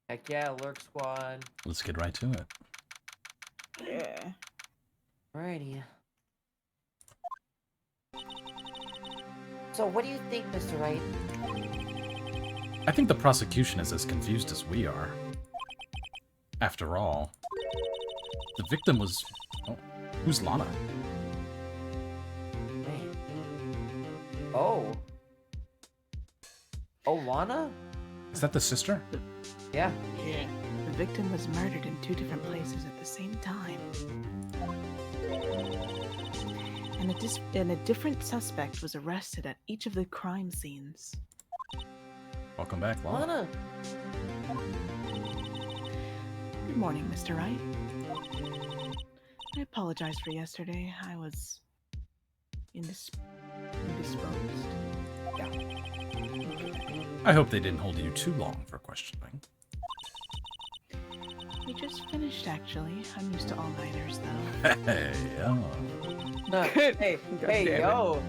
Heck yeah, Lurk Squad. Let's get right to it. Yeah. Alrighty. So what do you think, Mr. Wright? I think the prosecution is as confused as we are. After all, the victim was... Oh, who's Lana? Hey. Oh. Oh, Lana? Is that the sister? Yeah. Yeah. The victim was murdered in 2 different places at the same time. And a different suspect was arrested at each of the crime scenes. Welcome back, Lana. Lana! Good morning, Mr. Wright. I apologize for yesterday. I was indisposed. I hope they didn't hold you too long for questioning. We just finished, actually. I'm used to all-nighters, though. Hey, oh. Hey, God hey, damn it. yo!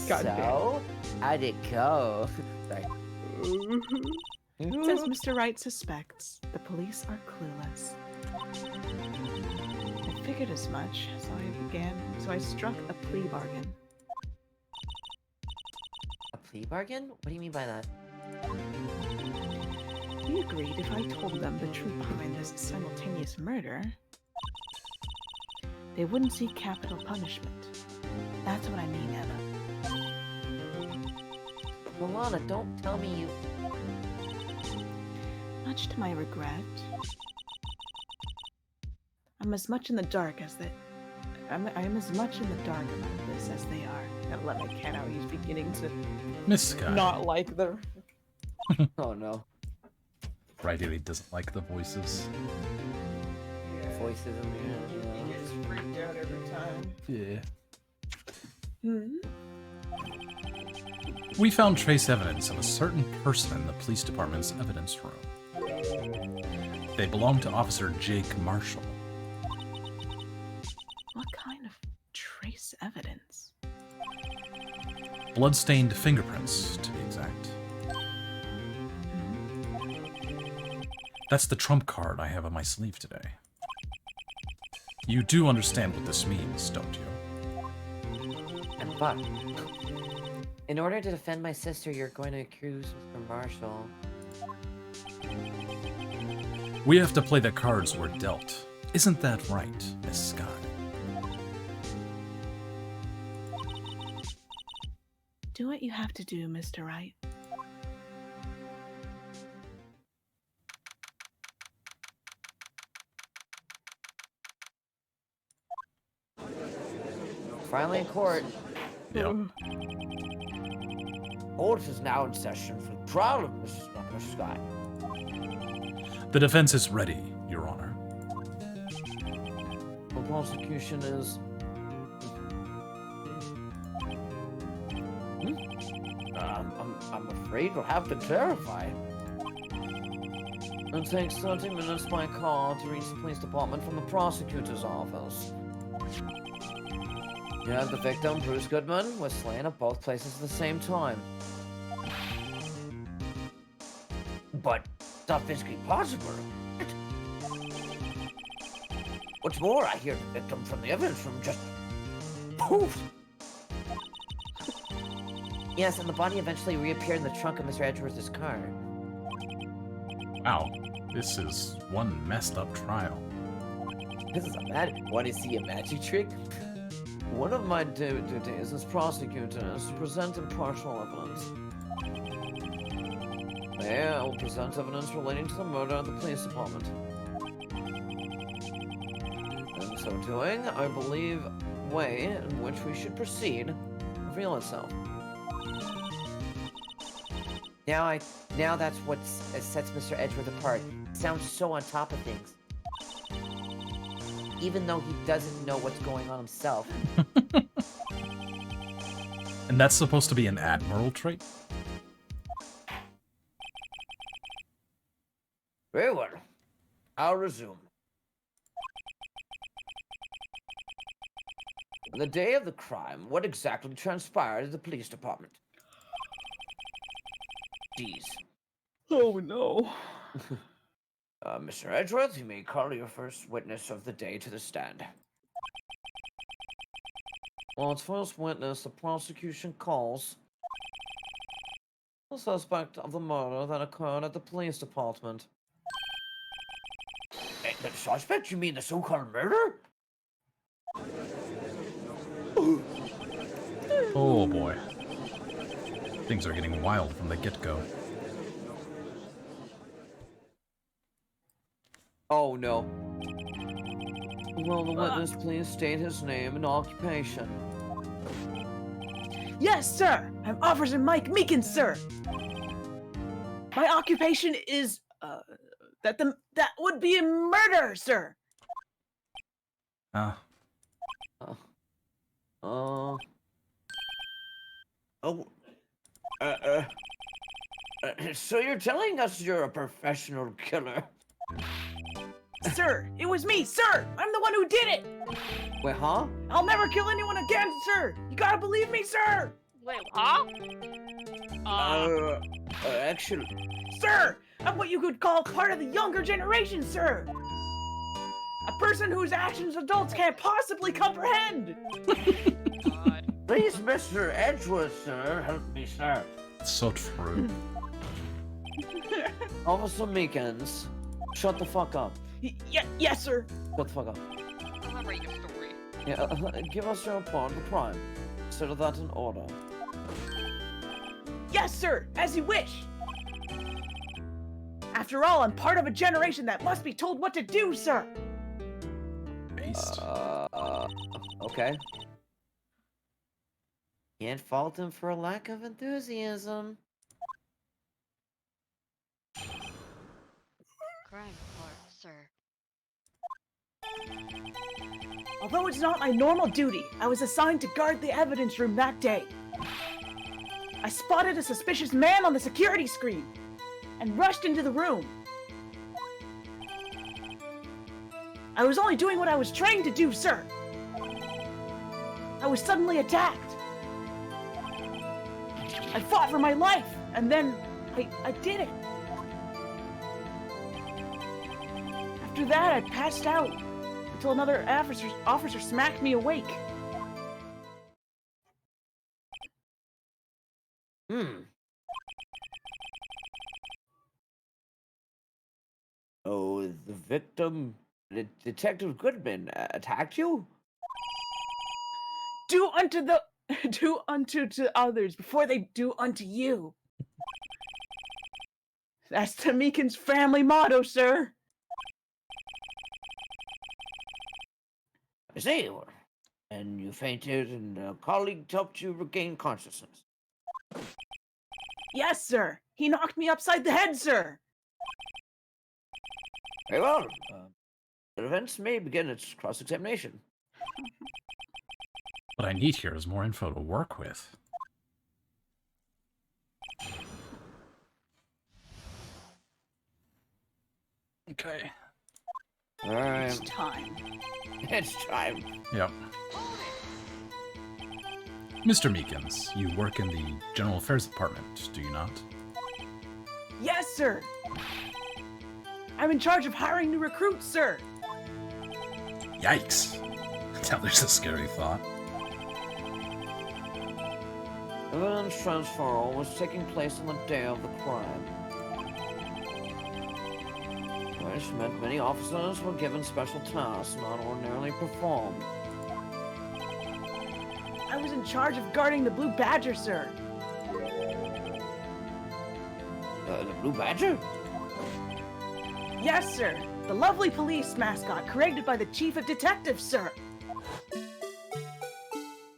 God damn So, how'd it go? Sorry. It says Mr. Wright suspects the police are clueless. I figured as much, so I struck a plea bargain. A plea bargain? What do you mean by that? We agreed if I told them the truth behind this simultaneous murder, they wouldn't see capital punishment. That's what I mean, Emma. Lana, don't tell me you... Much to my regret, I'm as much in the dark as they. I'm as much in the dark about this as they are. Now let my cat out. He's beginning to Miss Sky. not like the. Oh no. Right, he doesn't like the voices. Voices in the air, He gets freaked out every time. Yeah. Hmm. We found trace evidence of a certain person in the police department's evidence room. They belong to Officer Jake Marshall. What kind of trace evidence? Blood-stained fingerprints, to be exact. Hmm? That's the trump card I have on my sleeve today. You do understand what this means, don't you? And fuck. In order to defend my sister, you're going to accuse Mr. Marshall. We have to play the cards we're dealt. Isn't that right, Miss Sky? Do what you have to do, Mr. Wright. Finally in court. Yep. Court is now in session for the trial of Mr. Sky. The defense is ready, Your Honor. The prosecution is... I'm afraid we'll have to clarify. It takes 30 minutes by car to reach the police department from the prosecutor's office. You have the victim, Bruce Goodman, was slain at both places at the same time. But it's not physically possible. What's more, I hear the victim from the evidence room just poof. Yes, and the body eventually reappeared in the trunk of Mr. Edgeworth's car. Wow, this is one messed up trial. This is a want to see a magic trick? One of my duties as prosecutor is to present impartial evidence. There, I will present evidence relating to the murder at the police department. In so doing, I believe the way in which we should proceed will reveal itself. Now that's what sets Mr. Edgeworth apart. He sounds so on top of things. Even though he doesn't know what's going on himself. And that's supposed to be an admiral trait? Very well. I'll resume. On the day of the crime, what exactly transpired at the police department? Jeez. Oh no. Mr. Edgeworth, you may call your first witness of the day to the stand. Well, its first witness, the prosecution calls the suspect of the murder that occurred at the police department. The suspect? You mean the so-called murder? Oh boy. Things are getting wild from the get-go. Oh no. Will the witness please state his name and occupation? Yes, sir. I'm Officer Mike Meekins, sir. My occupation is that would be a murder, sir. So you're telling us you're a professional killer? Sir, it was me, sir. I'm the one who did it. Wait, huh? I'll never kill anyone again, sir. You gotta believe me, sir. Wait, huh? Actually... Sir, I'm what you could call part of the younger generation, sir. A person whose actions adults can't possibly comprehend. God. Please, Mr. Edgeworth, sir, help me, sir. It's so true. Officer Meekins, shut the fuck up. Yes, sir. Shut the fuck up. Elaborate your story. Yeah, give us your report of the crime. Consider that in order. Yes, sir. As you wish. After all, I'm part of a generation that must be told what to do, sir. Based. Okay. Can't fault him for a lack of enthusiasm. Crime report, sir. Although it's not my normal duty, I was assigned to guard the evidence room that day. I spotted a suspicious man on the security screen and rushed into the room. I was only doing what I was trained to do, sir. I was suddenly attacked. I fought for my life, and then I did it. After that, I passed out until another officer smacked me awake. Oh, the victim, Detective Goodman, attacked you? Do unto to others before they do unto you. That's the Meekins family motto, sir. I see. And you fainted, and a colleague helped you regain consciousness. Yes, sir. He knocked me upside the head, sir. Very well. The defense may begin its cross-examination. What I need here is more info to work with. Okay. Alright. It's time. It's time. Yep. Mr. Meekins, you work in the General Affairs Department, do you not? Yes, sir. I'm in charge of hiring new recruits, sir. Yikes. Now there's a scary thought. Evidence transfer was taking place on the day of the crime, which meant many officers were given special tasks not ordinarily performed. I was in charge of guarding the Blue Badger, sir. The Blue Badger? Yes, sir. The lovely police mascot created by the Chief of Detectives, sir.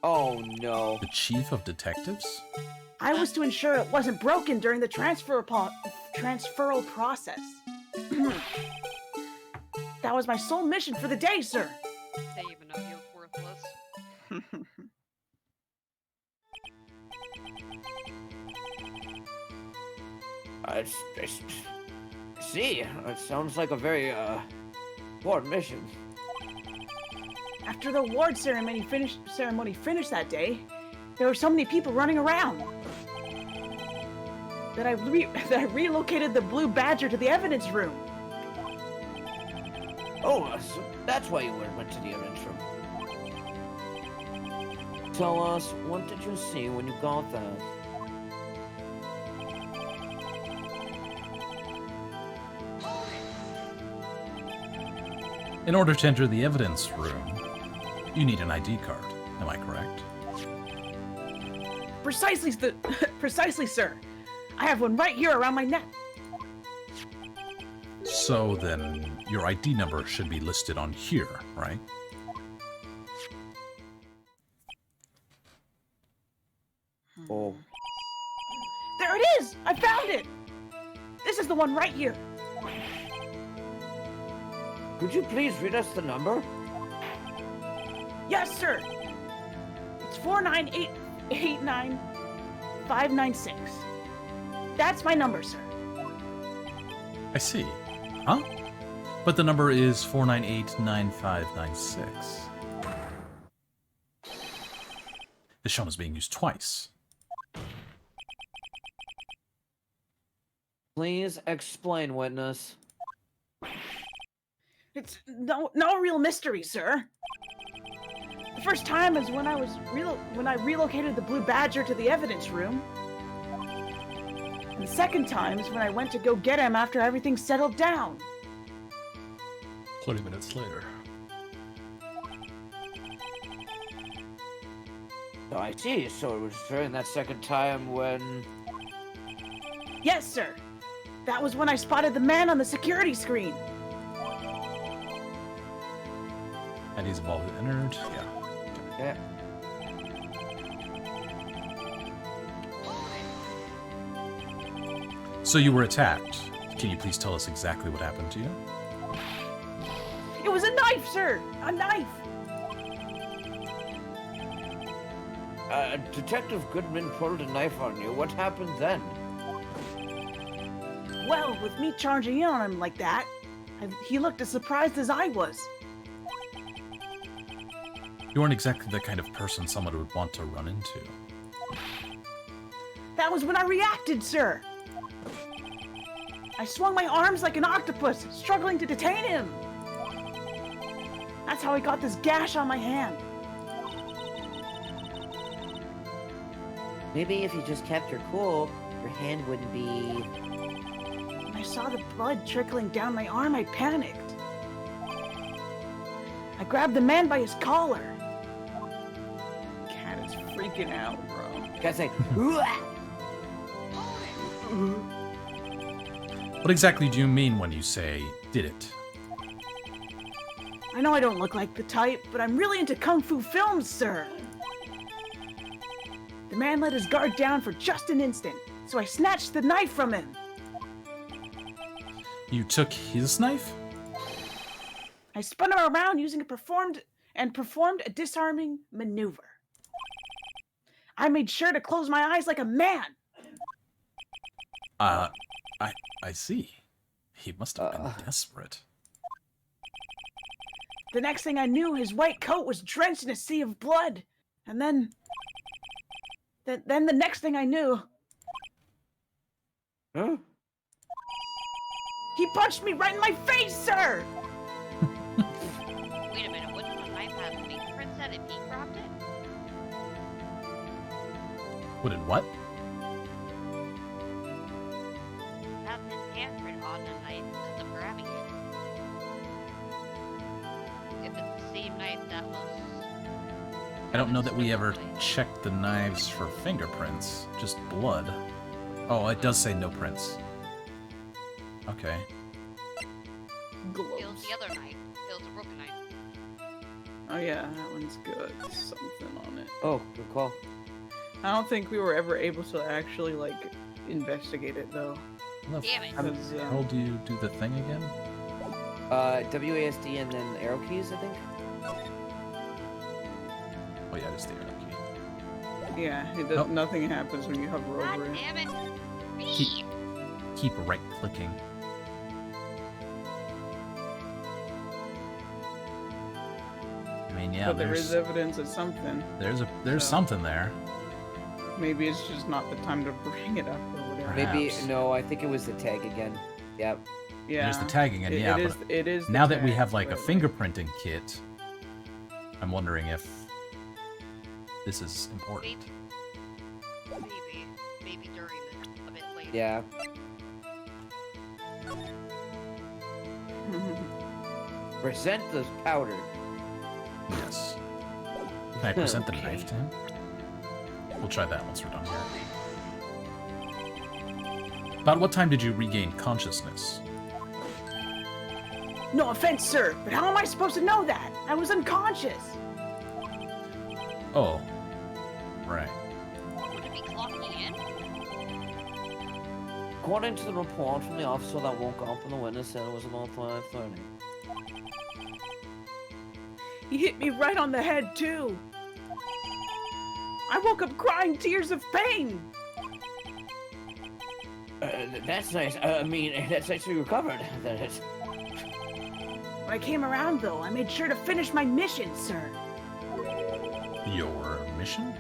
Oh no. The Chief of Detectives? I was to ensure it wasn't broken during the transferal process. That was my sole mission for the day, sir. They even know you're worthless. I see. It sounds like a very, important mission. After the award ceremony finished that day, there were so many people running around that I relocated the Blue Badger to the evidence room. Oh, so that's why you went to the evidence room. Tell us, what did you see when you got there? In order to enter the evidence room, you need an ID card. Am I correct? Precisely, precisely, sir. I have one right here around my neck. So then, your ID number should be listed on here, right? Oh. There it is! I found it! This is the one right here. Could you please read us the number? Yes, sir. It's 49889-596. That's my number, sir. I see. Huh? But the number is 4989596. It's shown as being used twice. Please explain, witness. It's no real mystery, sir. The first time is when I relocated the Blue Badger to the evidence room. And the second time is when I went to go get him after everything settled down. 20 minutes later. Oh, I see. So it was during that second time when... Yes, sir. That was when I spotted the man on the security screen. And he's involved entered. Yeah. Yeah. So you were attacked. Can you please tell us exactly what happened to you? It was a knife, sir! A knife! Detective Goodman pulled a knife on you. What happened then? Well, with me charging in on him like that, he looked as surprised as I was. You aren't exactly the kind of person someone would want to run into. That was when I reacted, sir! I swung my arms like an octopus, struggling to detain him! That's how I got this gash on my hand. Maybe if you just kept your cool, your hand wouldn't be... When I saw the blood trickling down my arm, I panicked. I grabbed the man by his collar. Cat is freaking out, bro. Gotta say, What exactly do you mean when you say, did it? I know I don't look like the type, but I'm really into kung fu films, sir. The man let his guard down for just an instant, so I snatched the knife from him. You took his knife? I spun him around using performed a disarming maneuver. I made sure to close my eyes like a man. I see. He must have been desperate. The next thing I knew, his white coat was drenched in a sea of blood. And then the next thing I knew... Huh? He punched me right in my face, sir! Wait a minute, wouldn't the knife have fingerprints at it if he grabbed it? Would it what? Have his handprint on the knife because of grabbing it. If it's the same knife that was... I don't know that we ever checked the knives for fingerprints, just blood. Oh, it does say no prints. Okay. It was Gloves. the other knife. It was a broken knife. Oh yeah, that one's good. Something on it. Oh, good call. I don't think we were ever able to actually, like, investigate it, though. How Damn it. the hell do you do the thing again? WASD and then arrow keys, I think. Oh yeah, just the arrow key. Yeah, it does, Nope. nothing happens when you hover God over it. damn it. Keep- Keep right-clicking. I mean, yeah, But there is there's evidence of something. there's so- something there. Maybe it's just not the time to bring it up or whatever. Maybe, Perhaps. no, I think it was the tag again. Yep. Yeah. There's the tagging, and yeah, but it is. the now that we tag, have like a but, fingerprinting kit, I'm wondering if this is important. Maybe during a bit later. Yeah. Present the powder. Yes. Can I present the Okay. knife to him? We'll try that once we're done here. About what time did you regain consciousness? No offense, sir, but how am I supposed to know that? I was unconscious. Oh. Right. Would it be clocking in? According to the report from the officer that woke up and the witness said it was about 5:30. He hit me right on the head, too. I woke up crying tears of pain. That's nice. I mean, that's nice you recovered. That is. When I came around, though, I made sure to finish my mission, sir. Your mission?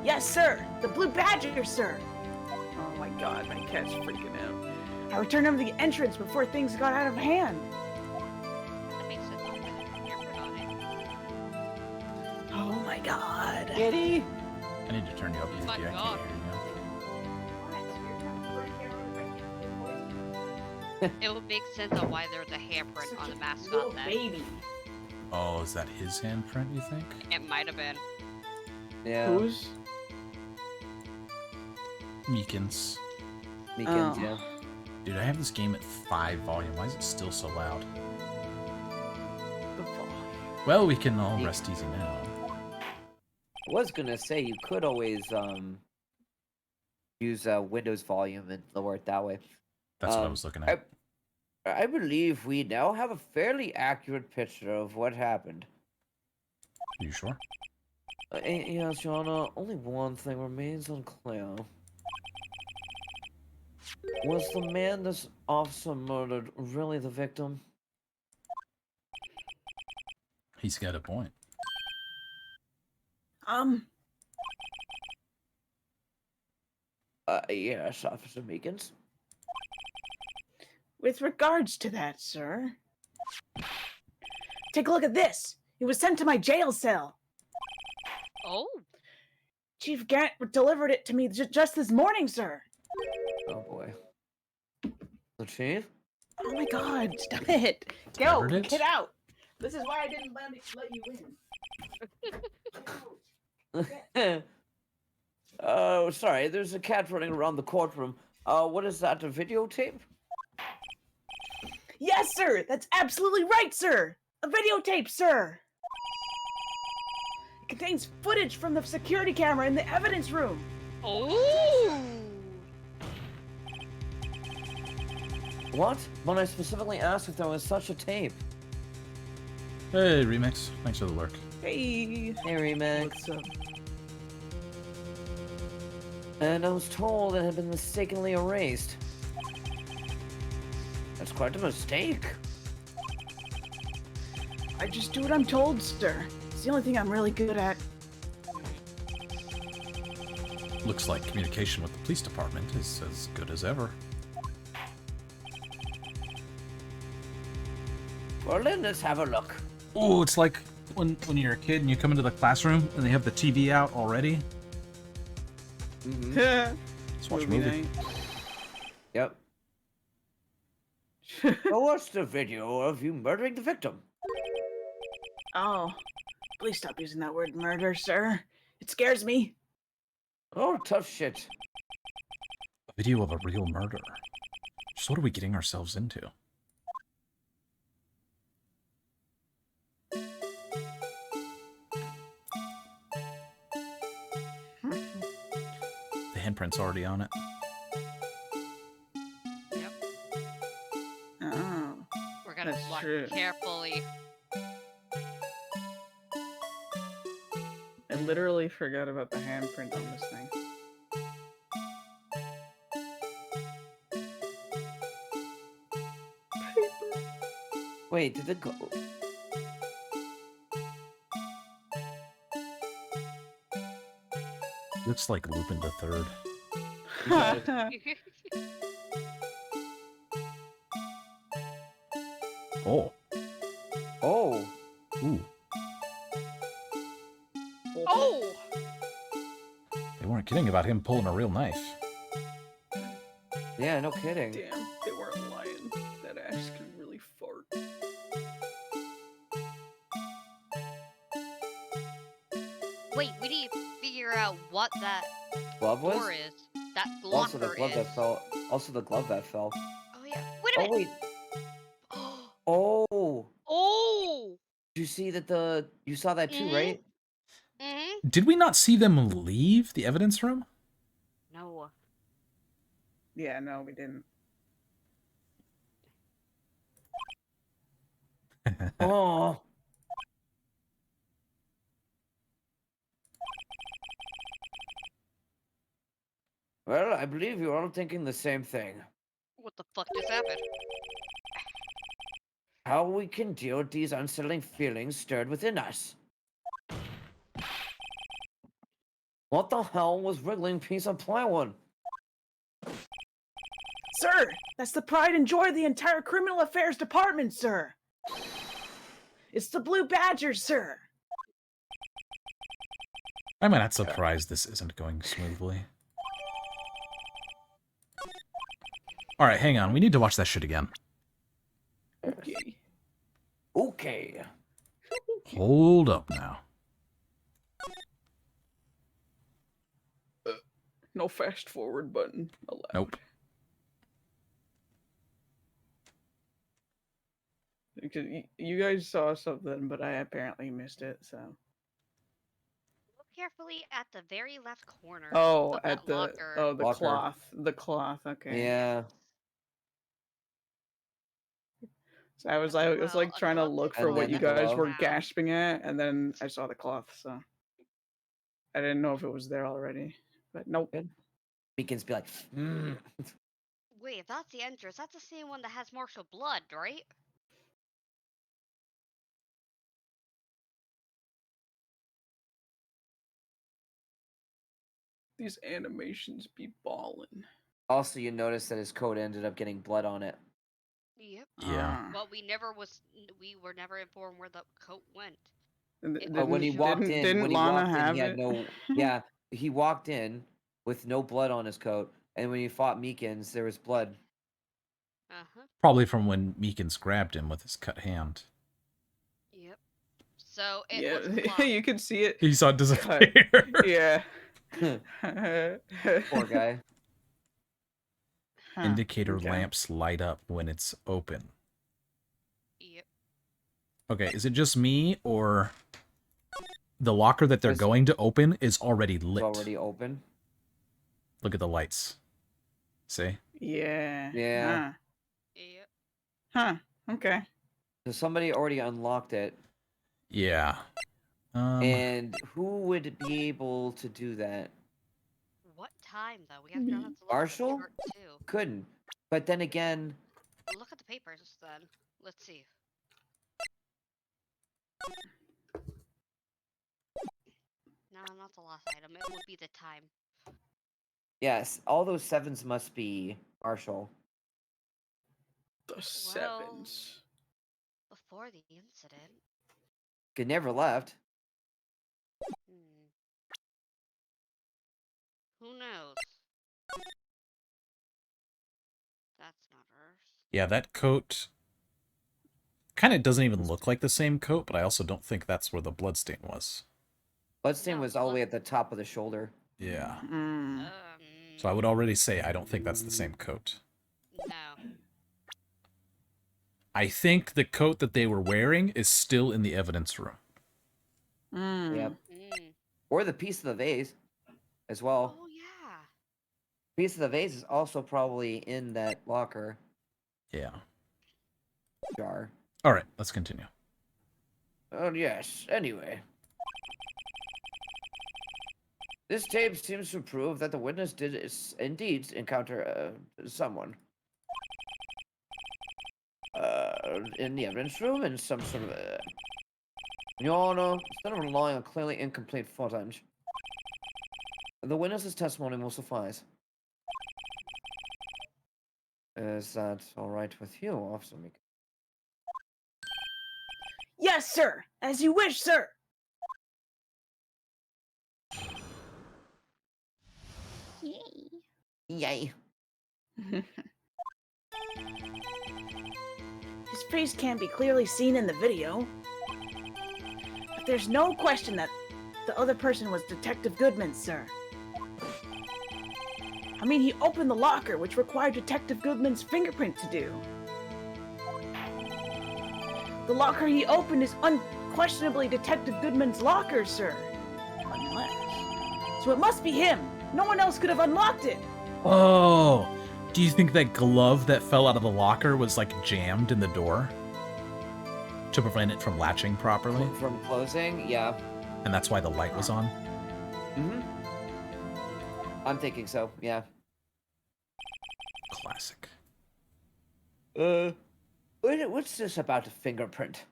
Yes, sir. The Blue Badger, sir. Oh my god, my cat's freaking out. I returned him to the entrance before things got out of hand. That makes sense. I'll put a camera on it. Oh my god. Kitty. I need to turn you up, Yuki. My I can't God. hear you. It would make sense on why there's a handprint on the mascot then. Baby. Oh, is that his handprint, you think? It might have been. Yeah. Who's? Meekins. Weekends, Oh. yeah. Dude, I have this game at 5 volume. Why is it still so loud? The fuck? Well, we can all rest easy now. I was gonna say you could always use Windows volume and lower it that way. That's what I was looking at. I believe we now have a fairly accurate picture of what happened. Are you sure? Yes, Your Honor, only one thing remains unclear. Was the man this officer murdered really the victim? He's got a point. Yes, Officer Meekins. With regards to that, sir. Take a look at this. It was sent to my jail cell. Oh, Chief Gant delivered it to me just this morning, sir. Oh boy. The chief? Oh my god, stop it. Go, Delivered it? get out. This is why I didn't let you in. Oh, sorry, there's a cat running around the courtroom. What is that, a videotape? Yes, sir. That's absolutely right, sir. A videotape, sir. It contains footage from the security camera in the evidence room. oh! What? When I specifically asked if there was such a tape. Hey, Remix. Thanks for the lurk. Hey. Hey, Remax. What's up? And I was told it had been mistakenly erased. That's quite a mistake. I just do what I'm told, sir. It's the only thing I'm really good at. Looks like communication with the police department is as good as ever. Well, then let's have a look. Ooh, it's like when you're a kid and you come into the classroom and they have the TV out already. Mm-hmm. Let's watch a movie. Yep. Show us the video of you murdering the victim. Oh, please stop using that word murder, sir. It scares me. Oh, tough shit. A video of a real murder. Just what are we getting ourselves into? The handprint's already on it. Yep. Oh. We're gonna That's walk true. carefully. I literally forgot about the handprint on this thing. Wait, did it go? Looks like Lupin the Third. Oh. Oh. Ooh. Oh! They weren't kidding about him pulling a real knife. Yeah, no kidding. Damn, they weren't lying. That ass can really fart. Wait, we need to figure out what that Glove was? door is. That Also the locker glove is. that fell. Also the glove that fell. Oh yeah. Wait a Oh minute. wait. Oh. Oh! Did you see that you saw that too, Mhm. right? Mm-hmm. Did we not see them leave the evidence room? No. Yeah, no, we didn't. Oh. Well, I believe you're all thinking the same thing. What the fuck just happened? How we can deal with these unsettling feelings stirred within us. What the hell was wriggling piece of plywood? Sir, that's the pride and joy of the entire criminal affairs department, sir. It's the Blue Badger, sir. I'm not surprised this isn't going smoothly. Alright, hang on. We need to watch that shit again. Okay. Okay. Hold up now. No fast forward button allowed. Nope. Because you guys saw something, but I apparently missed it, so. Look carefully at the very left corner Oh, of at that the locker. the Locker. cloth. The cloth, okay. Yeah. So I was Well, like a trying to glove look can for And what then you the guys glove. were Wow. gasping at, and then I saw the cloth, so I didn't know if it was there already. But nope. Good. Beacons be like, Wait, if that's the entrance, that's the same one that has martial blood, right? These animations be ballin'. Also, you notice that his coat ended up getting blood on it. Yep. Yeah. But we were never informed where the coat went. It But when he walked in, didn't when he Lana walked in, have he had it? no. Yeah, he walked in with no blood on his coat, and when he fought Meekins, there was blood. Uh-huh. Probably from when Meekins grabbed him with his cut hand. Yep. So it Yeah, was cloth. you could see it. He saw it disappear. Yeah. Poor guy. Huh, Indicator okay. lamps light up when it's open. Yep. Okay, is it just me, or the locker that they're It's- going to open is already It's lit? already open. Look at the lights. See? Yeah. Yeah. Yep. Huh. Okay. So somebody already unlocked it, Yeah. and who would be able to do that? What time though? We have to look at the Marshall? chart too. Couldn't. But then again, Look at the papers then. Let's see. No, not the last item. It would be the time. yes, all those sevens must be Marshall. The sevens. Before the incident. Could never left. Hmm. Who knows? That's not hers. Yeah, that coat kind of doesn't even look like the same coat, but I also don't think that's where the bloodstain was. Bloodstain No, was all the way at the top of the shoulder. Yeah. Mm. So I would already say I don't think that's the same coat. No. I think the coat that they were wearing is still in the evidence room. Mm. Yep. Mm. Or the piece of the vase as well. Oh yeah. Piece of the vase is also probably in that locker Yeah. jar. All right, let's continue. Oh, yes. Anyway. This tape seems to prove that the witness did indeed encounter someone. In the evidence room in some sort of Your Honor, instead of relying on clearly incomplete footage, the witness's testimony will suffice. Is that alright with you, Officer Meek? Yes, sir. As you wish, sir. Yay. Yay. His face can't be clearly seen in the video. But there's no question that the other person was Detective Goodman, sir. I mean, he opened the locker, which required Detective Goodman's fingerprint to do. The locker he opened is unquestionably Detective Goodman's locker, sir. Unless... So it must be him. No one else could have unlocked it. Oh, do you think that glove that fell out of the locker was like jammed in the door to prevent it from latching properly? From closing, yeah. And that's why the light was on? Mm-hmm. I'm thinking so, yeah. Classic. What's this about a fingerprint?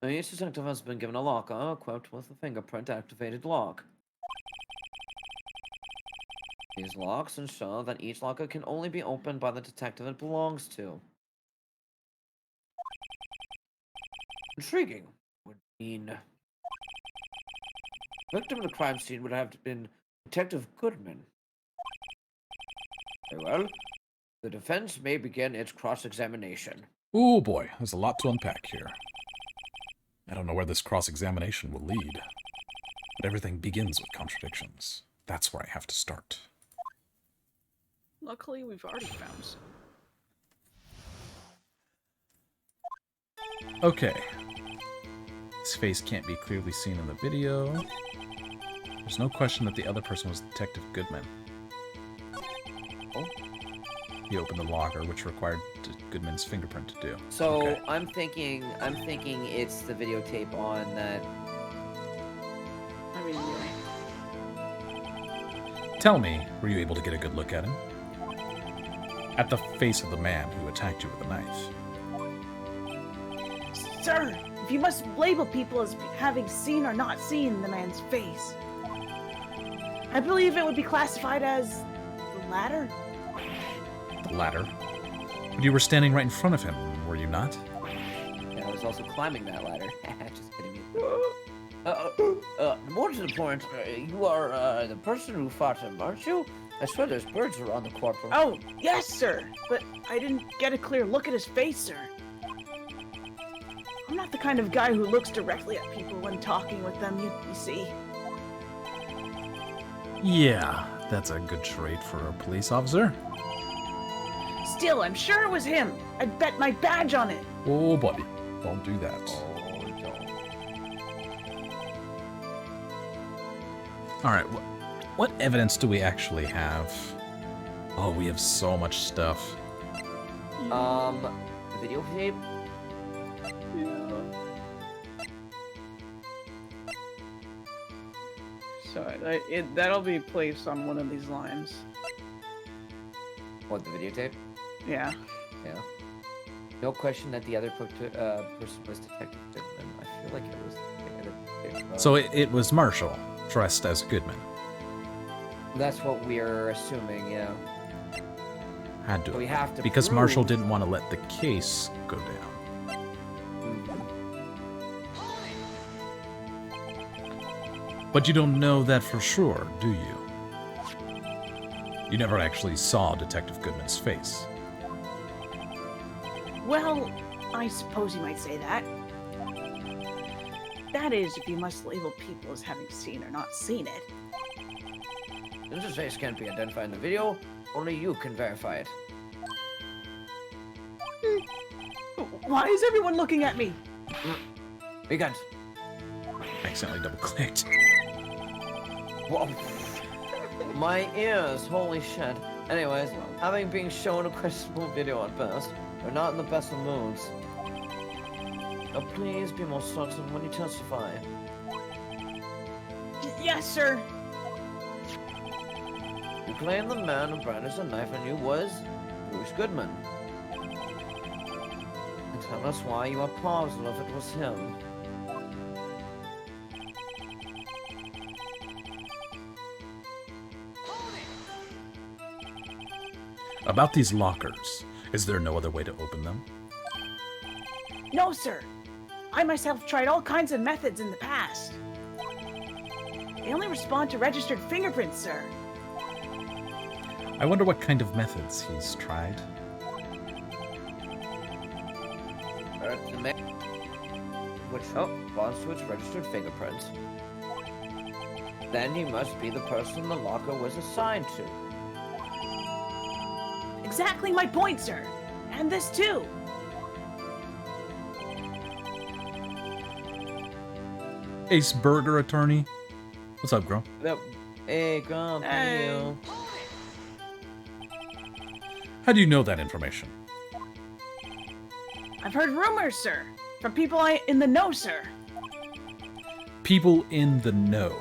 Each detective has been given a locker equipped with a fingerprint-activated lock. These locks ensure that each locker can only be opened by the detective it belongs to. Intriguing. Would mean... Victim of the crime scene would have been Detective Goodman. Very well. The defense may begin its cross-examination. Oh boy, there's a lot to unpack here. I don't know where this cross-examination will lead, but everything begins with contradictions. That's where I have to start. Luckily, we've already found some. Okay. His face can't be clearly seen in the video. There's no question that the other person was Detective Goodman. Oh. He opened the locker, which required Goodman's fingerprint to do. So Okay. I'm thinking it's the videotape on that. I mean, Tell me, were you able to get a good look at him? At the face of the man who attacked you with a knife. sir, if you must label people as having seen or not seen the man's face, I believe it would be classified as the latter. The latter? But you were standing right in front of him, were you not? Yeah, I was also climbing that ladder. Just kidding. More to the point, you are the person who fought him, aren't you? I swear there's birds around the courtroom. Oh, yes, sir. But I didn't get a clear look at his face, sir. I'm not the kind of guy who looks directly at people when talking with them, you see. Yeah, that's a good trait for a police officer. Still, I'm sure it was him. I'd bet my badge on it. Oh, buddy, don't do that. Oh, don't. Alright, what evidence do we actually have? Oh, we have so much stuff. The videotape? So that'll be placed on one of these lines. What, the videotape? Yeah. Yeah. No question that the other person was Detective Goodman. I feel like it was. So it was Marshall, dressed as Goodman. That's what we're assuming, yeah. Had to. But we have to Because Marshall prove- didn't want to let the case go down. But you don't know that for sure, do you? You never actually saw Detective Goodman's face. Well, I suppose you might say that. That is, if you must label people as having seen or not seen it. Since his face can't be identified in the video, only you can verify it. Why is everyone looking at me? We can't. I accidentally double-clicked. Whoa. My ears, holy shit. Anyways, having been shown a questionable video at best, we're not in the best of moods. Now please be more certain when you testify. Yes, sir. You claim the man who brandished a knife on you was Bruce Goodman. And tell us why you are positive it was him. About these lockers, is there no other way to open them? No, sir. I myself tried all kinds of methods in the past. They only respond to registered fingerprints, sir. I wonder what kind of methods he's tried. The man which responds to its registered fingerprints. Then he must be the person the locker was assigned to. Exactly my point, sir. And this too. Ace Burger Attorney. What's up, girl? Yep. Hey, come Hey. you. How do you know that information? I've heard rumors, sir. From people in the know, sir. People in the know.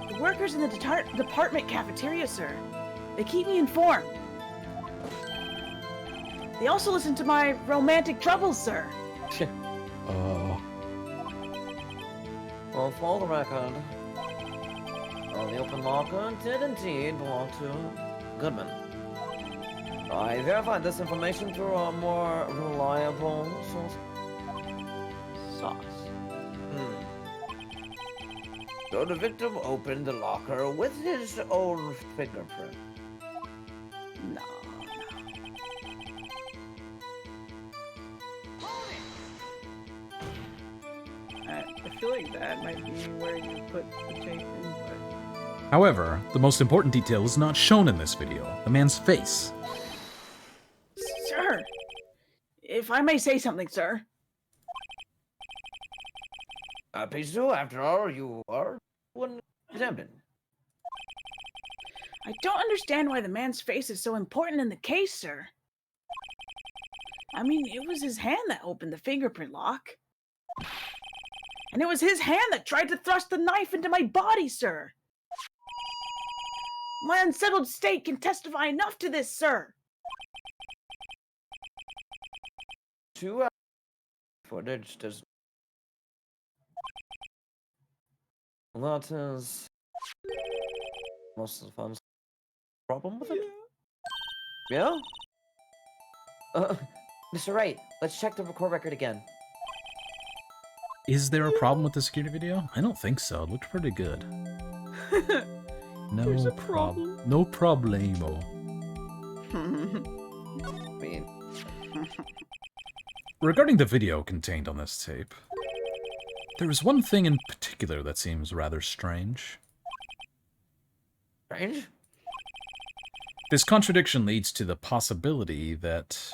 The workers in the department cafeteria, sir. They keep me informed. They also listen to my romantic troubles, sir. Well, for the record, the open locker did indeed belong to Goodman. I verified this information through a more reliable source. So the victim opened the locker with his own fingerprint. No. I feel like that might be where you put the tape in, but... However, the most important detail is not shown in this video. The man's face. Sir! If I may say something, sir. Please do. After all, you are one examined. I don't understand why the man's face is so important in the case, sir. I mean, it was his hand that opened the fingerprint lock. And it was his hand that tried to thrust the knife into my body, sir. My unsettled state can testify enough to this, sir. 2 hours footage does. That is most of the fun problem with it. Yeah? Mr. Wright, let's check the record again. Is there a problem with the security video? I don't think so. It looked pretty good. There's No a problem. No problemo. I mean, Regarding the video contained on this tape, there is one thing in particular that seems rather strange. strange? This contradiction leads to the possibility that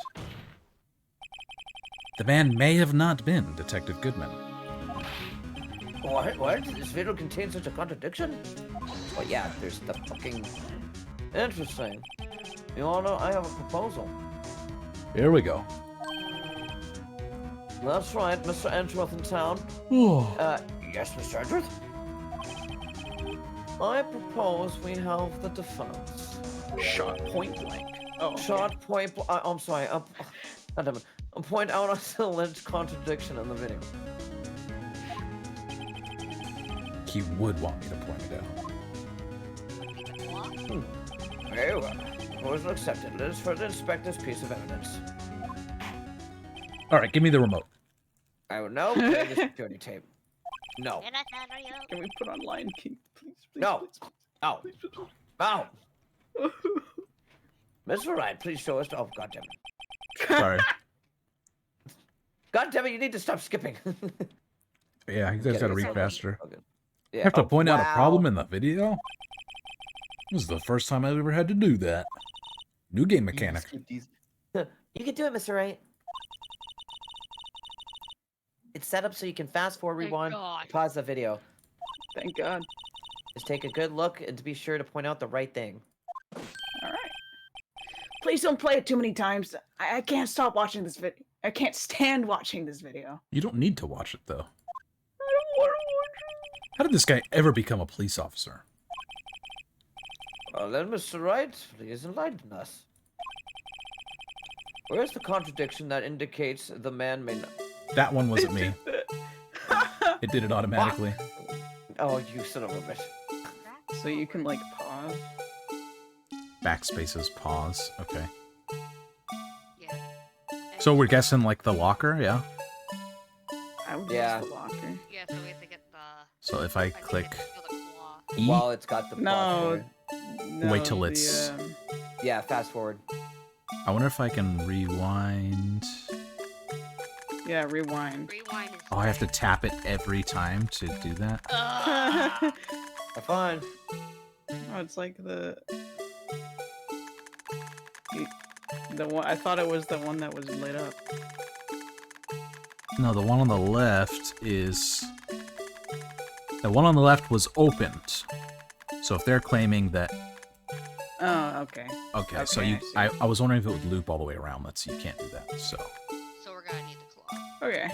the man may have not been Detective Goodman. What? This video contains such a contradiction? Oh yeah, there's the fucking... Interesting. You wanna know, I have a proposal. Here we go. That's right, Mr. Edgeworth in town. Yes, Mr. Edgeworth? I propose we have the defense. Shot point blank. Oh, okay. Shot point I'm sorry, goddammit. Point out a alleged contradiction in the video. He would want me to point it out. Very well. Proposal accepted. Let us further inspect this piece of evidence. Alright, give me the remote. I will now play the security tape. No. Can we put on Lion King, please? No. Please, Oh. please, please, Oh. Mr. Wright, please show us. Oh, goddammit. Sorry. Goddammit, you need to stop skipping. Yeah, you guys gotta read faster. Okay. I Yeah. have to point out a wow. problem in the video? This is the first time I've ever had to do that. New game mechanic. You can do it, Mr. Wright. It's set up so you can fast forward, Thank rewind, God. pause the video. Thank God. Just take a good look and to be sure to point out the right thing. All right. Please don't play it too many times. I can't stop watching this video. I can't stand watching this video. You don't need to watch it, though. I don't want to watch it. How did this guy ever become a police officer? Well, then, Mr. Wright, please enlighten us. Where's the contradiction that indicates the man may not... That one wasn't me. It did it automatically. Oh, you son of a bitch. So you can like pause. Backspaces, pause. Okay. Yeah. So we're guessing like the locker, yeah? I would Yeah. use the locker. Yeah, so we have to get the. So if I I think click it's still the claw. E, While it's got the No. plus No, Wait till the, it's- yeah, fast forward. I wonder if I can rewind. Yeah, rewind. Rewind is. Oh, I have to tap it every time to do that? Oh, Fine. it's like the one. I thought it was the one that was lit up. No, the one on the left is... The one on the left was opened. So if they're claiming that... Oh, okay. Okay, so Okay, you, I see. I was wondering if it would loop all the way around. Let's see, you can't do that, so... So we're gonna need the claw. Okay.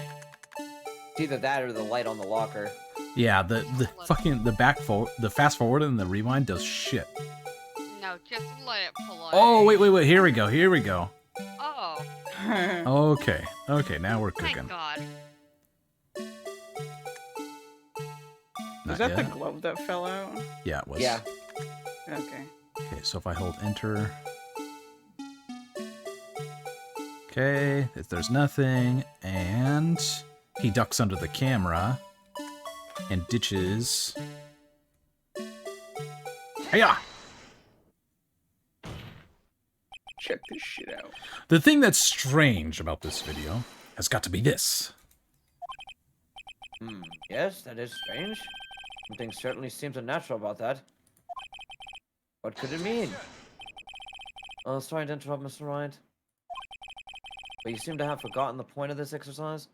It's either that or the light on the locker. Yeah, the fucking, the fast forward and the rewind does shit. No, just let it play. Oh, wait, here we go. Oh, Okay, now we're thank cooking. God. Not Was that yet. the glove that fell out? Yeah, it was. Yeah. Okay. Okay, so if I hold enter... Okay, if there's nothing, and he ducks under the camera and ditches... Hiya! Check this shit out. The thing that's strange about this video has got to be this. Yes, that is strange. Something certainly seems unnatural about that. What could it mean? Oh, sorry to interrupt, Mr. Wright. But you seem to have forgotten the point of this exercise.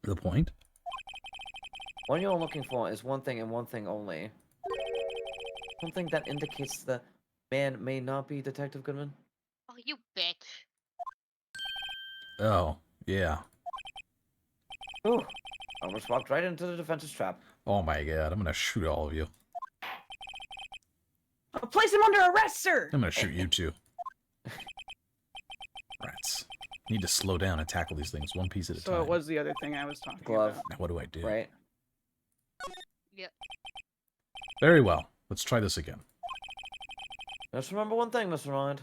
The point? What you're looking for is one thing and one thing only. Something that indicates the man may not be Detective Goodman. Oh, you bitch. Oh, yeah. Ooh, almost walked right into the defense's trap. Oh my god, I'm gonna shoot all of you. I'll place him under arrest, sir! I'm gonna shoot you too. Rats. Need to slow down and tackle these things one piece at a time. So it was the other thing I was talking Glove. about. Now what do I do? Right? Yep. Very well. Let's try this again. Just remember one thing, Mr. Wright.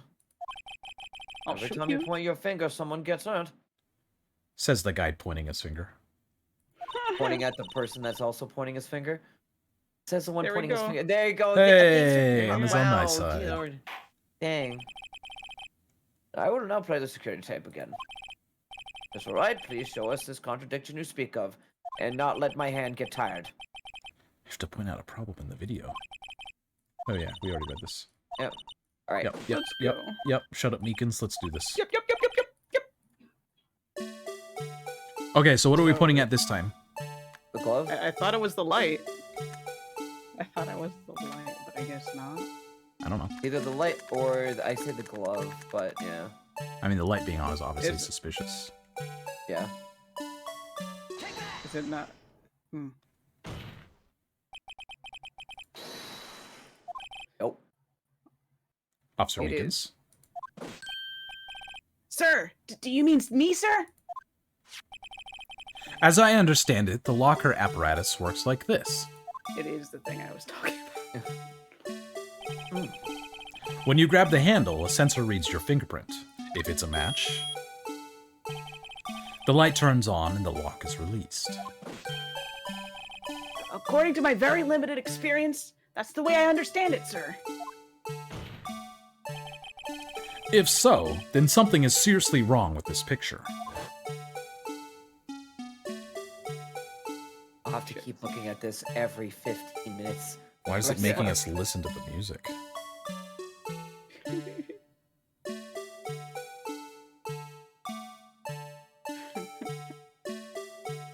I'll Every shoot time you point your finger, someone gets hurt. Says the guy pointing his finger. Pointing at the person that's also pointing his finger. Says the one There we pointing his go. finger. There you go. Hey, yeah, he's on my wow, side. Lord. Dang. I will now play the security tape again. Mr. Wright, please show us this contradiction you speak of, and not let my hand get tired. I have to point out a problem in the video. Oh yeah, we already read this. Yep. All right. Let's go. Yep. Shut up, Meekins. Let's do this. Yep. Okay, so what are we pointing at this time? The glove. I thought it was the light. I thought it was the light, but I guess not. I don't know. Either the light or I say the glove, but yeah. I mean, the light being on is obviously It's- suspicious. Yeah. Is it not? Nope. Officer It Meekins. Sir, do you mean me, sir? As I understand it, the locker apparatus works like this. It is the thing I was talking about. When you grab the handle, a sensor reads your fingerprint. If it's a match, the light turns on and the lock is released. According to my very limited experience, that's the way I understand it, sir. If so, then something is seriously wrong with this picture. I'll have to keep looking at this every 15 minutes. Why is it making us listen to the music?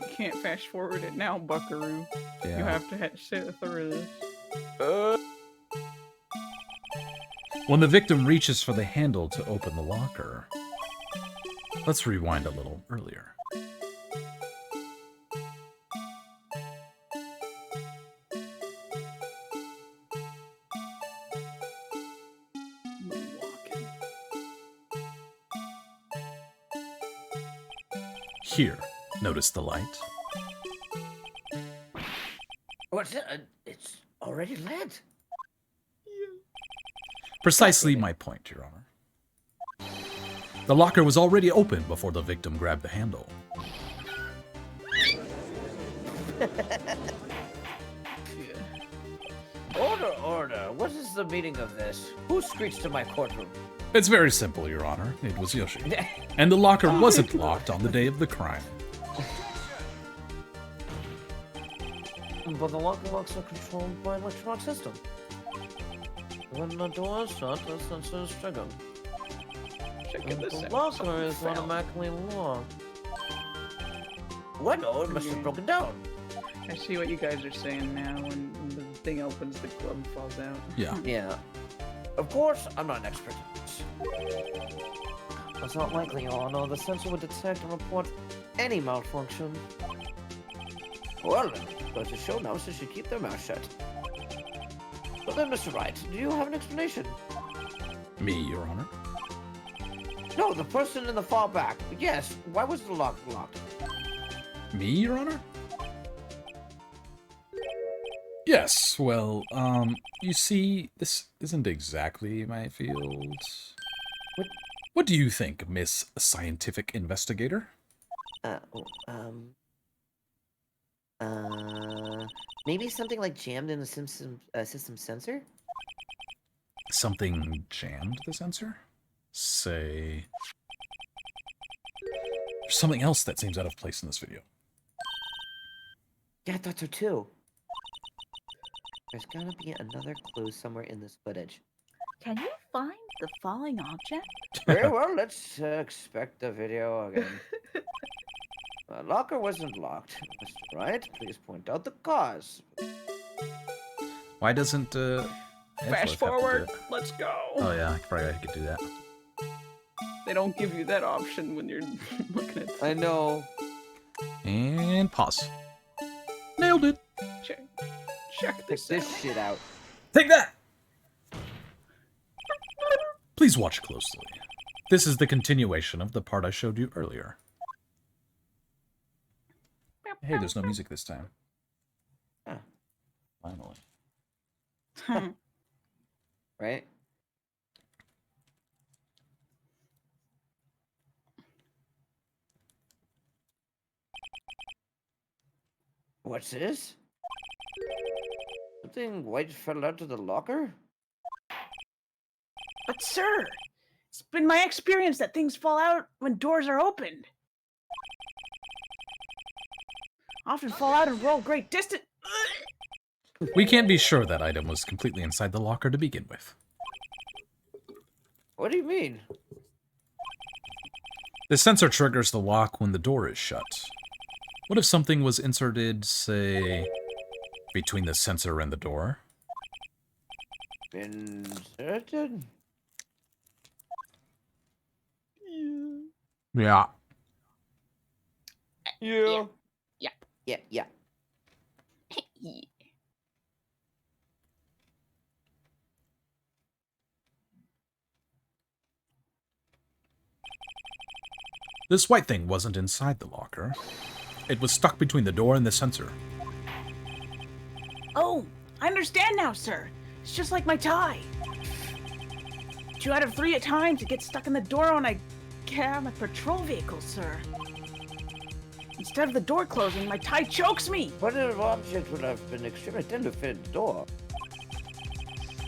You can't fast forward it now, buckaroo. You Yeah. have to sit through this. When the victim reaches for the handle to open the locker... Let's rewind a little earlier. Moonwalking. Here, notice the light? What's it? It's already lit. Precisely my point, Your Honor. The locker was already open before the victim grabbed the handle. Order, order. What is the meaning of this? Who screeched in my courtroom? It's very simple, Your Honor. It was Yoshi. And the locker wasn't locked on the day of the crime. But the locker locks are controlled by an electronic system. When the door is shut, the sensor is triggered. Checking the The sensor. locker is Fail. automatically locked. What? No, it must have broken down. I see what you guys are saying now. When the thing opens, the glove falls out. Yeah. Yeah. Of course, I'm not an expert in this. It's not likely, Your Honor. The sensor would detect and report any malfunction. Well, then, goes to show now, so should keep their mouth shut. But then, Mr. Wright, do you have an explanation? Me, Your Honor. No, the person in the far back. Yes, why was the lock locked? Me, Your Honor? Yes, well, you see, this isn't exactly my field. What do you think, Miss Scientific Investigator? Maybe something like jammed in the system sensor? Something jammed the sensor? Say... There's something else that seems out of place in this video. Yeah, I thought so too. There's gotta be another clue somewhere in this footage. Can you find the falling object? Very well, let's expect the video again. Locker wasn't locked. Mr. Wright, please point out the cause. Why doesn't, Fast Edgeworth have to do forward. it? Let's go. Oh yeah, I could do that. They don't give you that option when you're looking at. I know. And pause. Nailed it. Check. Check Pick this this out. shit out. Take that! Please watch closely. This is the continuation of the part I showed you earlier. Hey, there's no music this time. Huh. Finally. Right? What's this? Something white fell out of the locker? But sir, it's been my experience that things fall out when doors are opened. Often fall out and roll great distance. We can't be sure that item was completely inside the locker to begin with. What do you mean? The sensor triggers the lock when the door is shut. What if something was inserted, say, between the sensor and the door? Inserted? Yeah. Yeah. Yeah. Yeah, yeah. This white thing wasn't inside the locker. It was stuck between the door and the sensor. Oh, I understand now, sir. It's just like my tie. 2 out of 3 at times, it gets stuck in the door when I cab a patrol vehicle, sir. Instead of the door closing, my tie chokes me. What object would have been extremely thin to fit in the door?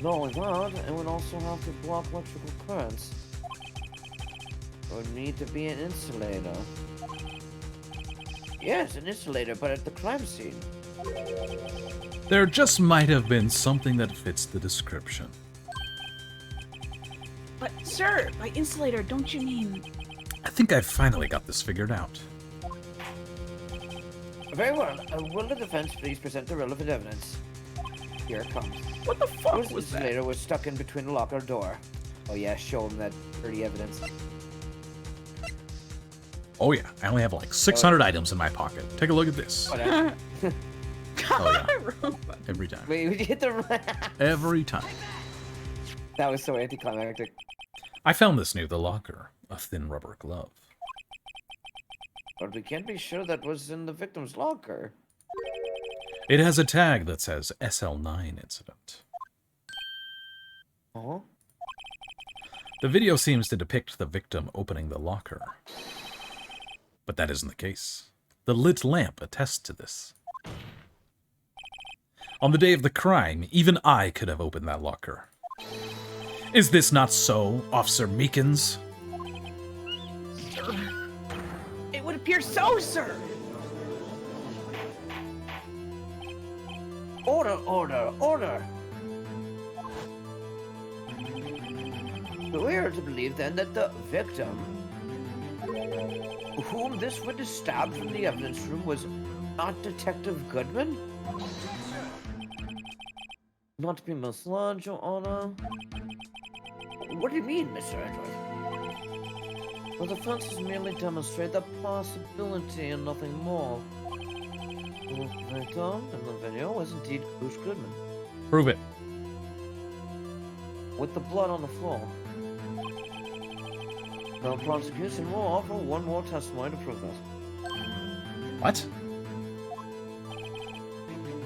Not only that, it would also have to block electrical currents. It would need to be an insulator. Yes, an insulator, but at the crime scene. There just might have been something that fits the description. But, sir, by insulator, don't you mean... I think I've finally got this figured out. Very well. Will the defense please present the relevant evidence? Here it comes. What the fuck This was that? insulator was stuck in between the locker door. Oh yeah, show him that dirty evidence. Oh yeah, I only have like 600 items in my pocket. Take a look at this. Whatever. Oh yeah, every time. Wait, we hit the... Every time. That was so anticlimactic. I found this near the locker, a thin rubber glove. But we can't be sure that was in the victim's locker. It has a tag that says SL9 incident. Oh? The video seems to depict the victim opening the locker. But that isn't the case. The lit lamp attests to this. On the day of the crime, even I could have opened that locker. Is this not so, Officer Meekins? Sir, it would appear so, sir. Order, order, order! We are to believe then that the victim, whom this witness stabbed from the evidence room, was not Detective Goodman? Not to be misled, Your Honor. What do you mean, Mr. Edward? Well, the defense has merely demonstrated the possibility and nothing more. The victim in the video was indeed Bruce Goodman. Prove it. With the blood on the floor. The prosecution will offer one more testimony to prove that. What?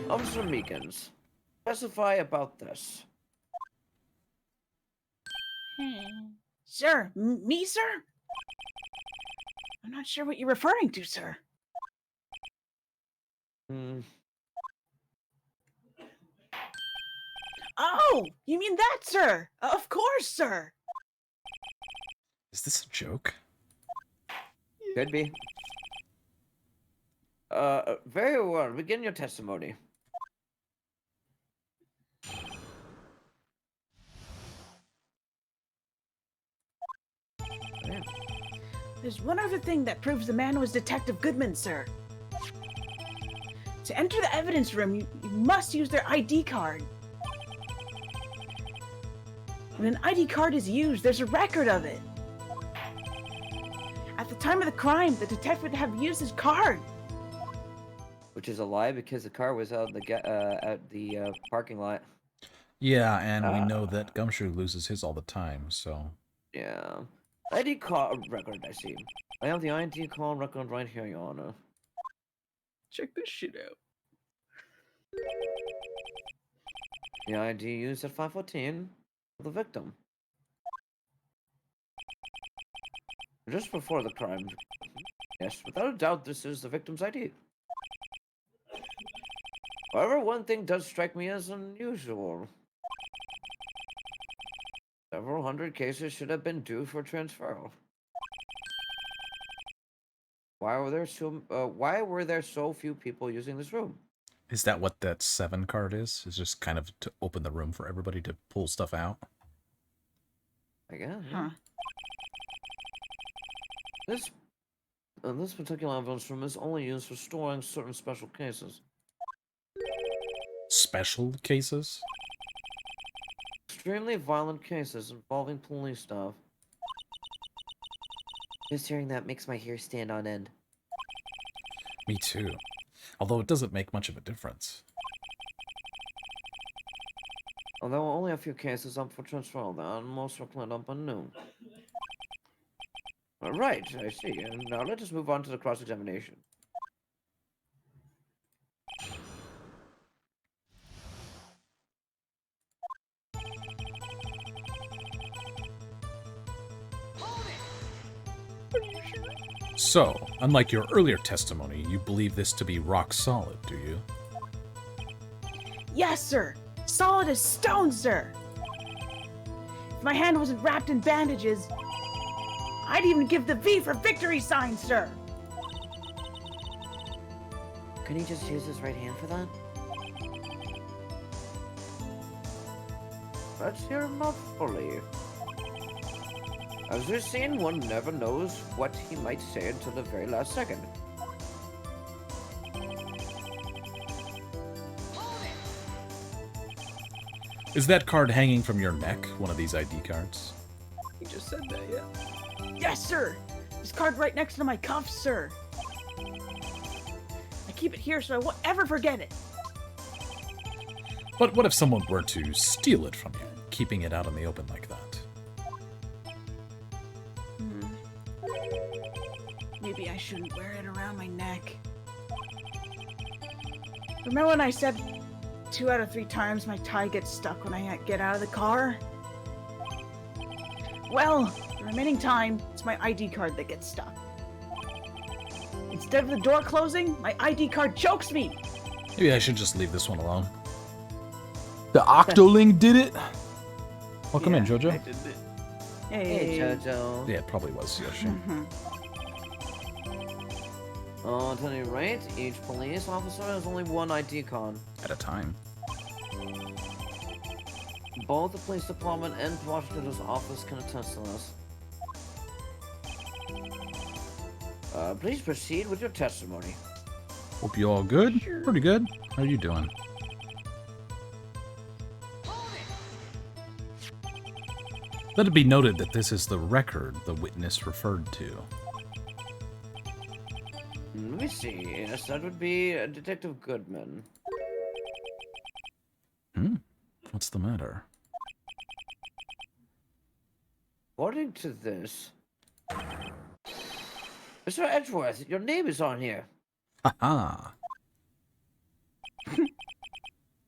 Officer Meekins, testify about this. Sir, me, sir? I'm not sure what you're referring to, sir. Oh, you mean that, sir? Of course, sir. Is this a joke? Could be. Very well. Begin your testimony. There's one other thing that proves the man was Detective Goodman, sir. To enter the evidence room, you must use their ID card. When an ID card is used, there's a record of it. At the time of the crime, the detective would have used his card. Which is a lie because the car was out at the parking lot. Yeah, and we know that Gumshoe loses his all the time, so... Yeah. ID card record, I see. I have the ID card record right here, Your Honor. Check this shit out. The ID used at 5:14 of the victim. Just before the crime. Yes, without a doubt, this is the victim's ID. However, one thing does strike me as unusual. Several hundred cases should have been due for transfer. Why were there so few people using this room? Is that what that 7 card is? Is just kind of to open the room for everybody to pull stuff out? I guess. Huh. This particular evidence room is only used for storing certain special cases. Special cases? Extremely violent cases involving police staff. Just hearing that makes my hair stand on end. Me too. Although it doesn't make much of a difference. Although only a few cases up for transfer, then most were planned up anew. Right, I see. And now let us move on to the cross-examination. So, unlike your earlier testimony, you believe this to be rock solid, do you? Yes, sir. Solid as stone, sir. If my hand wasn't wrapped in bandages, I'd even give the V for victory sign, sir. Couldn't he just use his right hand for that? Let's hear him out fully. As we've seen, one never knows what he might say until the very last second. Is that card hanging from your neck, one of these ID cards? He just said that, yeah. Yes, sir. This card right next to my cuff, sir. I keep it here so I won't ever forget it. But what if someone were to steal it from you, keeping it out in the open like that? Maybe I shouldn't wear it around my neck. Remember when I said 2 out of 3 times my tie gets stuck when I get out of the car? Well, the remaining time, it's my ID card that gets stuck. Instead of the door closing, my ID card chokes me. Maybe I should just leave this one alone. The Octoling did it? Welcome in, Jojo. I did it. Hey, Jojo. Yeah, it probably was Yoshi. I'll tell you right, each police officer has only one ID card. At a time. Both the police department and prosecutor's office can attest to this. Please proceed with your testimony. Hope you all good? Pretty good. How are you doing? Let it be noted that this is the record the witness referred to. Let me see. Yes, that would be Detective Goodman. What's the matter? According to this, Mr. Edgeworth, your name is on here. Haha.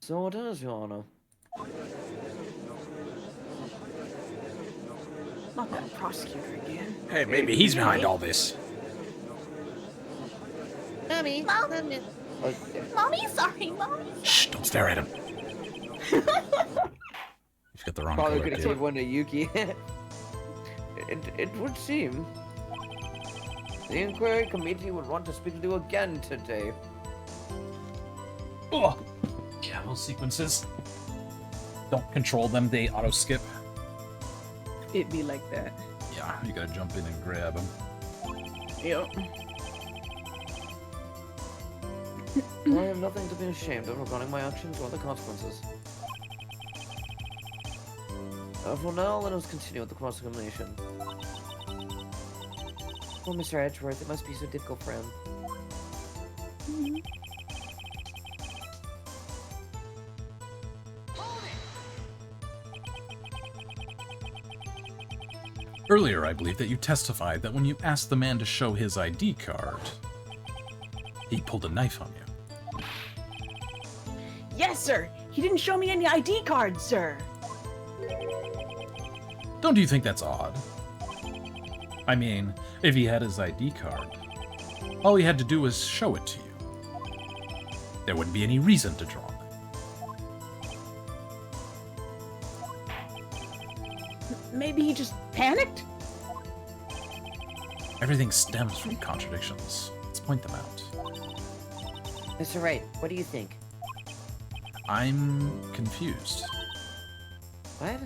So it is, Your Honor. Not that prosecutor again. Hey, maybe he's behind all this. Mommy, Mommy. Mommy, sorry, Mommy. Shh, don't stare at him. You've got the wrong Probably color, could have kid. gave one to Yuki. it would seem. The inquiry committee would want to speak to you again today. Oh. Yeah, those sequences. Don't control them, they auto-skip. It'd be like that. Yeah, you gotta jump in and grab them. Yep. I have nothing to be ashamed of regarding my actions or the consequences. For now, let us continue with the cross-examination. Oh, Mr. Edgeworth, it must be so difficult for him. Earlier, I believe that you testified that when you asked the man to show his ID card, he pulled a knife on you. Yes, sir. He didn't show me any ID cards, sir. Don't you think that's odd? I mean, if he had his ID card, all he had to do was show it to you. There wouldn't be any reason to draw them. Maybe he just panicked? Everything stems from contradictions. Let's point them out. Mr. Wright, what do you think? I'm confused. What?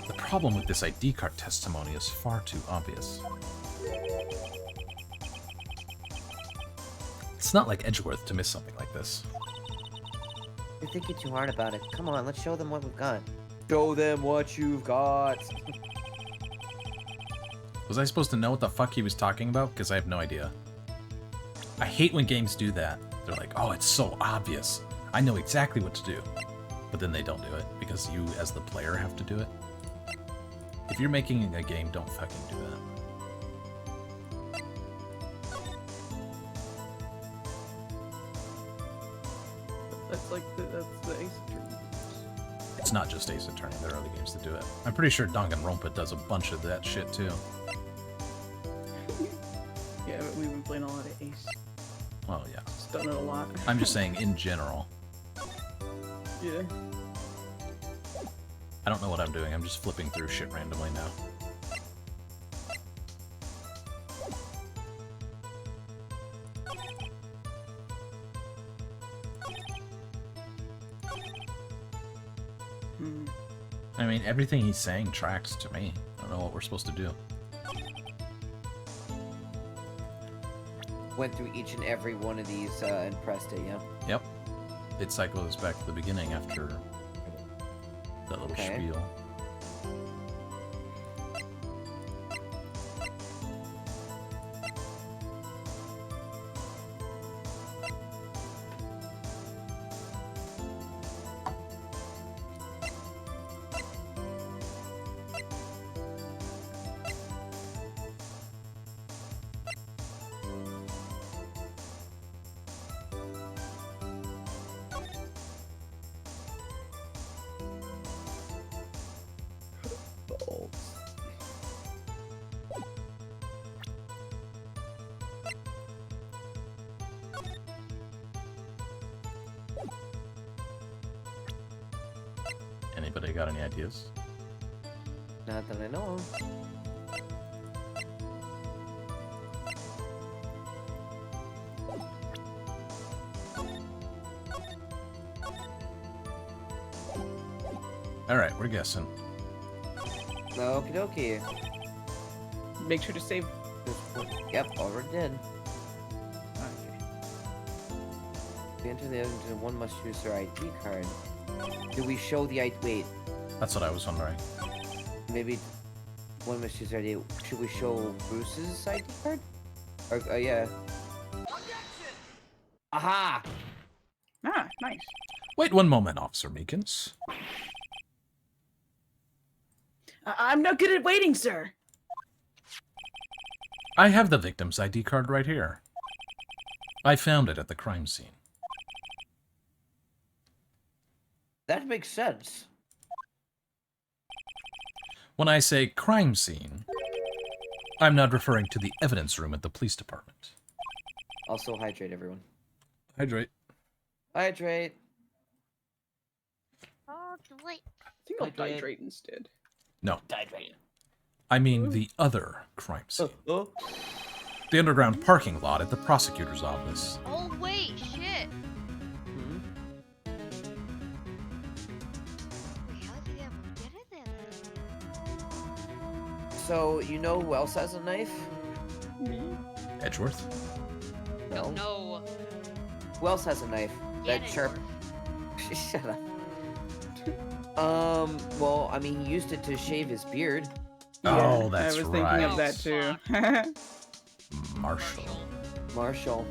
The problem with this ID card testimony is far too obvious. It's not like Edgeworth to miss something like this. You're thinking too hard about it. Come on, let's show them what we've got. Show them what you've got. Was I supposed to know what the fuck he was talking about? Because I have no idea. I hate when games do that. They're like, oh, it's so obvious. I know exactly what to do. But then they don't do it, because you, as the player, have to do it. If you're making a game, don't fucking do that. That's like that's the Ace Attorney. It's not just Ace Attorney, there are other games that do it. I'm pretty sure Danganronpa does a bunch of that shit, too. Yeah, but we've been playing a lot of Ace. Well, yeah. Just done it a lot. I'm just saying, in general. Yeah. I don't know what I'm doing, I'm just flipping through shit randomly now. I mean, everything he's saying tracks to me. I don't know what we're supposed to do. Went through each and every one of these and pressed it, yeah? Yep. It cycles back to the beginning after that little Okay. spiel. Anybody got any ideas? Not that I know of. Alright, we're guessing. Okie dokie. Make sure to save. Yep, already did. Okay. To enter the evidence, one must use their ID card. Do we show the ID? Wait, That's what I was wondering. maybe one must use their ID. Should we show Bruce's ID card? Or, yeah. Aha! Ah, nice. Wait one moment, Officer Meekins. I'm not good at waiting, sir. I have the victim's ID card right here. I found it at the crime scene. That makes sense. When I say crime scene, I'm not referring to the evidence room at the police department. Also, hydrate, everyone. Hydrate. Hydrate. Oh, wait. I think I'll Hydrate. hydrate instead. No, Hydrate. I mean the other crime scene. Oh. The underground parking lot at the prosecutor's office. Oh, wait, shit. Hmm? Wait, how did he ever get in there? So, you know who else has a knife? Me? Edgeworth? No, no. Who else has a knife? That Ganondorf. sharp. Shut up. Well, I mean, he used it to shave his beard. Oh, that's I was thinking right. of that too. Marshall. Marshall.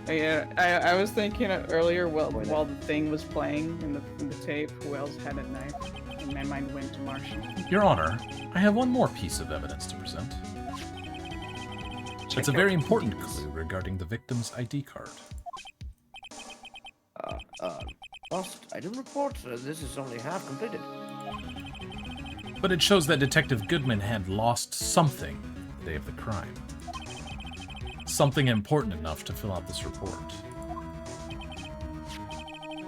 Yeah, I was thinking earlier Why not? while the thing was playing in the tape, who else had a knife? And my mind went to Marshall. Your Honor, I have one more piece of evidence to present. It's a very important clue regarding the victim's ID card. Lost item report. This is only half completed. But it shows that Detective Goodman had lost something the day of the crime. Something important enough to fill out this report.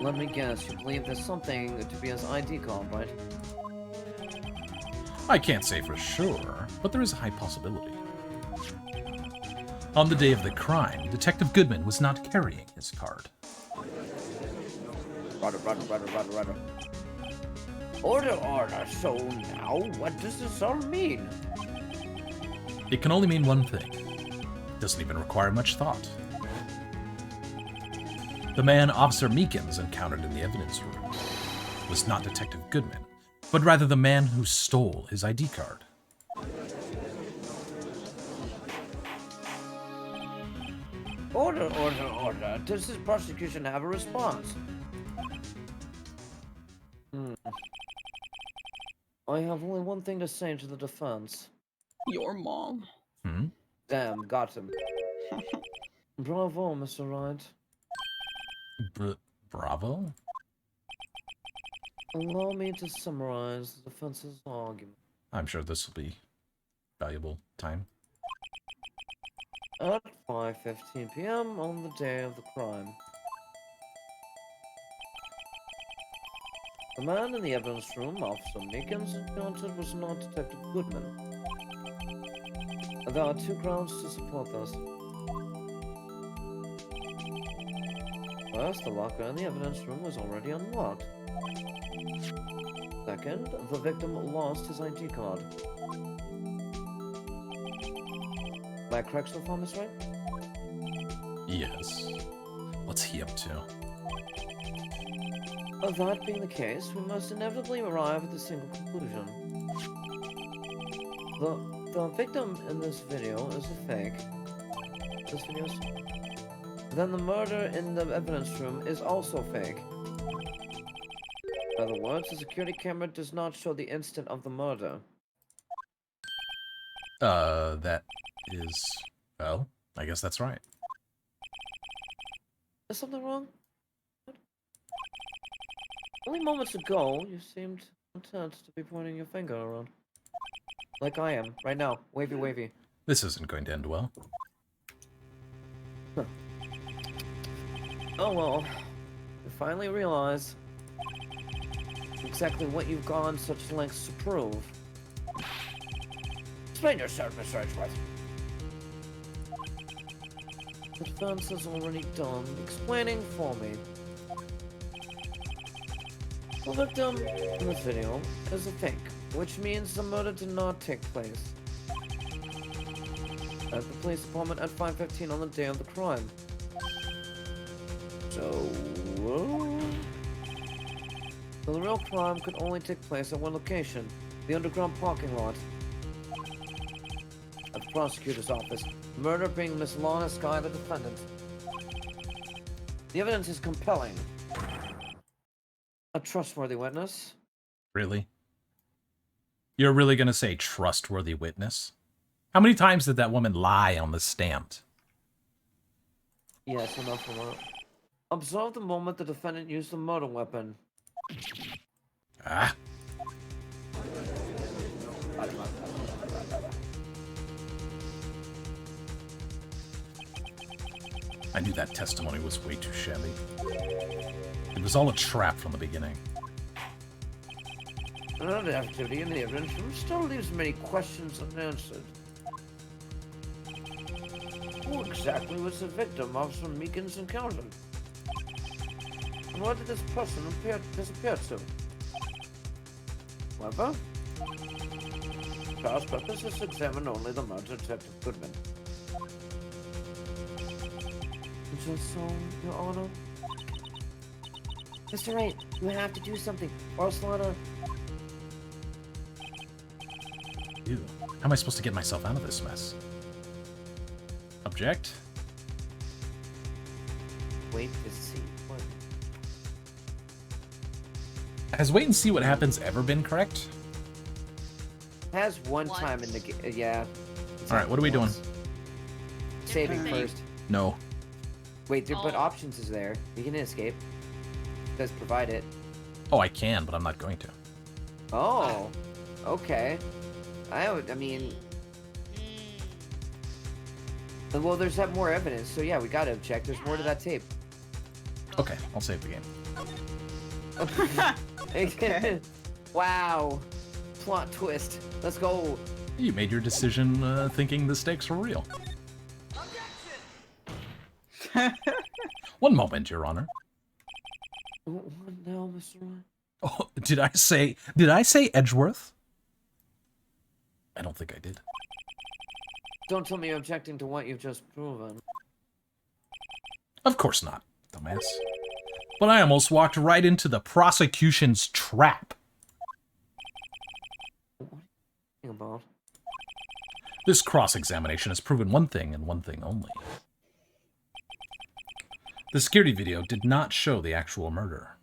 Let me guess. You believe there's something to be his ID card, right? I can't say for sure, but there is a high possibility. On the day of the crime, Detective Goodman was not carrying his card. Rudder. Order. So now, what does this all mean? It can only mean one thing. It doesn't even require much thought. The man Officer Meekins encountered in the evidence room was not Detective Goodman, but rather the man who stole his ID card. Order. Does this prosecution have a response? I have only one thing to say to the defense. Your mom. Hmm? Damn, got him. Bravo, Mr. Wright. Bravo? Allow me to summarize the defense's argument. I'm sure this will be valuable time. At 5:15 p.m. on the day of the crime, the man in the evidence room, Officer Meekins, encountered was not Detective Goodman. There are two grounds to support this. First, the locker in the evidence room was already unlocked. Second, the victim lost his ID card. Am I correct so far, Miss Wright? Yes. What's he up to? That being the case, we must inevitably arrive at a single conclusion. The victim in this video is a fake. This video is... Then the murder in the evidence room is also fake. In other words, the security camera does not show the instant of the murder. That is... Well, I guess that's right. Is something wrong? Only moments ago, you seemed content to be pointing your finger around. Like I am, right now. Wavy. This isn't going to end well. Oh well. You finally realize. exactly what you've gone such lengths to prove. Explain yourself, Mr. Edgeworth. The defense has already done explaining for me. The victim in this video is a fake, which means the murder did not take place at the police department at 5:15 on the day of the crime. So the real crime could only take place at one location, the underground parking lot. At the prosecutor's office, murder being Miss Lana Skye, the defendant. The evidence is compelling. A trustworthy witness. Really? You're really gonna say trustworthy witness? How many times did that woman lie on the stand? Yes, enough of that. Observe the moment the defendant used the murder weapon. Ah. I knew that testimony was way too shabby. It was all a trap from the beginning. Another activity in the evidence room still leaves many questions unanswered. Who exactly was the victim of Officer Meekin's encounter? And where did this person disappear to? However, for our purposes, examine only the murder Detective Goodman. Just so, Your Honor. Mr. Wright, you have to do something, or else Lana... Ew. How am I supposed to get myself out of this mess? Object? Wait to see what... Has wait and see what happens ever been correct? Has one Once. time in the game, yeah. Alright, what are we doing? Saving Save. first. No. Wait, there, but Oh. options is there. You can escape. It does provide it. Oh, I can, but I'm not going to. Oh, okay. I mean, well, there's that more evidence, so yeah, we gotta object. There's more to that tape. Okay, I'll save the game. Okay. Wow. Plot twist. Let's go. You made your decision thinking the stakes were real. One moment, Your Honor. What now, Mr. Ryan? Oh, did I say Edgeworth? I don't think I did. Don't tell me you're objecting to what you've just proven. Of course not, dumbass. But I almost walked right into the prosecution's trap. What are you talking about? This cross-examination has proven one thing and one thing only. The security video did not show the actual murder.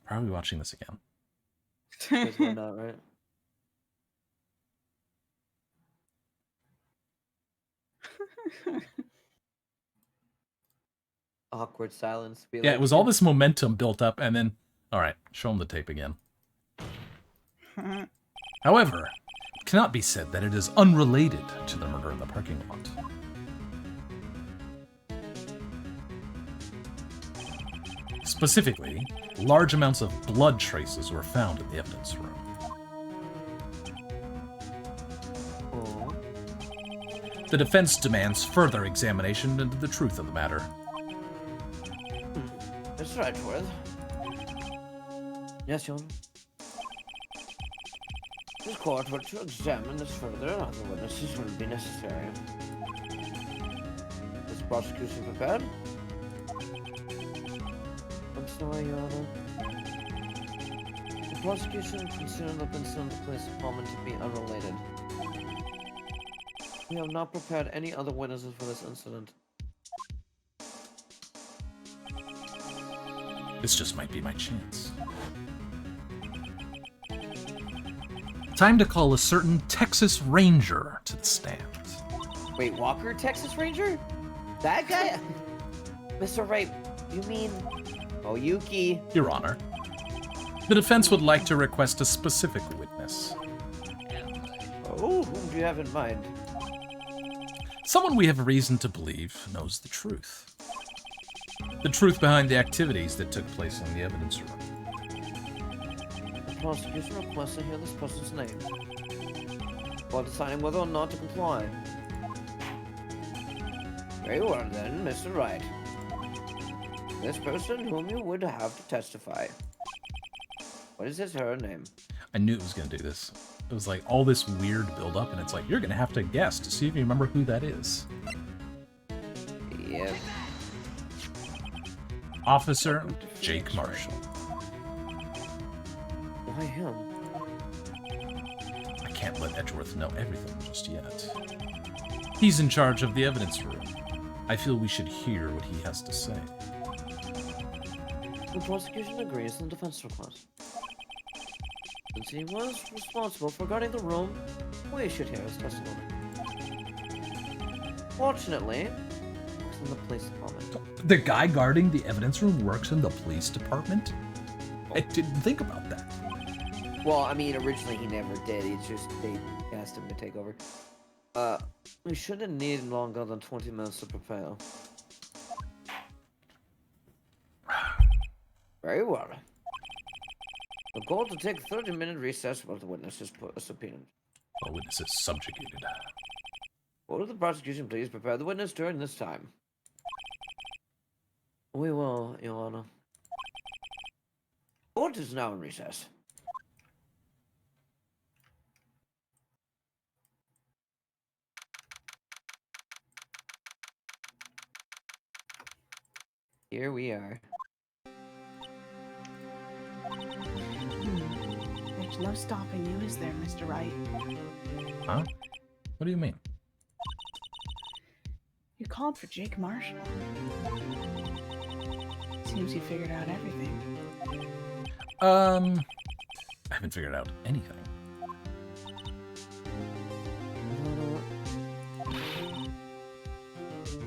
Probably watching this again. Because we're not, right? Awkward silence. Yeah, it was all this momentum built up, and then... Alright, show him the tape again. However, it cannot be said that it is unrelated to the murder in the parking lot. Specifically, large amounts of blood traces were found in the evidence room. Oh. The defense demands further examination into the truth of the matter. Mr. Edgeworth. Yes, Your Honor. This court were to examine this further, other witnesses would be necessary. Is the prosecution prepared? I'm sorry, Your Honor. The prosecution considered the incident of the police department to be unrelated. We have not prepared any other witnesses for this incident. This just might be my chance. Time to call a certain Texas Ranger to the stand. Wait, Walker, Texas Ranger? That guy? Mr. Wright, you mean... Oh, Yuki. Your Honor, the defense would like to request a specific witness. Oh, whom do you have in mind? Someone we have reason to believe knows the truth. The truth behind the activities that took place in the evidence room. The prosecution requests to hear this person's name while deciding whether or not to comply. Very well then, Mr. Wright. This person whom you would have to testify. What is her name? I knew it was going to do this. It was like all this weird build-up, and it's like, you're going to have to guess to see if you remember who that is. Yep. Officer Jake Marshall. Why him? I can't let Edgeworth know everything just yet. He's in charge of the evidence room. I feel we should hear what he has to say. The prosecution agrees on the defense request. Since he was responsible for guarding the room, we should hear his testimony. Fortunately, he works in the police department. The guy guarding the evidence room works in the police department? I didn't think about that. Well, I mean, originally he never did. It's just they asked him to take over. We shouldn't need longer than 20 minutes to prepare. Very well. The goal to take a 30-minute recess while the witness is subpoenaed. The witness is subjugated. Order the prosecution please prepare the witness during this time. We will, Your Honor. Court is now in recess. Here we are. There's no stopping you, is there, Mr. Wright? Huh? What do you mean? You called for Jake Marshall. Seems you figured out everything. I haven't figured out anything.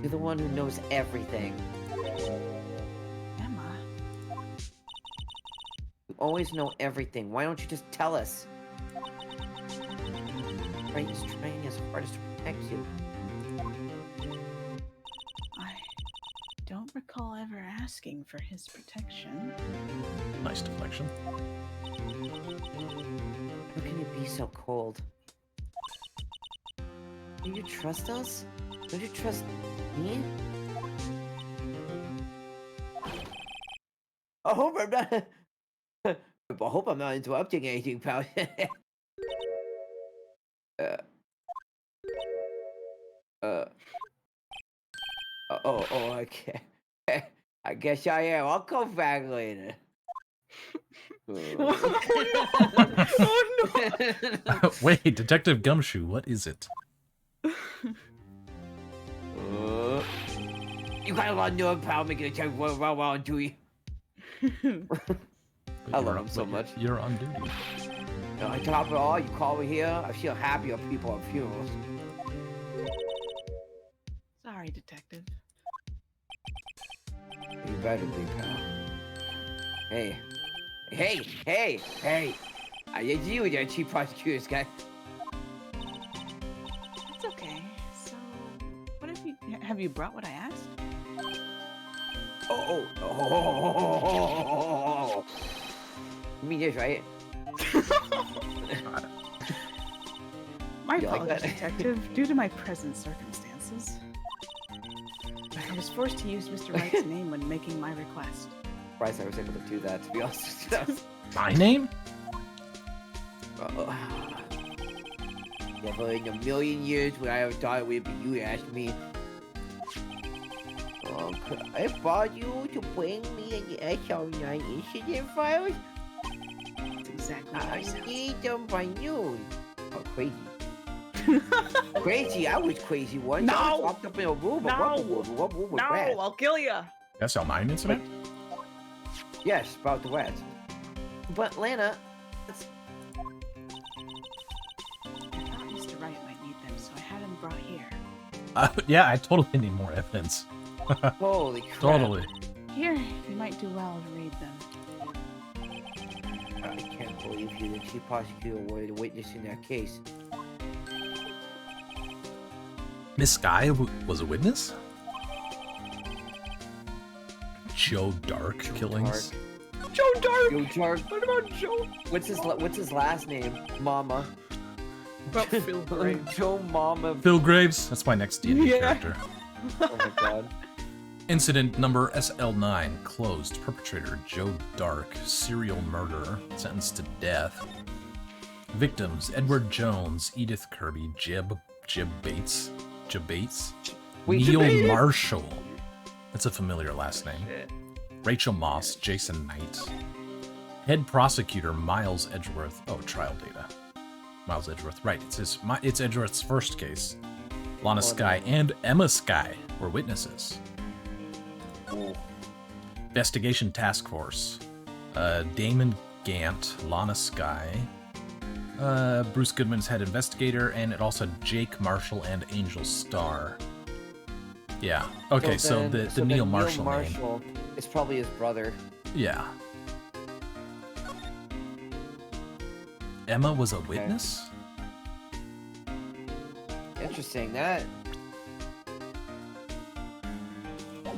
You're the one who knows everything. Am I? You always know everything. Why don't you just tell us? Wright is trying his hardest to protect you. I don't recall ever asking for his protection. Nice deflection. How can you be so cold? Do you trust us? Don't you trust me? I hope I'm not. I hope I'm not interrupting anything, pal. Okay. I guess I am. I'll come back later. Oh no! Wait, Detective Gumshoe, what is it? You got a lot of nerve, pal, making a check while on duty. I love him so much. You're on duty. On top of it all, you call me here, I feel happier people at funerals. Sorry, Detective. You better be, pal. Hey. It's you, that chief prosecutor's guy. It's okay. So, what have you brought what I asked? Oh. You mean this, right? My You like apologies, that? Detective. Due to my present circumstances, I was forced to use Mr. Wright's name when making my request. Bryce, I was able to do that, to be honest with you. My name? Never in a million years would I have thought it would be you to ask me. Could I bother you to bring me the SL9 incident files? That's exactly what I I said. need them by noon. Oh, crazy. Crazy? I was crazy once. I was No! locked up in a room. No! What room was No, that? I'll kill you. SL9 incident? Yes, about the rats. But Lana, that's... I thought Mr. Wright might need them, so I had him brought here. Yeah, I totally need more evidence. holy crap. Totally. Here, you might do well to read them. I can't believe you, the chief prosecutor, were the witness in that case. Miss Guy was a witness? Joe Dark killings. Joe Dark. Joe Dark. What about Joe? What's his last name? Mama. About Phil Graves. Joe Mama. Phil Graves. That's my next D&D Yeah. character. Oh my god. Incident number SL9 closed. Perpetrator Joe Dark, serial murderer, sentenced to death. Victims Edward Jones, Edith Kirby, Jeb Bates, Wait, Neil Jeb Bates? Marshall. That's a familiar last name. Shit. Rachel Moss, Jason Knight. Head prosecutor Miles Edgeworth. Oh, trial data. Miles Edgeworth. Right, it's Edgeworth's first case. Lana Skye and Emma Skye were witnesses. Oh. Investigation Task Force. Damon Gant, Lana Skye. Bruce Goodman's head investigator, and it also had Jake Marshall and Angel Starr. Yeah. Okay, so the Neil Marshall name. It's probably his brother. Yeah. Emma was a witness? Interesting. That.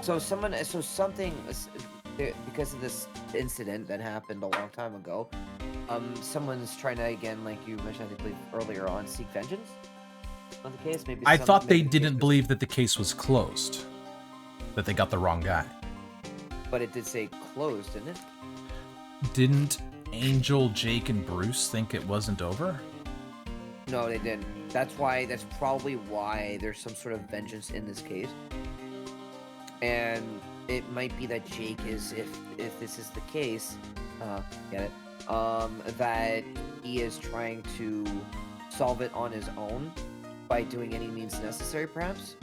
So something, because of this incident that happened a long time ago, someone's trying to, again, like you mentioned, I believe earlier on, seek vengeance on the case. Maybe I thought they didn't believe that the case was closed. That they got the wrong guy. But it did say closed, didn't it? Didn't Angel, Jake, and Bruce think it wasn't over? No, they didn't. That's probably why there's some sort of vengeance in this case. And it might be that Jake is, if this is the case, get it? That he is trying to solve it on his own by doing any means necessary, perhaps.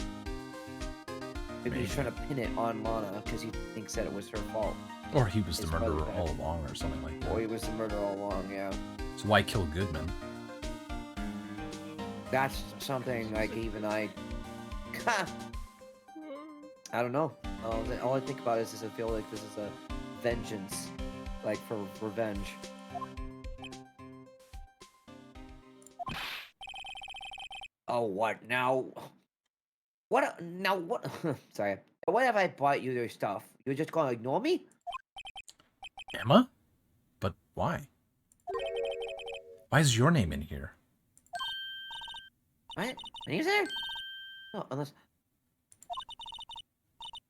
Maybe he's trying to pin it on Lana because he thinks that it was her fault. Or he was the His murderer brother all along, or something like that. Or he was the murderer all along, yeah. So why kill Goodman? That's something like even I don't know. All I think about is I feel like this is a vengeance, like for revenge. Oh, what now? What now? What? Sorry. What if I bought you their stuff? You're just gonna ignore me? Emma? But why? Why is your name in here? What? My name's there? No, unless.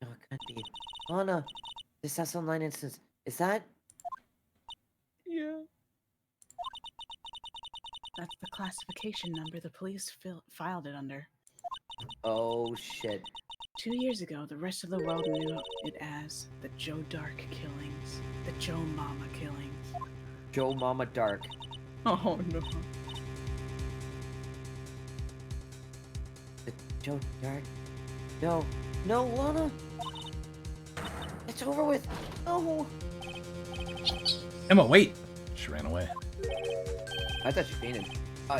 No, it can't be. Oh no. This S online instance. Is that? Yeah. That's the classification number the police filed it under. Oh shit. 2 years ago, the rest of the world knew it as the Joe Dark killings, the Joe Mama killings. Joe Mama Dark. Oh no. The Joe Dark. No. No, Lana. It's over with. No. Emma, wait! She ran away. I thought she fainted.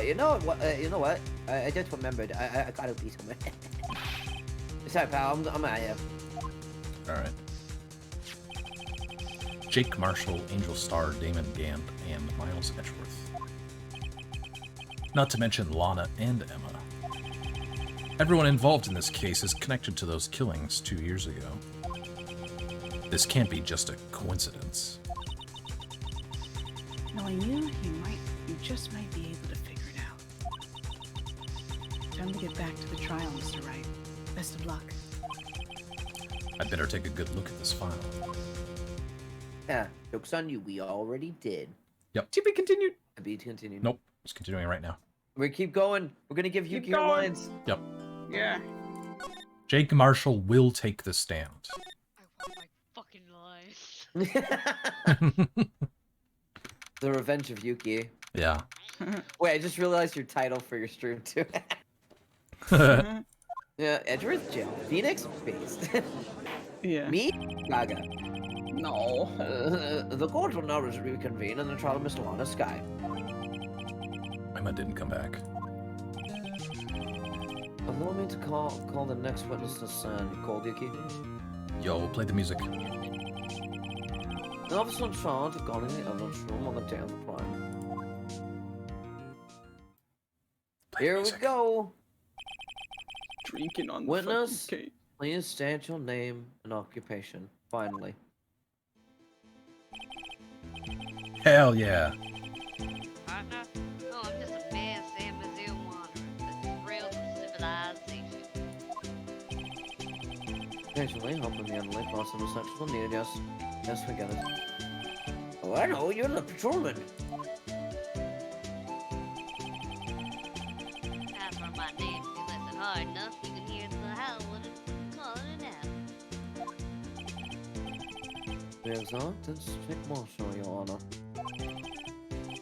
You know what? You know what? I just remembered. I gotta be somewhere. Sorry, pal. I'm out of here. Alright. Jake Marshall, Angel Starr, Damon Gant, and Miles Edgeworth. Not to mention Lana and Emma. Everyone involved in this case is connected to those killings 2 years ago. This can't be just a coincidence. Knowing you just might be able to figure it out. Time to get back to the trial, Mr. Wright. Best of luck. I'd better take a good look at this file. Yeah, joke's on you. We already did. To be continued. To be continued. Nope, it's continuing right now. We keep going. We're gonna give you Keep your going. lines. Yep. Yeah. Jake Marshall will take the stand. I want my fucking life. The Revenge of Yuki. Yeah. Wait, I just realized your title for your stream too. Yeah, Edgeworth Jail. Phoenix based. Yeah. Me? Gaga. No. The court will now reconvene in the trial of Miss Lana Skye. Emma didn't come back. Allow me to call the next witness to stand. Called Yuki. Yo, play the music. The officer in charge of guarding the evidence room on the day of the crime. Play Here the we music. go. Drinking on the Witness? fucking case. Please state your name and occupation. Finally. Hell yeah. Partner? Oh, I'm just a man, Sam Mizzou wanderer. The thrills of civilization. Occasionally, helping the elderly cross some essential needed. Yes. Yes, we get it. Oh, I know. You're the patrolman. As for my name, if you listen hard enough, you can hear the howling and calling out. The exalted strict marshal, Your Honor.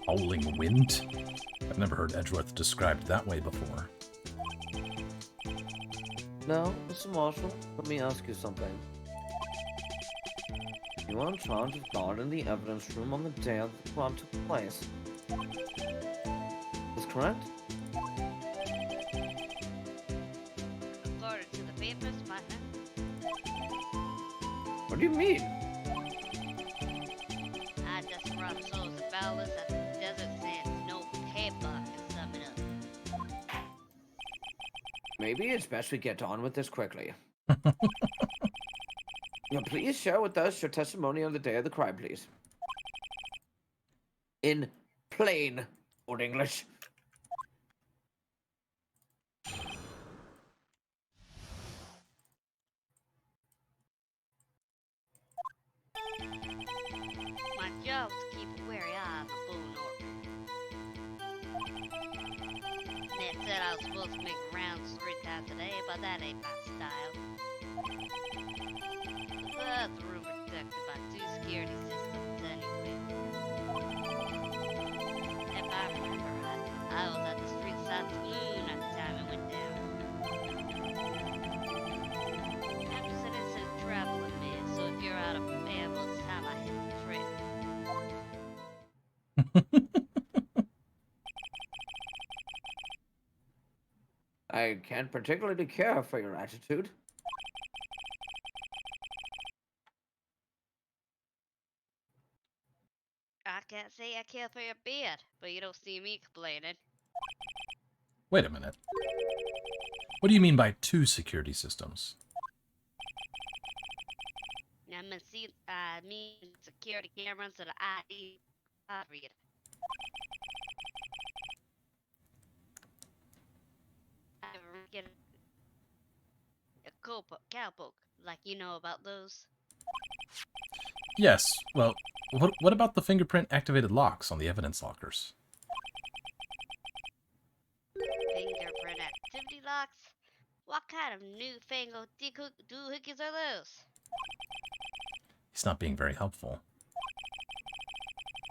Howling wind? I've never heard Edgeworth described that way before. Now, Mr. Marshal, let me ask you something. You are in charge of guarding the evidence room on the day of the crime took place. Is correct? According to the papers, partner, What do you mean? I just run souls of balance at the desert sands. No paper can sum it up. Maybe it's best we get on with this quickly. Now, please share with us your testimony on the day of the crime, please. In plain old English. My job is to keep a wary eye on the bull north. Ned said I was supposed to make rounds 3 times a day, but that ain't my style. The room protected by 2 security systems anyway. If I remember right, I was at the street side saloon at the time it went down. I'm just an innocent traveling man, so if you're out of ammo, it's time I hit the trail. I can't particularly care for your attitude. I can't say I care for your beard, but you don't see me complaining. Wait a minute. What do you mean by 2 security systems? I mean security cameras and ID card reader. I ever get a cowpoke, like you know about those. Yes, well, what about the fingerprint-activated locks on the evidence lockers? Fingerprint activity locks? What kind of newfangled doohickeys are those? He's not being very helpful.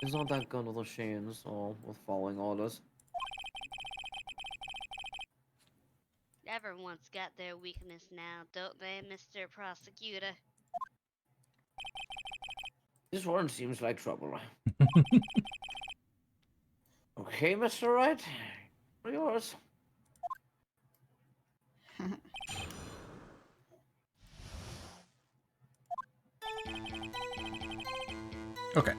He's not that good with machines or with following orders. Everyone's got their weakness now, don't they, Mr. Prosecutor? This one seems like trouble. Okay, Mr. Wright. Yours. Okay.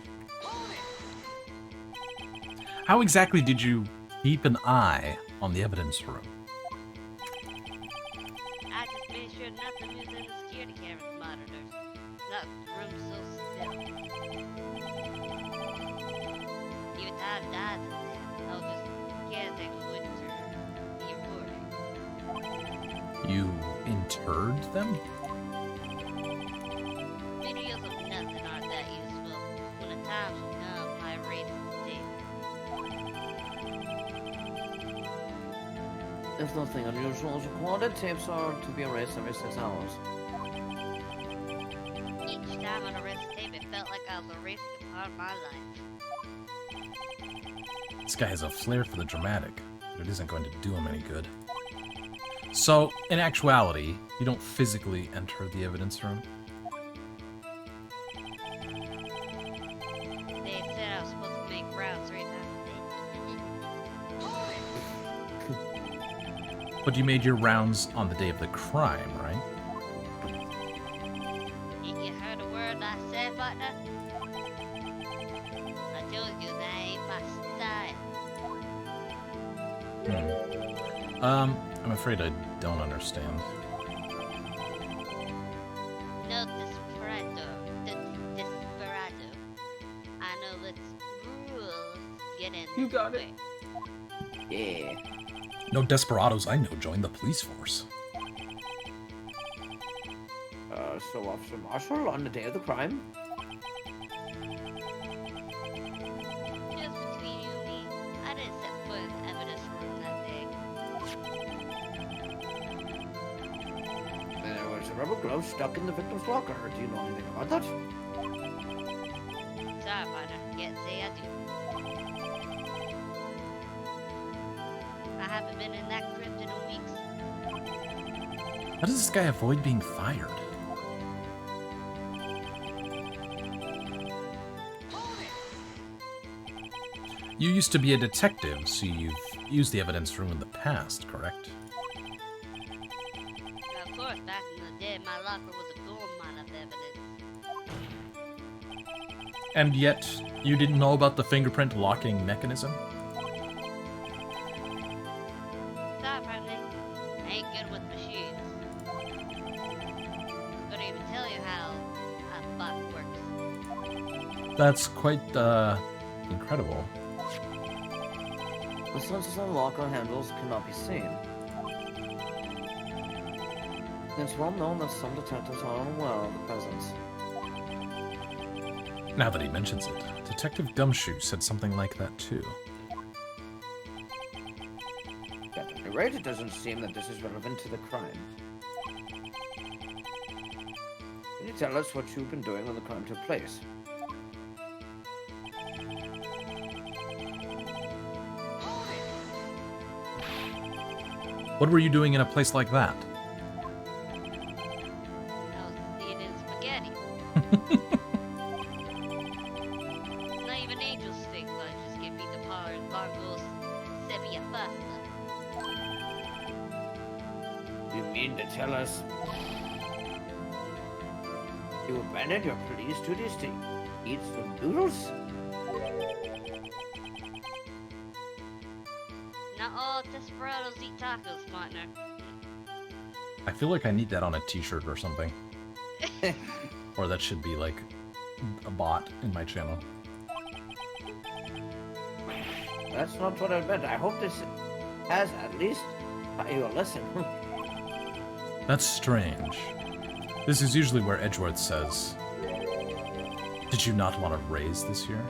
How exactly did you keep an eye on the evidence room? I just made sure nothing was in the security camera monitors. That room's so still. Even time dies in there, I'll just caretaker wouldn't be reporting. You interred them? Videos of nothing aren't that useful. When the times will come, my race is dead. There's nothing unusual as recorded. Tapes are to be erased every 6 hours. Each time on a rest tape, it felt like I was erasing a part of my life. This guy has a flair for the dramatic, but it isn't going to do him any good. So, in actuality, you don't physically enter the evidence room? They said I was supposed to make rounds 3 times a day. But you made your rounds on the day of the crime, right? You heard a word I said, partner? I told you that ain't my style. I'm afraid I don't understand. Get in. You got it. quick. Yeah. No desperados I know join the police force. So Officer Marshall, on the day of the crime, Just between you and me, I didn't set foot in the evidence room that day. there was a rubber glove stuck in the victim's locker. Do you know anything about that? Sorry, partner. Can't say I do. I haven't been in that crypt in weeks. How does this guy avoid being fired? You used to be a detective, so you've used the evidence room in the past, correct? Now, of course, back in the day, my locker was a gold mine of evidence. And yet, you didn't know about the fingerprint locking mechanism? Sorry, partner. I ain't good with machines. Couldn't even tell you how a bot works. That's quite, incredible. The sensors on locker handles cannot be seen. It's well known that some detectives are unaware of the presence. Now that he mentions it, Detective Gumshoe said something like that too. At any rate, it doesn't seem that this is relevant to the crime. Can you tell us what you've been doing when the crime took place? What were you doing in a place like that? I was eating spaghetti. Not even angels think lunches give me the power and Bargo's sepia pasta. You mean to tell us you abandoned your police duties to eat some noodles? Not all desperados eat tacos, partner. I feel like I need that on a t-shirt or something. Or that should be like a bot in my channel. That's not what I meant. I hope this has at least taught you a lesson. That's strange. This is usually where Edgeworth says, "Did you not want a raise this year?"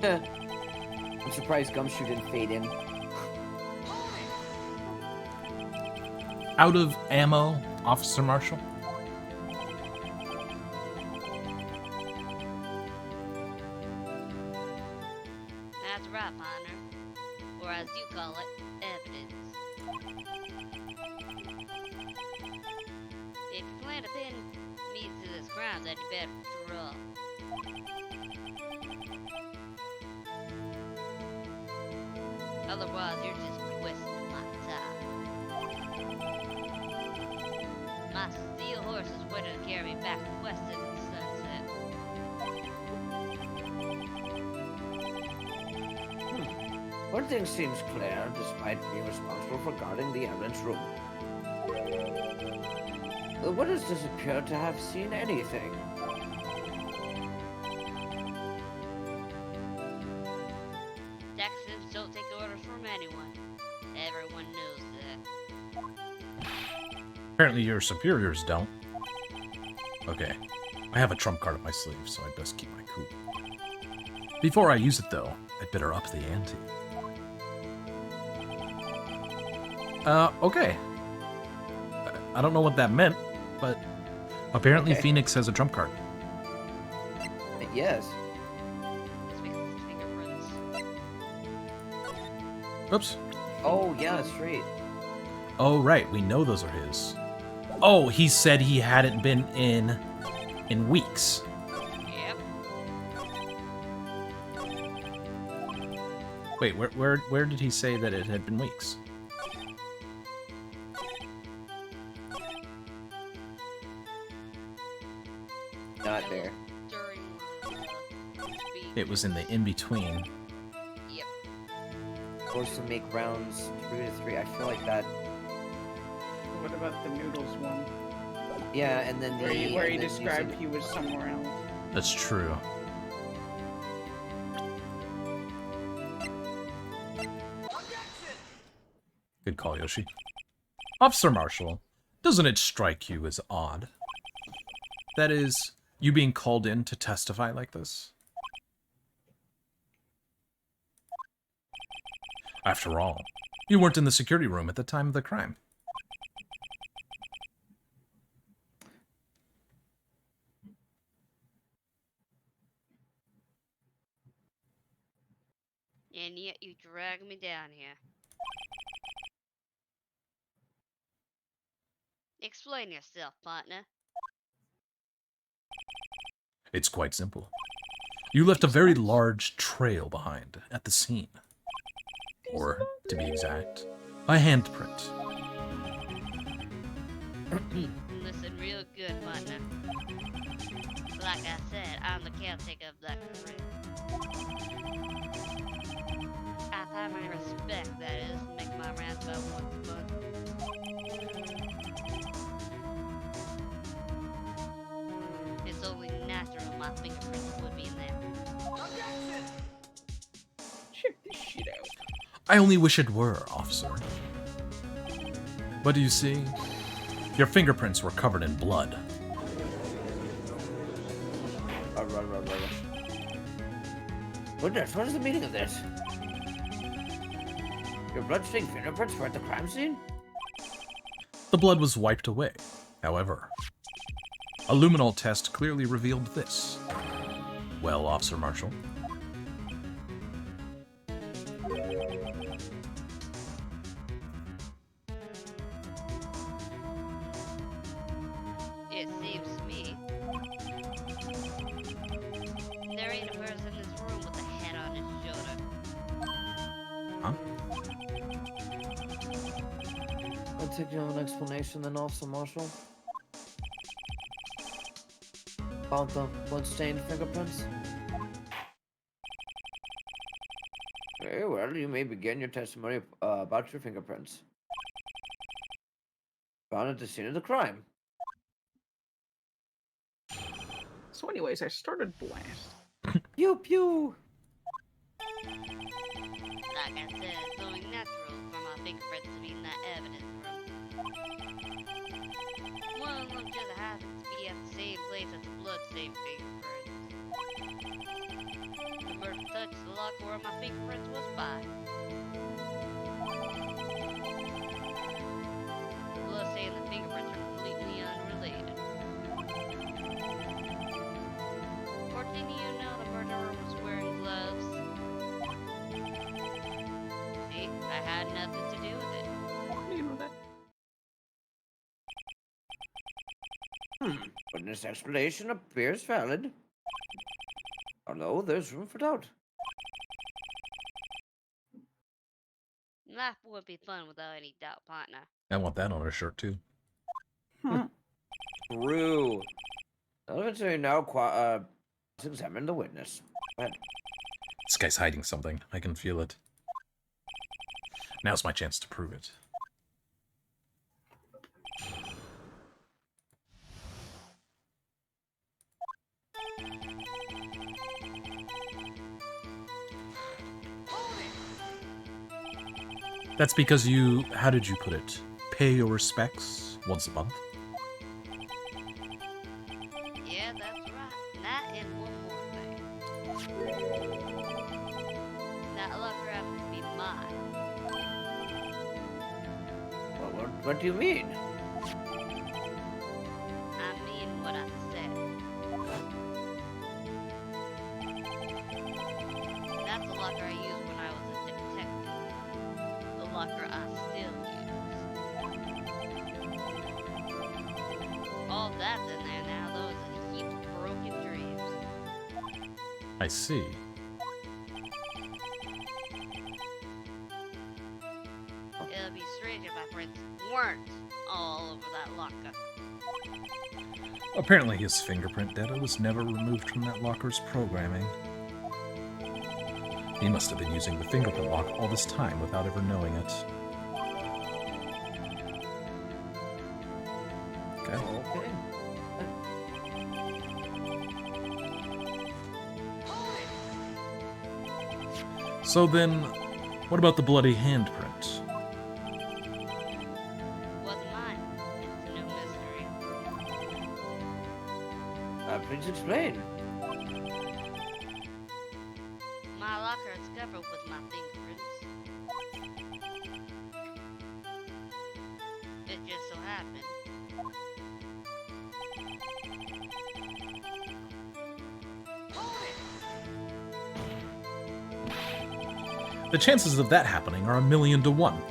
I'm surprised Gumshoe didn't fade in. Out of ammo, Officer Marshall? That's right, partner. Or as you call it, evidence. If you plan to pin me to this crime, then you better draw. Otherwise, you're just wasting my time. My steel horse is waiting to carry me back west into the sunset. One thing seems clear, despite being responsible for guarding the evidence room. The witnesses appear to have seen anything. Texans don't take orders from anyone. Everyone knows that. Apparently your superiors don't. Okay. I have a trump card up my sleeve, so I'd best keep my cool. Before I use it, though, I'd better up the ante. Okay. I don't know what that meant, but apparently Okay. Phoenix has a trump card. Yes. It's because of his fingerprints. Oops. Oh, yeah, that's right. Oh, right. We know those are his. Oh, he said he hadn't been in weeks. Yep. Wait, where did he say that it had been weeks? Not there. During speak. It was in the in-between. Yep. Forced to make rounds 2 to 3. I feel like that. What about the noodles one? Yeah, and then Where he and then described using- he was somewhere else. That's true. Good call, Yoshi. Officer Marshall, doesn't it strike you as odd? That is, you being called in to testify like this? After all, you weren't in the security room at the time of the crime. And yet you drag me down here. Explain yourself, partner. It's quite simple. You left a very large trail behind at the scene. Or, to be exact, a handprint. Listen real good, partner. Like I said, I'm the caretaker of that crew. I find my respect, that is, make my rounds about once a month. It's only natural my fingerprints would be in there. Check this shit out. I only wish it were, officer. But do you see? Your fingerprints were covered in blood. What is the meaning of this? Your bloodstained fingerprints were at the crime scene? The blood was wiped away. However, a luminol test clearly revealed this. Well, Officer Marshall. It seems to me there ain't a person in this room with a head on his shoulder. Huh? I'll take you on an explanation then, Officer Marshall. About the blood-stained fingerprints? Very well, you may begin your testimony about your fingerprints. Found at the scene of the crime. So anyways, I started blast. Pew pew! Like I said, it's only natural for my fingerprints to be in that evidence room. One of them just happens to be at the same place as the blood-stained fingerprints. The bird touched the lock where my fingerprints was by. The blood-stained and the fingerprints are completely unrelated. Or didn't you know the murderer was wearing gloves? See, I had nothing to do with it. You know that. Witness explanation appears valid. Although there's room for doubt. Life would be fun without any doubt, partner. I want that on our shirt, too. True. Elementary now examine the witness. Go ahead. This guy's hiding something. I can feel it. Now's my chance to prove it. That's because you, how did you put it? Pay your respects once a month? Yeah, that's right. That and one more thing. That locker happens to be mine. What do you mean? I mean what I said. That's the locker I used when I was a detective. The locker I still use. All that's in there now, those are heaps of broken dreams. I see. It'll be strange if my friends weren't all over that locker. Apparently his fingerprint data was never removed from that locker's programming. He must have been using the fingerprint lock all this time without ever knowing it. Okay. Okay. So then, what about the bloody handprint? Please explain. My locker is covered with my fingerprints. It just so happened. The chances of that happening are 1,000,000 to 1. On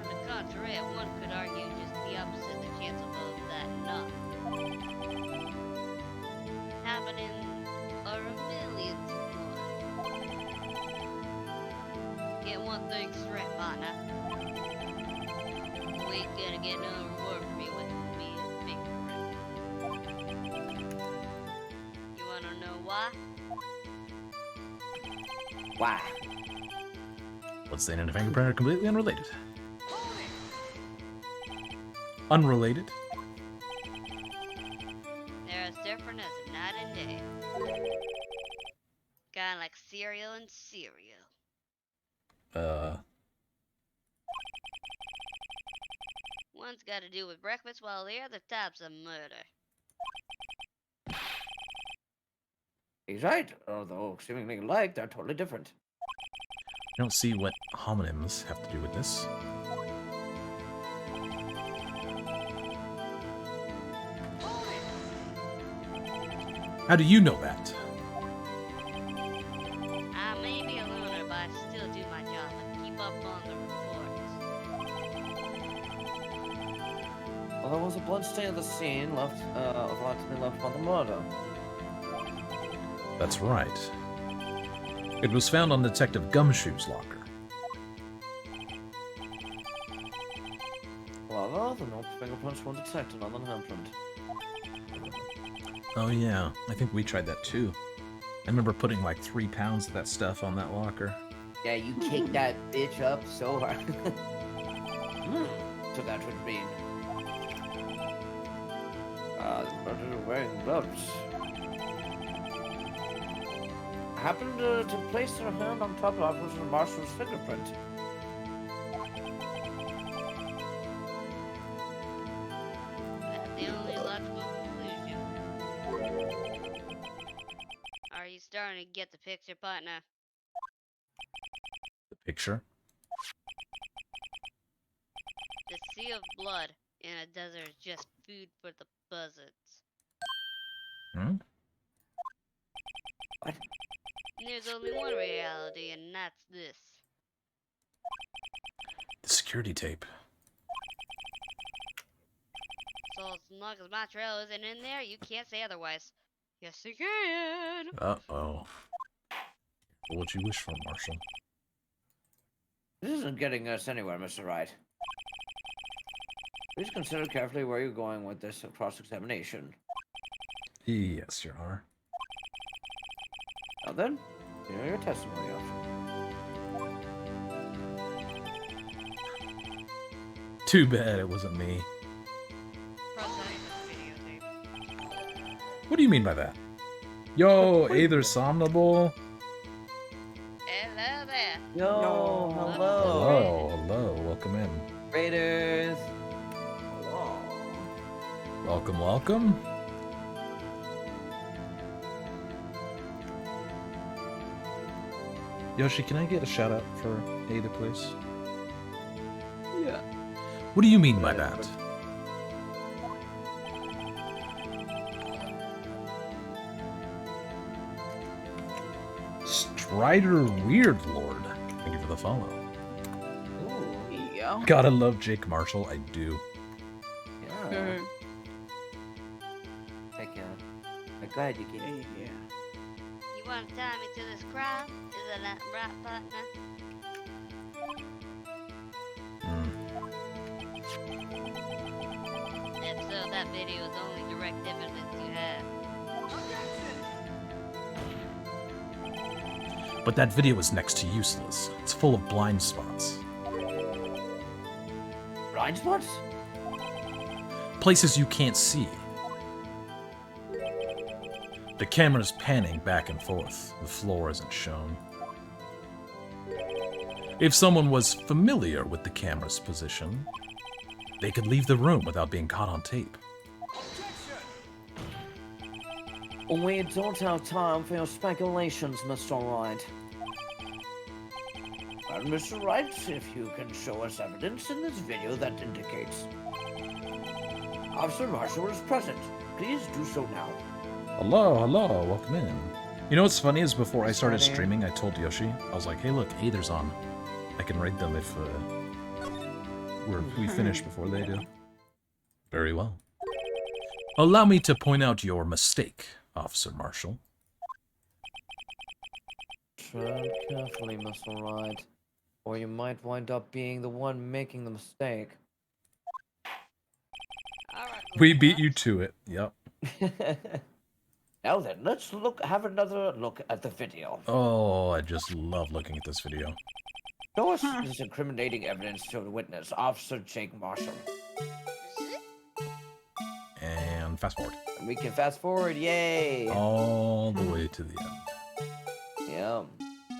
the contrary, one could argue just the opposite, the chance of that not happening are 1,000,000 to 1. Get one thing straight, partner. We ain't gonna get no reward for me with me a fingerprint. You wanna know why? Why? Bloodstain and a fingerprint are completely unrelated. Unrelated? They're as different as night and day. Kinda like cereal and cereal. One's got to do with breakfast while the other type's a murder. He's right, although seemingly alike, they're totally different. I don't see what homonyms have to do with this. How do you know that? I may be a loner, but I still do my job and keep up on the reports. Well, there was a bloodstain at the scene left, left by the murder. That's right. It was found on Detective Gumshoe's locker. However, the no fingerprints were detected on the handprint. Oh yeah, I think we tried that too. I remember putting like 3 pounds of that stuff on that locker. Yeah, you kicked that bitch up so hard. So that would mean... the murderer wearing gloves. Happened to place their hand on top of Officer Marshall's fingerprint. That's the only logical conclusion. Are you starting to get the picture, partner? The picture? The sea of blood in a desert is just food for the buzzards. Hmm? What? There's only one reality, and that's this. The security tape. So as long as my trail isn't in there, you can't say otherwise. Yes, you can. Uh-oh. What would you wish for, Marshall? This isn't getting us anywhere, Mr. Wright. Please consider carefully where you're going with this cross-examination. Yes, Your Honor. Now then, here are your testimony options. Too bad it wasn't me. What do you mean by that? Yo, Aether Somnable. Hello there. Yo, hello. Hello, hello, welcome in. Raiders. Hello. Welcome, welcome. Yoshi, can I get a shout out for Aether, please? Yeah. What do you mean by that? Strider Weird Lord. Thank you for the follow. Ooh, There you go. Gotta love Jake Marshall, I do. yeah. Take care. I'm glad you came. Yeah. You want to tie me to this crowd? Isn't that right, partner? If so, that video is only direct evidence you have. But that video is next to useless. It's full of blind spots. Blind spots? Places you can't see. The camera's panning back and forth. The floor isn't shown. If someone was familiar with the camera's position, they could leave the room without being caught on tape. We don't have time for your speculations, Mr. Wright. And Mr. Wright, if you can show us evidence in this video that indicates Officer Marshall is present, please do so now. Hello, welcome in. You know what's funny is before I started Sorry. streaming, I told Yoshi, I was like, hey look, Aether's on. I can raid them if we finish before they do. Very well. Allow me to point out your mistake, Officer Marshall. Tread carefully, Mr. Wright, or you might wind up being the one making the mistake. Alright, We beat you to it. Yep. Now then, let's have another look at the video. Oh, I just love looking at this video. Show us this incriminating evidence to the witness, Officer Jake Marshall. And fast forward. And we can fast forward, yay! All the way to the end. Yeah.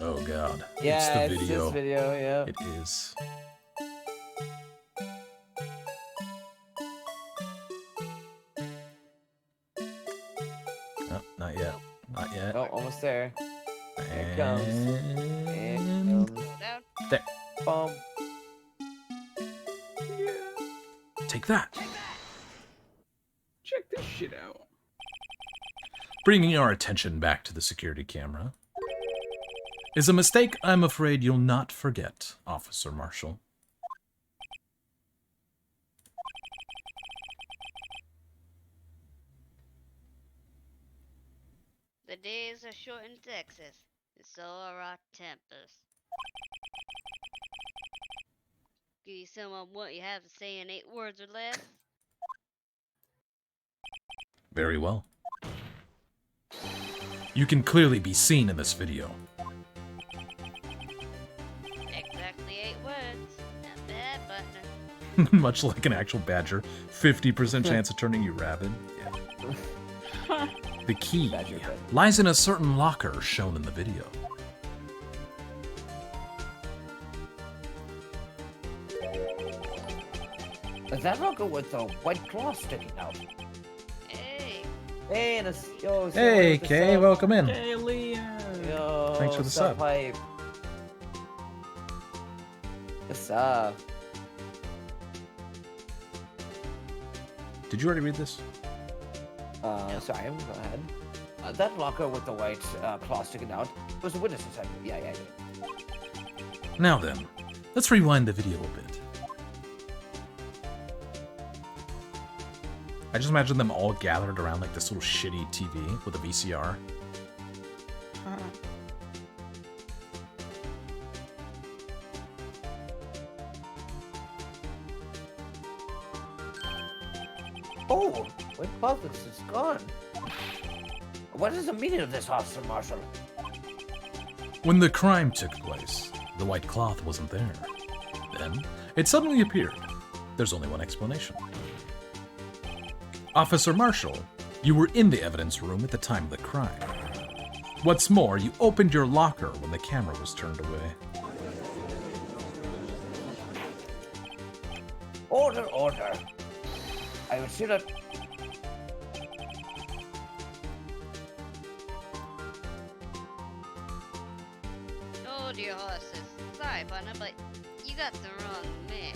Oh god. Yeah, it's the video. this video, yeah. It is. Oh, not yet. Not yet. Oh, almost there. Here it comes. Here it And comes. down. there. Bum. Take that. Check this shit out. Bringing our attention back to the security camera is a mistake I'm afraid you'll not forget, Officer Marshall. The days are short in Texas, and so are our tempers. Give you some of what you have to say in 8 words or less. Very well. You can clearly be seen in this video. Exactly 8 words. Not bad, Butler. Much like an actual badger. 50% chance of turning you rabid. Yeah. The key Badger bed. lies in a certain locker shown in the video. Is that locker with the white cloth sticking out? Hey, Hey, and it's, yo, so Hey, where's the Kay, sub? welcome in. Hey, Leon. Yo, Thanks for the sub. Hype. What's up? Did you already read this? Sorry, go ahead. That locker with the white cloth sticking out was a witness inside. Yeah. Now then, let's rewind the video a bit. I just imagine them all gathered around like this little shitty TV with a VCR. Oh, white cloth is gone. What is the meaning of this, Officer Marshall? When the crime took place, the white cloth wasn't there. Then, it suddenly appeared. There's only one explanation. Officer Marshall, you were in the evidence room at the time of the crime. What's more, you opened your locker when the camera was turned away. Order, order. I will see that. oh dear horses. Sorry, Butler, but you got the wrong man.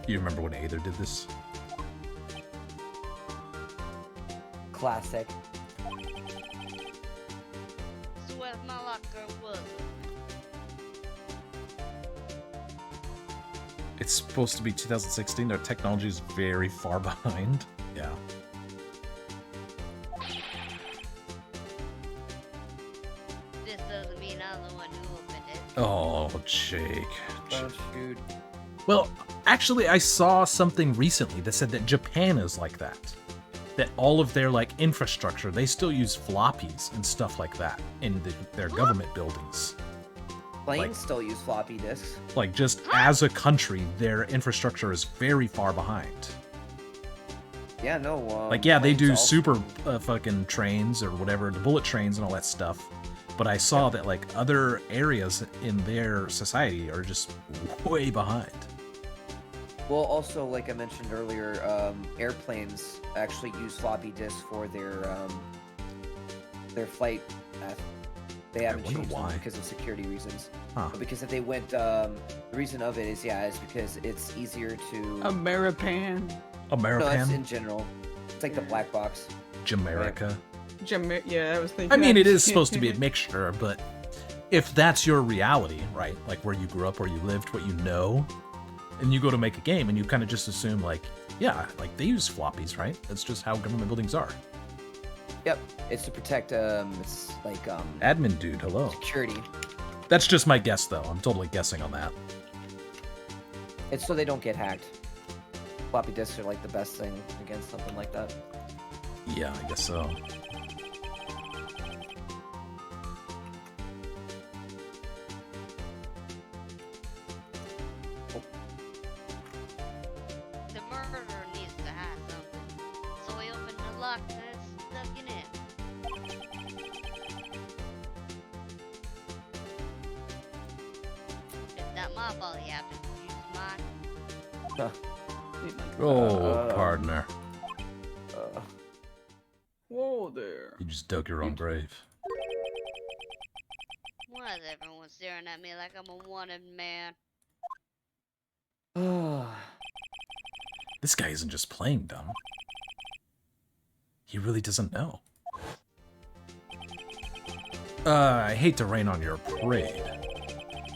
You remember when Aether did this? Classic. So what if my locker was? It's supposed to be 2016. Their technology is very far behind. Yeah. This doesn't mean I'm the one who opened it. Oh, Jake. Don't shoot. Well, actually, I saw something recently that said that Japan is like that. That all of their, like, infrastructure, they still use floppies and stuff like that in their government buildings. Planes Like- still use floppy disks. Like, just as a country, their infrastructure is very far behind. Yeah, no. Like, yeah, they planes do also- super fucking trains or whatever, the bullet trains and all that stuff. But I saw that, like, other areas in their society are just way behind. Well, also, like I mentioned earlier, airplanes actually use floppy disks for their flight path. They haven't wonder changed them why. because of security reasons. Huh. But because if they went, the reason of it is because it's easier to. Ameripan. No, that's Ameripan? in general. It's like the black box. Jamaica. Yeah, I was thinking. I mean, that. it is supposed to be a mixture, but if that's your reality, right? Like where you grew up, where you lived, what you know, and you go to make a game and you kind of just assume like, yeah, like they use floppies, right? That's just how government buildings are. Yep, it's to protect. It's like Admin dude, hello. security. That's just my guess, though. I'm totally guessing on that. It's so they don't get hacked. Floppy disks are like the best thing against something like that. Yeah, I guess so. The murderer needs to have something. So he opened the lock and it's stuck in it. It's not my fault he happened to use mine. Oh, partner. Whoa there. You just dug your own grave. Why is everyone staring at me like I'm a wanted man? This guy isn't just playing dumb. He really doesn't know. I hate to rain on your parade,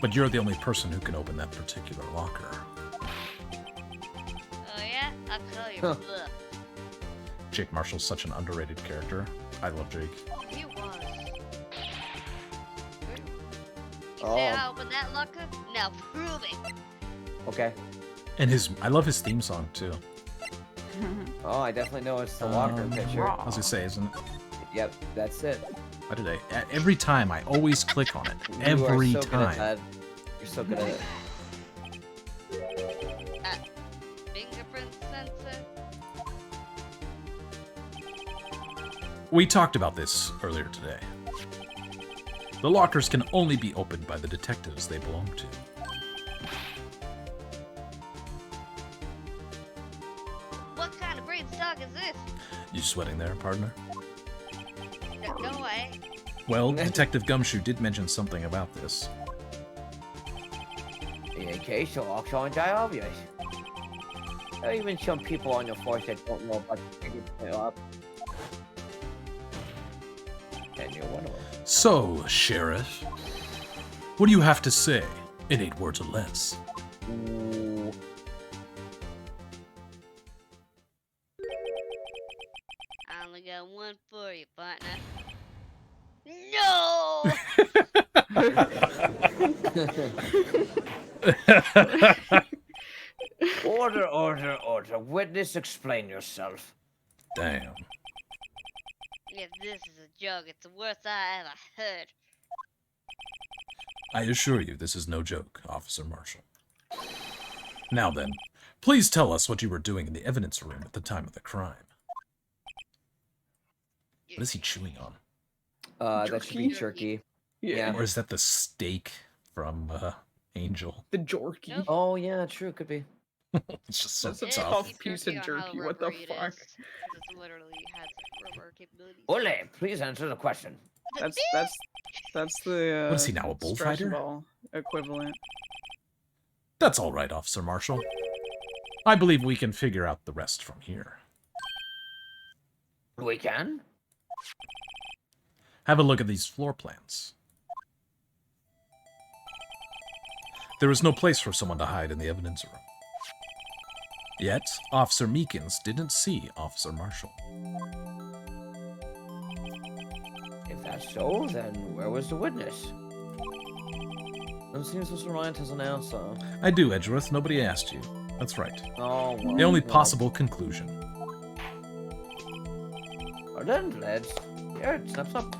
but you're the only person who can open that particular locker. Oh yeah? I'll call your Huh. bluff. Jake Marshall's such an underrated character. I love Jake. He was. You Oh. say I opened that locker? Now prove it. Okay. And I love his theme song too. Oh, I definitely know it's the locker picture. I was gonna say, isn't it? Yep, that's it. Why did every time I always click on it. Every you are so Good at time. that. You're so good at it. Fingerprint sensor? We talked about this earlier today. The lockers can only be opened by the detectives they belong to. What kind of brain stock is this? You sweating there, partner? No way. Well, Detective Gumshoe did mention something about this. In case the locks aren't that obvious. Even some people on the force that don't know about the fingerprint up. And you're one of them. So, Sheriff, what do you have to say in 8 words or less? Ooh. I only got one for you, partner. No! Order, order, order. Witness, explain yourself. Damn. If this is a joke, it's the worst I ever heard. I assure you, this is no joke, Officer Marshall. Now then, please tell us what you were doing in the evidence room at the time of the crime. What is he chewing on? That should be jerky. Yeah. Or is that the steak from Angel? The jorky. Nope. Oh, yeah, true. Could be. It's just so That's a tough. tough Keep piece of on how jerky, what the rubbery it fuck? is, 'cause it literally has rubber capabilities. Ole, please answer the question. That's the What is he now, a stretch bullfighter? ball equivalent. That's all right, Officer Marshall. I believe we can figure out the rest from here. We can? Have a look at these floor plans. There is no place for someone to hide in the evidence room. Yet, Officer Meekins didn't see Officer Marshall. If that's so, then where was the witness? It seems Mr. Wright has an answer. I do, Edgeworth. Nobody asked you. That's right. Oh, well, The only well. possible conclusion. Then, lads. Here, snaps up.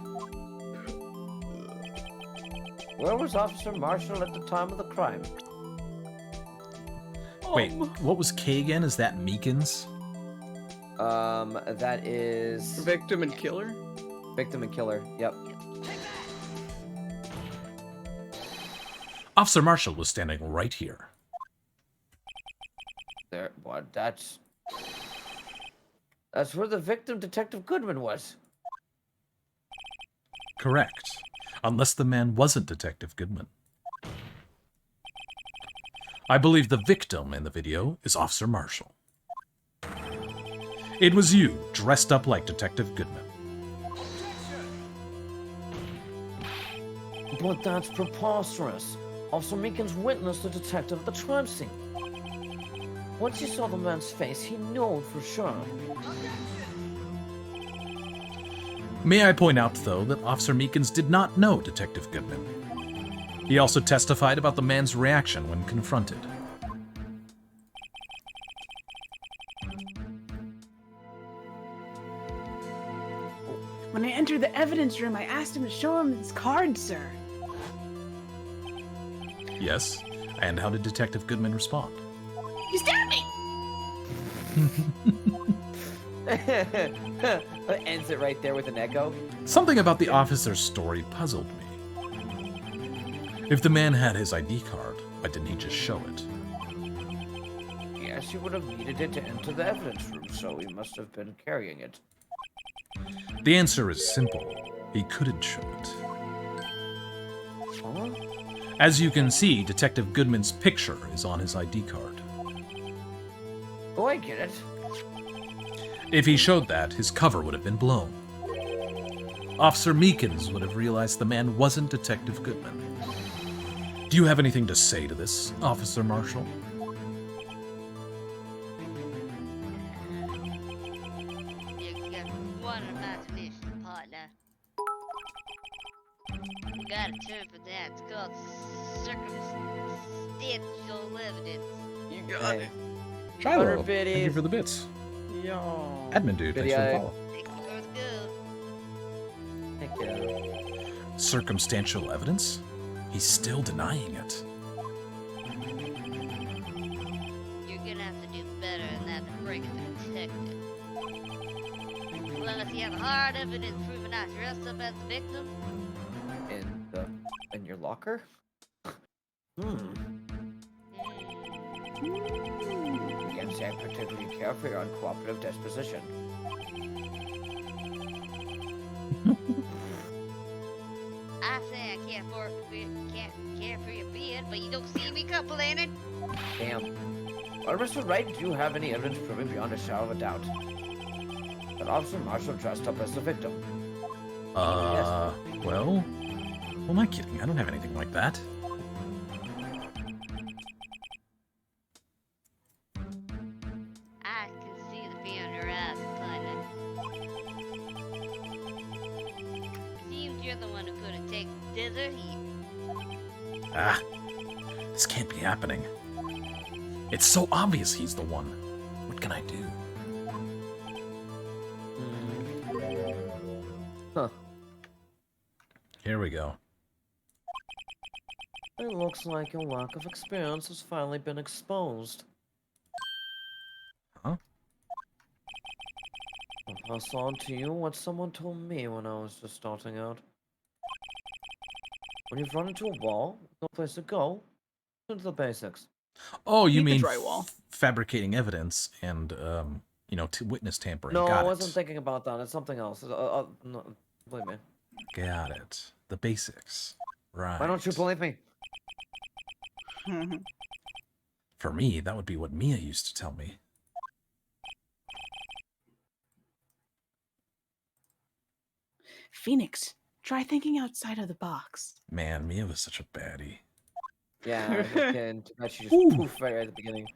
Where was Officer Marshall at the time of the crime? Wait, what was K again? Is that Meekins? That is Victim and killer? victim and killer. Yep. Officer Marshall was standing right here. That's where the victim, Detective Goodman, was. Correct. Unless the man wasn't Detective Goodman. I believe the victim in the video is Officer Marshall. It was you, dressed up like Detective Goodman. But that's preposterous. Officer Meekins witnessed the detective at the crime scene. Once he saw the man's face, he knew it for sure. May I point out, though, that Officer Meekins did not know Detective Goodman. He also testified about the man's reaction when confronted. When I entered the evidence room, I asked him to show him his card, sir. Yes, and how did Detective Goodman respond? He stabbed me! Ends it right there with an echo. Something about the officer's story puzzled me. If the man had his ID card, why didn't he just show it? Yes, he would have needed it to enter the evidence room, so he must have been carrying it. The answer is simple. He couldn't show it. Huh? As you can see, Detective Goodman's picture is on his ID card. Oh, I get it. If he showed that, his cover would have been blown. Officer Meekins would have realized the man wasn't Detective Goodman. Do you have anything to say to this, Officer Marshall? You got one imagination, partner. You got a term for that. It's called circumstantial evidence. You got it. Shiloh, 100 thank you biddies. for the bits. Yo. Admin dude, thanks for the Biddy, follow. Let's go. Heck yeah. Circumstantial evidence? He's still denying it. You're gonna have to do better than that to bring in the detective. Unless you have hard evidence proving I dressed up as the victim. In your locker? Can't say I particularly care for your uncooperative disposition. I say I can't care for your beard, but you don't see me complaining. Damn. Well, Mr. Wright, do you have any evidence proving beyond a shadow of a doubt that Officer Marshall dressed up as the victim? Well, who am I kidding? I don't have anything like that. I can see the fear in your eyes, partner. Seems you're the one who couldn't take desert heat. Ah, this can't be happening. It's so obvious he's the one. What can I do? Huh. Here we go. It looks like your lack of experience has finally been exposed. Huh? I'll pass on to you what someone told me when I was just starting out. When you've run into a wall, no place to go, into the basics. Oh, you Meet the mean drywall. fabricating evidence and, you know, witness tampering. No, Got I wasn't it. thinking about that. It's something else. No, believe me. Got it. The basics. Right. Why don't you believe me? For me, that would be what Mia used to tell me. Phoenix, try thinking outside of the box. Man, Mia was such a baddie. Yeah, and she just Ooh. poof right at the beginning.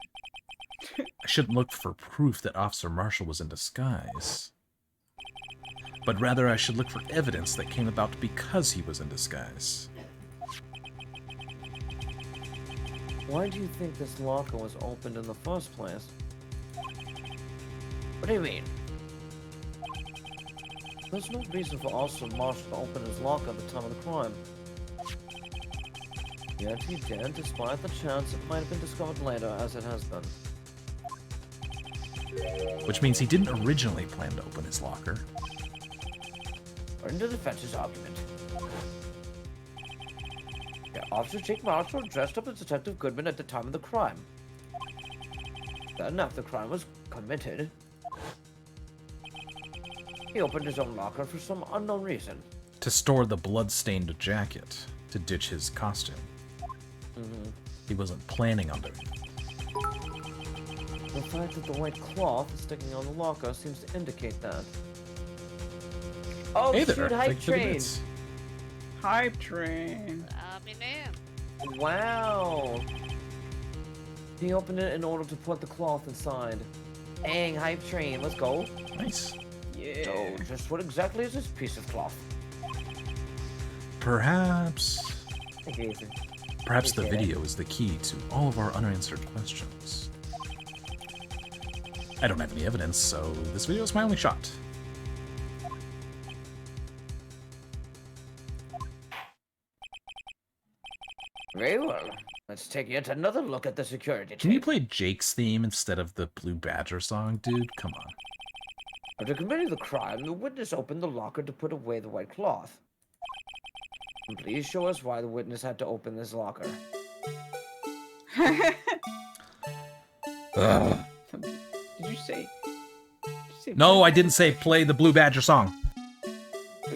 I shouldn't look for proof that Officer Marshall was in disguise. But rather, I should look for evidence that came about because he was in disguise. Why do you think this locker was opened in the first place? What do you mean? There's no reason for Officer Marshall to open his locker at the time of the crime. Yet he did, despite the chance it might have been discovered later, as it has been. Which means he didn't originally plan to open his locker. According to the defense's argument. Yeah, Officer Jake Marshall dressed up as Detective Goodman at the time of the crime. Then, after the crime was committed, he opened his own locker for some unknown reason. To store the blood-stained jacket, to ditch his costume. He wasn't planning on doing it. The fact that the white cloth is sticking on the locker seems to indicate that. Oh, Hey there, shoot, hype thanks for the train! bits. Hype train. I'll be damned. Wow! He opened it in order to put the cloth inside. Dang, hype train, let's go. Nice. Yeah. So, just what exactly is this piece of cloth? Perhaps Okay. the video is the key to all of our unanswered questions. I don't have any evidence, so this video is my only shot. Very well. Let's take yet another look at the security Can you tape. play Jake's theme instead of the Blue Badger song, dude? Come on. After committing the crime, the witness opened the locker to put away the white cloth. Please show us why the witness had to open this locker. Ugh. Did you say? No, I didn't say play the Blue Badger song.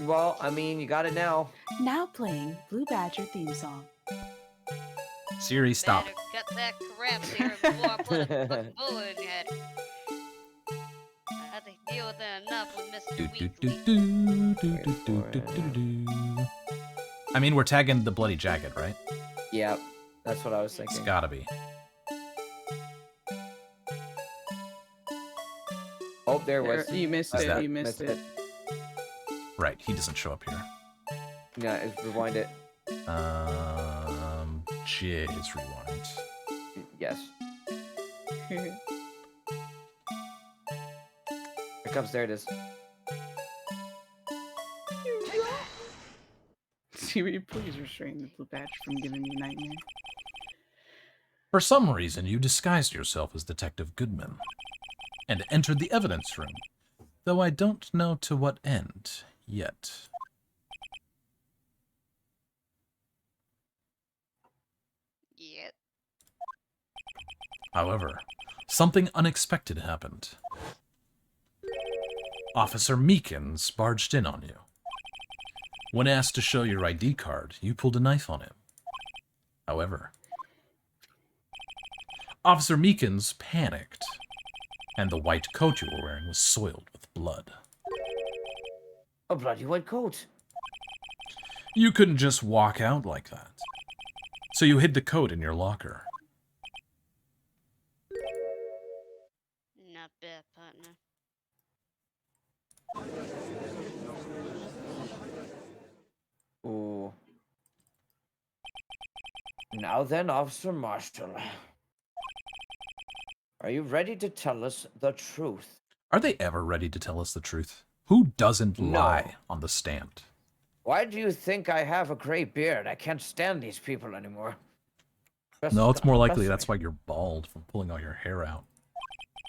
Well, I mean, you got it now. Now playing Blue Badger theme song. Siri, stop. Better cut that crap there before I put a fucking bullet in your head. I had to deal with that enough with Mr. Do, do, Weasley. do, do, do, do, do, do, do. I mean, we're tagging the bloody jacket, right? Yep, that's what I was It's thinking. gotta be. Oh, there it There, was. you missed Is it. that- You missed it. Right, he doesn't show up here. Yeah, rewind it. J's rewind. Yes. Here it comes. There it is. Siri, please restrain the Blue Badger from giving me a nightmare. For some reason, you disguised yourself as Detective Goodman and entered the evidence room, though I don't know to what end yet. Yep. However, something unexpected happened. Officer Meekins barged in on you. When asked to show your ID card, you pulled a knife on him. However, Officer Meekins panicked, and the white coat you were wearing was soiled with blood. A bloody white coat. You couldn't just walk out like that. So you hid the coat in your locker. Not bad, partner. Ooh. Now then, Officer Marshall. Are you ready to tell us the truth? Are they ever ready to tell us the truth? Who doesn't No. lie on the stand? Why do you think I have a gray beard? I can't stand these people anymore. No, it's more likely Trust that's me. why you're bald from pulling all your hair out.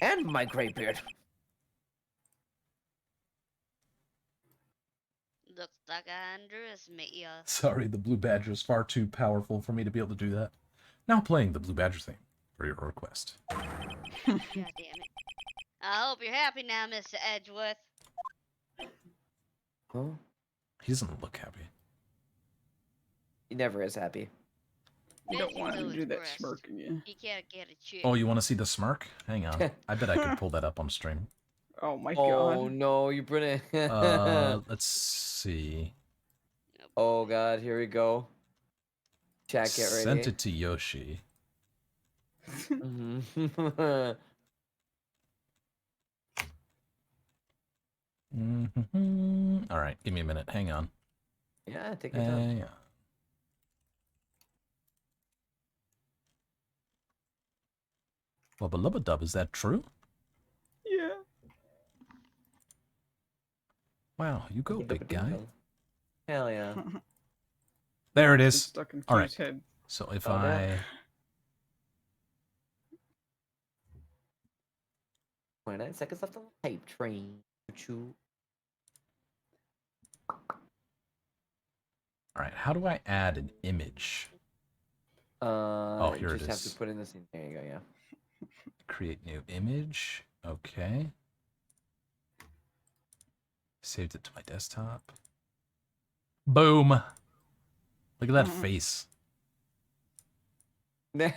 And my gray beard. Looks like I underestimate ya. Sorry, the Blue Badger is far too powerful for me to be able to do that. Now playing the Blue Badger theme for your request. God damn it. I hope you're happy now, Mr. Edgeworth. Huh? He doesn't look happy. He never is happy. You don't want him so to do that impressed. smirk again. He can't get a chick. Oh, you want to see the smirk? Hang on. I bet I could pull that up on stream. Oh my Oh god. no, you brilliant. Let's see. Oh god, here we go. Chat, get ready. Sent it to Yoshi. Mhm. All right, give me a minute. Hang on. Yeah, take your time. Hang on. Wubba lubba dub, is that true? Yeah. Wow, you go, big guy. Hell yeah. There it It's is. stuck in All Q's right. head. So if Oh, I... no. 29 seconds left on the hype train. Choo. All right, how do I add an image? Oh, here you it just have is. to put in this in. There you go, yeah. create new image. Okay. Saved it to my desktop. Boom. Look at that face. Just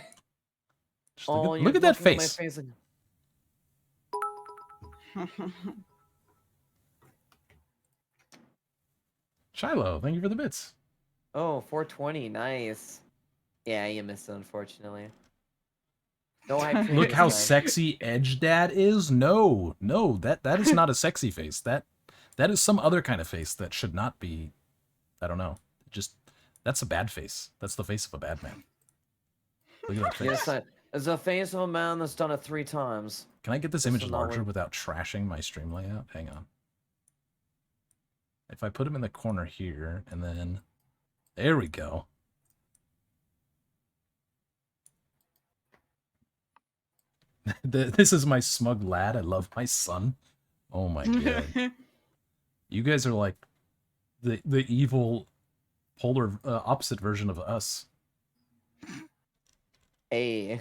Oh, look you're at that looking at my face. face and- Shiloh, thank you for the bits. Oh, 420, nice. Yeah, you missed it, unfortunately. No hype train Look this how time. sexy Edge Dad is. No, that is not a sexy face. That is some other kind of face that should not be. I don't know. Just that's a bad face. That's the face of a bad man. Look at that face. Yes, it's a face of a man that's done it 3 times. Can I get this This image is not larger one- without trashing my stream layout? Hang on. If I put him in the corner here, and then there we go. This is my smug lad. I love my son. Oh my god. You guys are like the evil polar opposite version of us. Hey.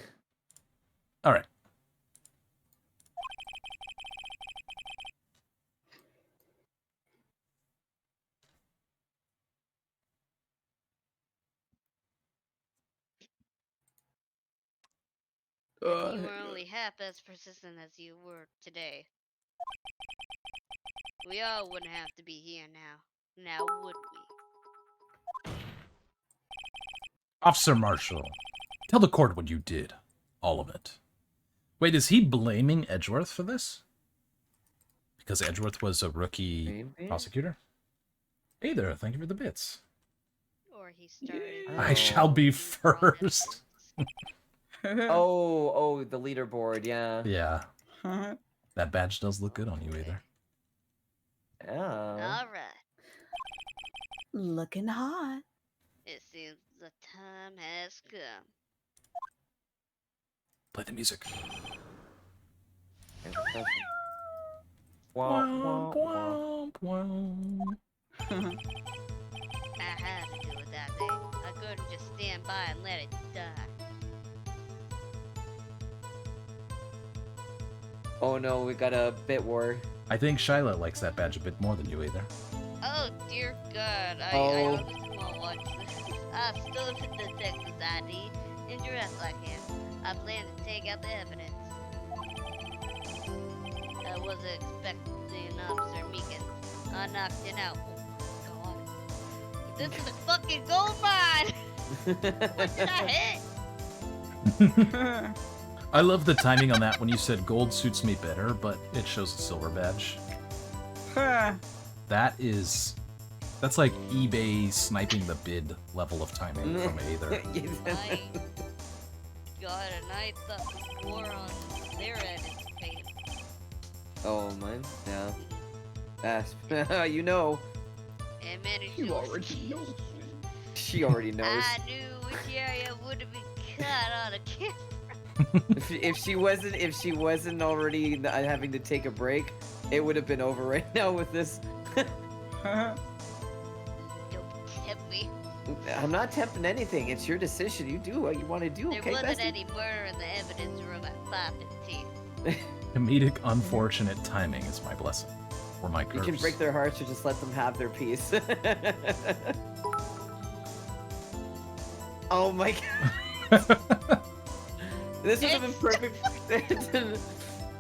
All right. You were only half as persistent as you were today. We all wouldn't have to be here now. Now would we? Officer Marshall, tell the court what you did. All of it. Wait, is he blaming Edgeworth for this? Because Edgeworth was a rookie Maybe? prosecutor? Hey there, thank you for the bits. Or he started. Oh. I shall be wrong first. Oh, the leaderboard, yeah. Yeah, that badge does look good on you, either. Yeah. Alright. Looking hot. It seems the time has come. Play the music. Womp, womp, womp. Womp, womp. I had to do it that day. I couldn't just stand by and let it die. Oh no, we got a bit war. I think Shyla likes that badge a bit more than you, either. Oh dear God, I Oh. honestly won't watch this. I still have the Texas ID and dress like him. I plan to take out the evidence. I wasn't expecting Officer Meekins. I knocked it out. Oh, God. This is a fucking gold mine! What did I hit? I love the timing on that when you said gold suits me better, but it shows a silver badge. That's like eBay sniping the bid level of timing from Aether. I got a nice score on their anticipated. Oh, mine? Yeah. That's, you know. And managed You to already escape. know. She already knows. I knew which area would have been cut on a camera. If she wasn't already having to take a break, it would have been over right now with this. Don't tempt me. I'm not tempting anything. It's your decision. You do what you want to do, There okay, wasn't bestie? any murder in the evidence room at 5:15. Comedic unfortunate timing is my blessing. Or my You curse. can break their hearts or just let them have their peace. Oh my god. This would have been perfect.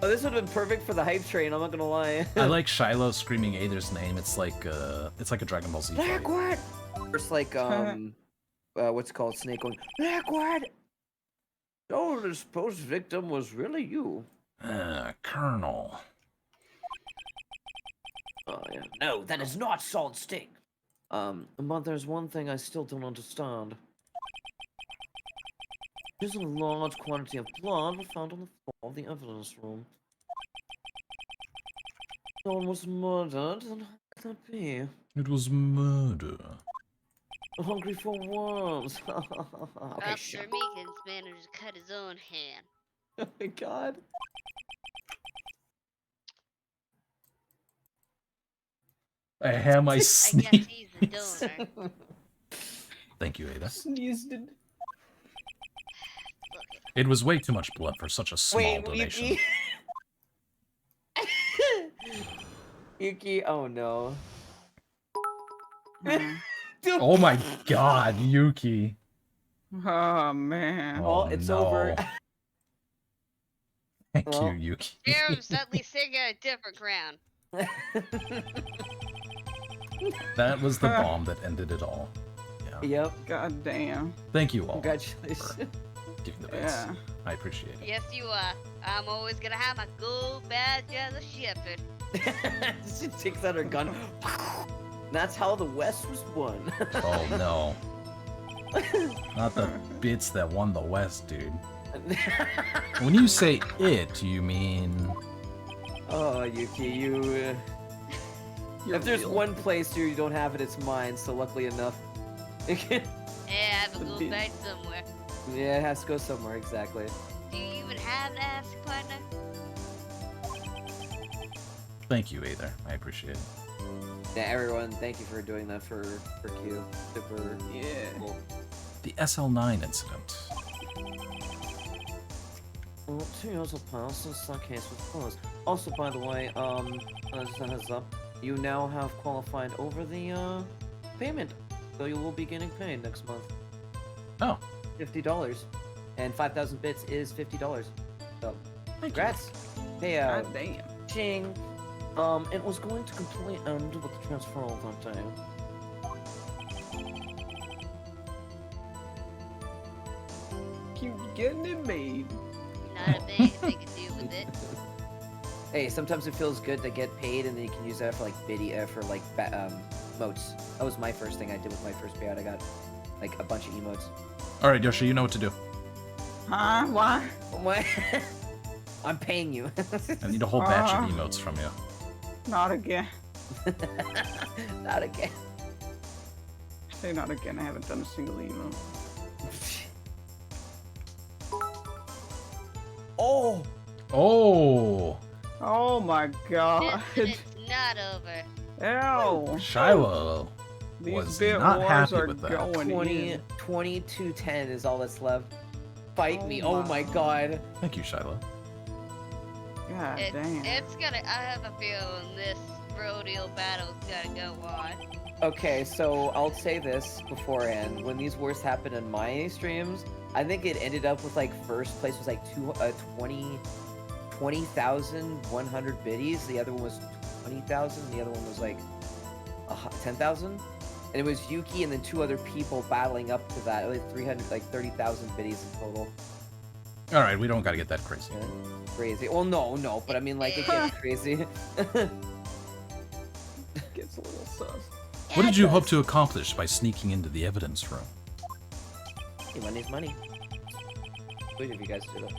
Oh, this would have been perfect for the hype train, I'm not gonna lie. I like Shiloh screaming Aether's name. It's like a Dragon Ball Z fight. Blackward! It's like, what's it called? Snake going, Blackward! Oh, the supposed victim was really you. Colonel. Oh, yeah. No, that is not Solid Sting. But there's one thing I still don't understand. There's a large quantity of blood found on the floor of the evidence room. Someone was murdered, then how could that be? It was murder. Hungry for worms. Okay, Officer shut Meekins managed to cut his own hand. Oh my god. I have my I guess sneak. he's the donor. Thank you, Ada. Sneezed. Look it. It was way too much blood for such a small Wait, donation. Yuki. Yuki, oh no. Hmm. Dude. Oh my god, Yuki. Oh man. Oh, it's no. over. Thank Well. you, Yuki. Jerem suddenly singing a different crown. That was the bomb that ended it all. Yeah. Yep. God damn. Thank you all Congratulations. for giving the bits. Yeah. I appreciate it. Yes, you are. I'm always gonna have my gold badge as a shepherd. She takes out her gun. That's how the West was won. Oh no. Not the bits that won the West, dude. When you say it, you mean... Oh, Yuki, you... You're if there's real. one place here you don't have it, it's mine, so luckily enough. Yeah, I have a gold badge somewhere. Yeah, it has to go somewhere, exactly. Do you even have an ass partner? Thank you, Aether. I appreciate it. Yeah, everyone, thank you for doing that for Q. Super Yeah. cool. The SL9 incident. Well, 2 years will pass since that case was closed. Also, by the way, just a heads up, you now have qualified over the, payment. So you will be getting paid next month. Oh, $50. And 5,000 bits is $50. So, thank congrats. Hey, God damn. Ching. It was going to completely end with the transfer all that day. Keep getting it made. Not a big thing to do with it. Hey, sometimes it feels good to get paid, and then you can use that for like emotes. That was my first thing I did with my first payout. I got like a bunch of emotes. Alright, Yoshi, you know what to do. Huh? Why? What? I'm paying you. I need a whole batch of emotes from you. Not again. Not again. Say not again. I haven't done a single emo. Oh. Oh! Oh my god. It's not over. Ew. Shiloh These was bit not wars happy are with that. going 20, in. 2210 is all that's left. Fight Oh me. Oh my my. god. Thank you, Shiloh. God damn. It's gonna. I have a feeling this rodeo battle's gonna go on. Okay, so I'll say this beforehand. When these wars happen in my streams, I think it ended up with like first place was like 20,100 biddies. The other one was 20,000. The other one was like 10,000. And it was Yuki and then 2 other people battling up to that. Like 300, like 30,000 biddies in total. Alright, we don't gotta get that crazy. Yeah, crazy. Well, no, but I mean like it gets crazy. Gets a little sus. What did you hope to accomplish by sneaking into the evidence room? Hey, money's money. Wait, if you guys do that.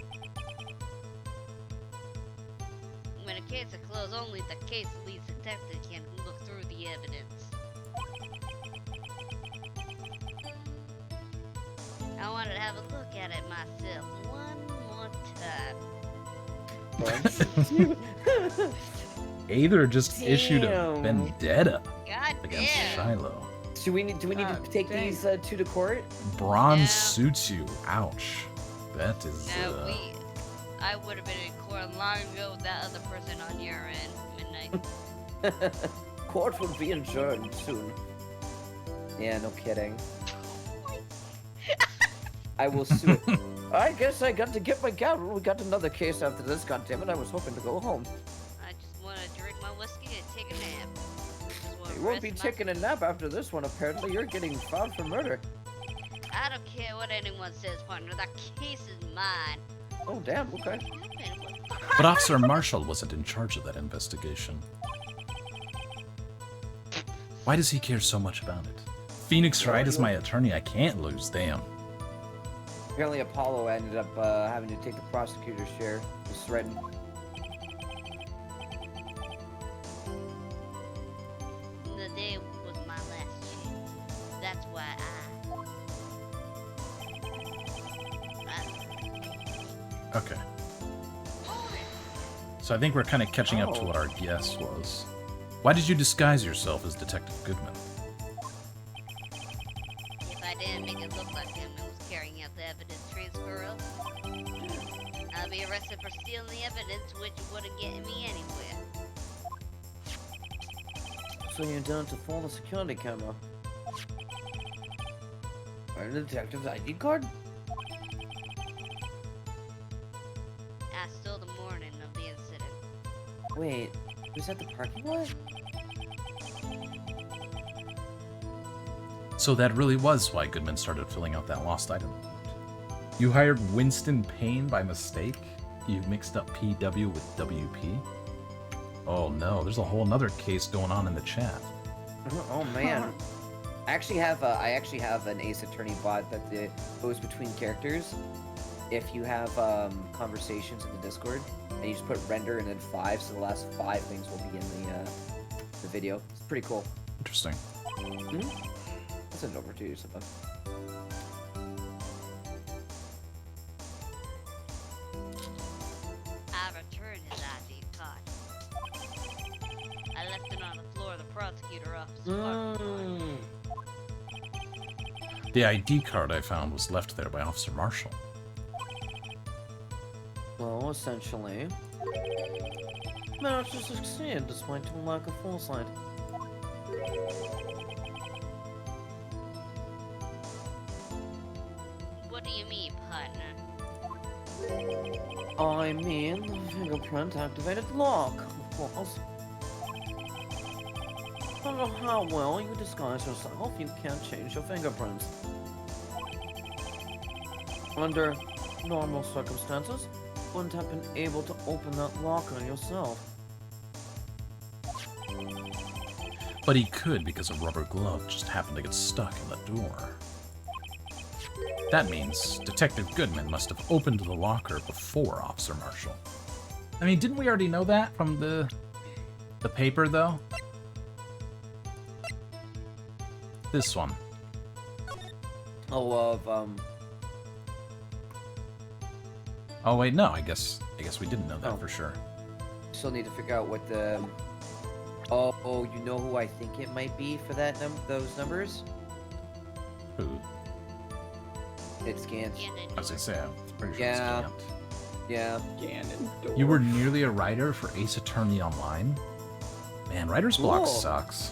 When a case is closed, only the case lead detective can look through the evidence. I wanted to have a look at it myself one more time. Aether just issued a Damn. vendetta God against damn. Shiloh. Do we need to take dang. these 2 to court? Bronze Yeah. suits you. Ouch. That is. No, I would have been in court long ago with that other person on your end. Midnight. Court will be adjourned soon. Yeah, no kidding. I will sue it. I guess I got to get my gavel. We got another case after this, goddammit. I was hoping to go home. I just want to drink my whiskey and take a nap. Just wanna You won't be rest my- taking a nap after this one, apparently. You're getting filed for murder. I don't care what anyone says, partner. That case is mine. Oh, damn, okay. What happened? But Officer Marshall wasn't in charge of that investigation. Why does he care so much about it? Phoenix Wright is my attorney. I can't lose. Damn. Apparently Apollo ended up having to take the prosecutor's share. He was threatened. The day was my last chance. That's why Okay. So I think we're kind of catching up to Oh. what our guess was. Why did you disguise yourself as Detective Goodman? if I didn't make it look like him, it was carrying out the evidence transfer of. I'll be arrested for stealing the evidence, which wouldn't get me anywhere. So you done to phone the security camera? Or the detective's ID card? I stole the morning of the incident. Wait, was that the parking lot? So that really was why Goodman started filling out that lost item. You hired Winston Payne by mistake? You mixed up PW with WP? Oh no, there's a whole nother case going on in the chat. Oh man. I actually have an Ace Attorney bot that goes between characters. If you have conversations in the Discord, and you just put render and then 5, so the last 5 things will be in the video. It's pretty cool. Interesting. I'll send it over to you sometime. I returned his ID card. I left it on the floor of the prosecutor office. The ID card I found was left there by Officer Marshall. Well, essentially, managed to succeed despite a lack of foresight. What do you mean, partner? I mean, the fingerprint activated lock, of course. No matter how well you disguise yourself, you can't change your fingerprints. Under normal circumstances, you wouldn't have been able to open that locker yourself. But he could because a rubber glove just happened to get stuck in the door. That means Detective Goodman must have opened the locker before Officer Marshall. I mean, didn't we already know that from the paper, though? This one. Oh, Oh wait, no. I guess we didn't know that for sure. still need to figure out what the... Oh, you know who I think it might be for that those numbers? Who? It's Gant. I was gonna say, I'm pretty sure Yeah. it's Gant. Yeah. Ganondorf. You were nearly a writer for Ace Attorney Online? Man, writer's block Cool. sucks.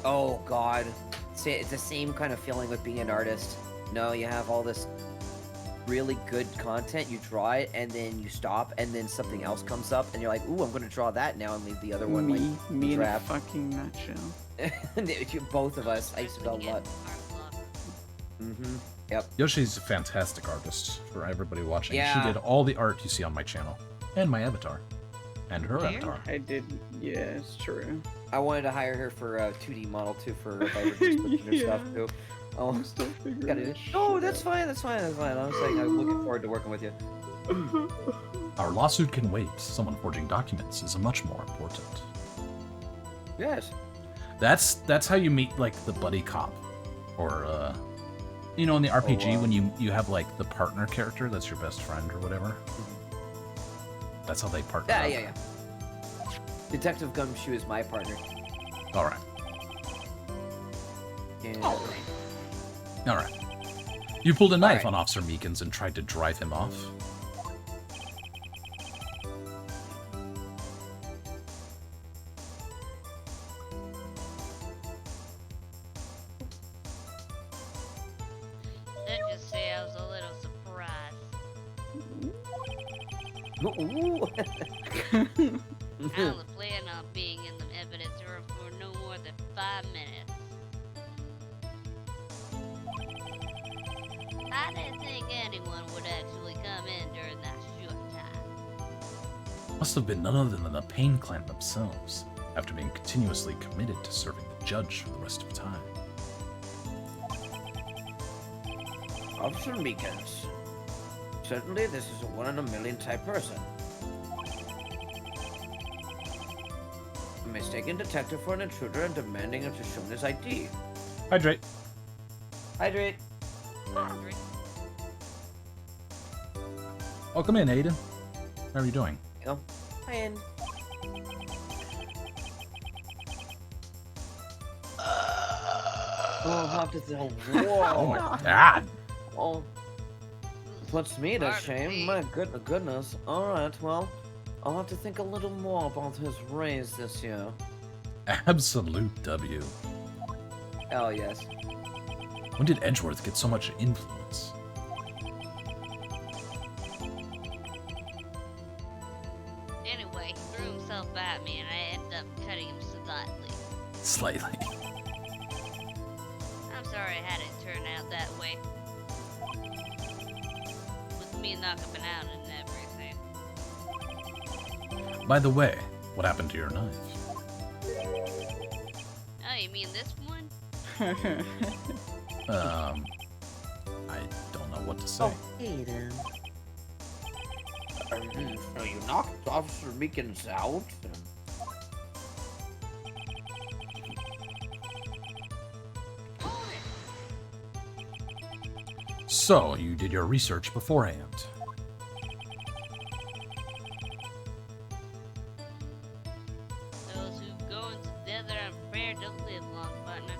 Oh God, it's the same kind of feeling with being an artist. No, you have all this really good content, you draw it, and then you stop, and then something else comes up, and you're like, ooh, I'm gonna draw that now, and leave the other one like me in a draft. fucking nutshell. Both of us. I used to do a lot. Yep. Yoshi's a fantastic artist for everybody watching. Yeah. She did all the art you see on my channel. And my avatar. And her avatar. I did. Yeah, it's true. I wanted to hire her for a 2D model too, for if I ever just put her stuff too. Oh, I'm still figuring gotta do. this Oh, shit that's out. fine. That's fine. That's fine. I was saying I'm looking forward to working with you. Our lawsuit can wait. Someone forging documents is much more important. Yes. That's how you meet, like, the buddy cop. Or, you know, in the RPG, when you have, like, the partner character that's your best friend or whatever. That's how they partner up. Yeah. Detective Gumshoe is my partner. Alright. And Alright. You pulled a knife Alright. on Officer Meekins and tried to drive him off. Let's just say I was a little surprised. Ooh. I only plan on being in the evidence room for no more than 5 minutes. I didn't think anyone would actually come in during that short time. Must have been none other than the Payne clan themselves, after being continuously committed to serving the judge for the rest of time. Officer Meekins. Certainly, this is a 1 in a million type person. A mistaken detective for an intruder and demanding him to show his ID. Hydrate. Hydrate. Welcome in, Aiden. How are you doing? Go. And I'll have to say, Oh my whoa. god! Oh, puts me to Pardon shame. me. My goodness. Alright, well, I'll have to think a little more about his raise this year. Absolute W. Oh, yes. When did Edgeworth get so much influence? Anyway, he threw himself at me and I ended up cutting him slightly. Slightly. I'm sorry I had it turn out that way. With me knocking him out and everything. By the way, what happened to your knife? Oh, you mean this one? I don't know what to say. Oh, hey then. So you knocked Officer Meekins out? So, you did your research beforehand. Those who go into desert and prayer don't live long, partner.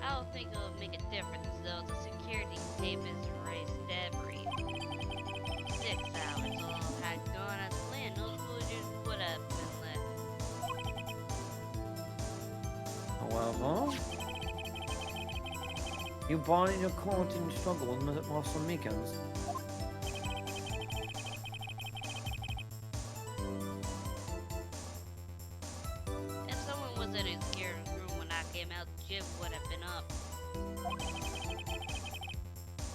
I don't think it'll make a difference, though. The security tape is erased every 6 hours. All had gone as planned. No villagers would have been left. However, you bought in your quarantine struggle with Officer Meekins. If someone was in his gear room when I came out, Jim would have been up.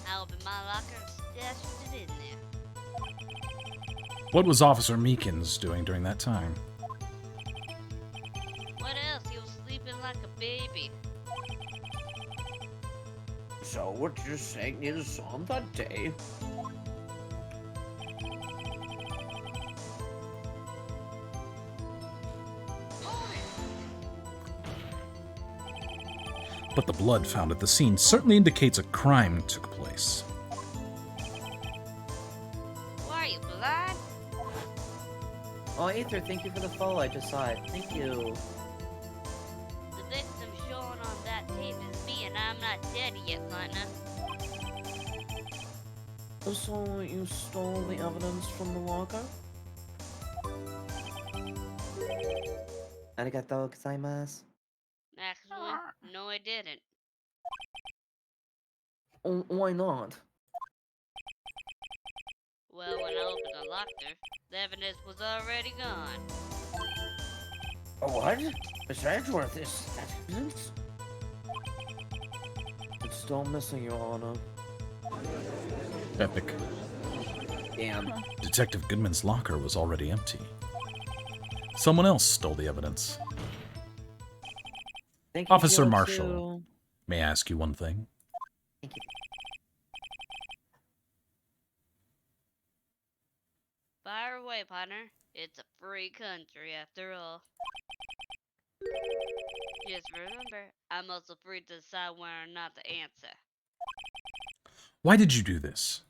I opened my locker and stashed it in there. What was Officer Meekins doing during that time? What else? He was sleeping like a baby. So what you're saying is, on that day, But the blood found at the scene certainly indicates a crime took place. Why are you blind? oh Aether, thank you for the follow. I just saw it. Thank you. The victim shown on that tape is me, and I'm not dead yet, partner. So you stole the evidence from the locker? Arigatou gozaimasu. Actually, no, I didn't. Oh, why not? Well, when I opened the locker, the evidence was already gone. Oh, what? Mr. Edgeworth, is that evidence? It's still missing, Your Honor. Epic. Damn. Detective Goodman's locker was already empty. Someone else stole the evidence. Thank you, Officer Joe, Marshall. too. May I ask you one thing? Thank you. Fire away, partner. It's a free country, after all. Just remember, I'm also free to decide whether or not to answer. Why did you do this?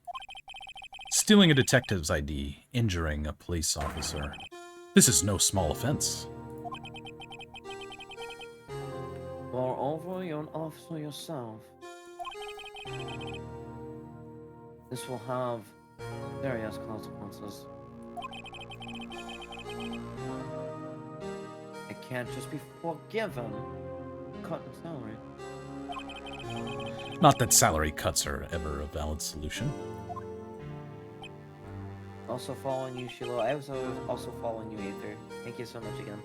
Stealing a detective's ID, injuring a police officer. This is no small offense. Moreover, you're an officer yourself. This will have serious consequences. It can't just be forgiven. Cut in salary. Not that salary cuts are ever a valid solution. Also following you, Shiloh. I was also following you, Aether. Thank you so much again.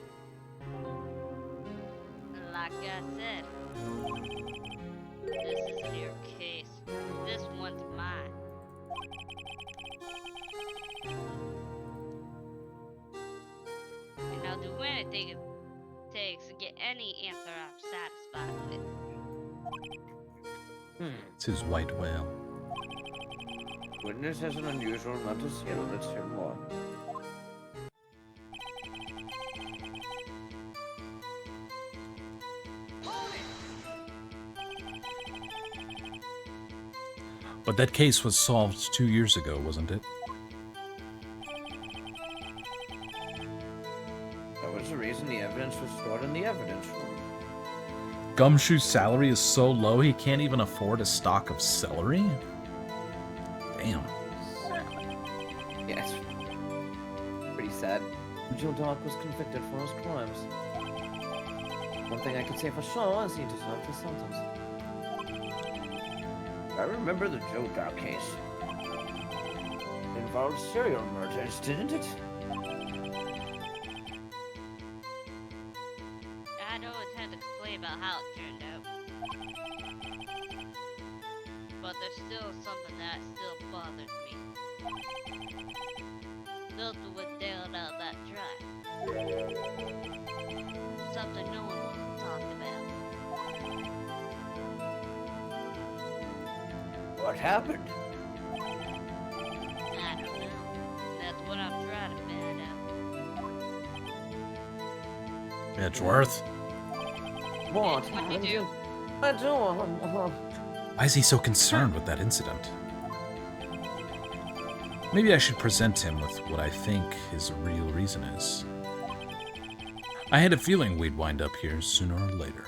Like I said, this isn't your case. This one's mine. And I'll do anything it takes to get any answer I'm satisfied with. It's his white whale. Witness isn't unusual, not to see it, let's hear more. But that case was solved 2 years ago, wasn't it? That was the reason the evidence was stored in the evidence room. Gumshoe's salary is so low he can't even afford a stock of celery? Damn. Yeah, it's pretty sad. Joe Doc was convicted for his crimes. One thing I can say for sure is he deserved his sentence. I remember the Joe Doc case. It involved serial murders, didn't it? I don't intend to complain about how it turned out. But there's still something that still bothers me. Nothing went down on that drive. Something no one wants to talk about. What happened? I don't know. That's what I'm trying to find out. Edgeworth? What? What did you do? I do. Why is he so concerned with that incident? Maybe I should present him with what I think his real reason is. I had a feeling we'd wind up here sooner or later.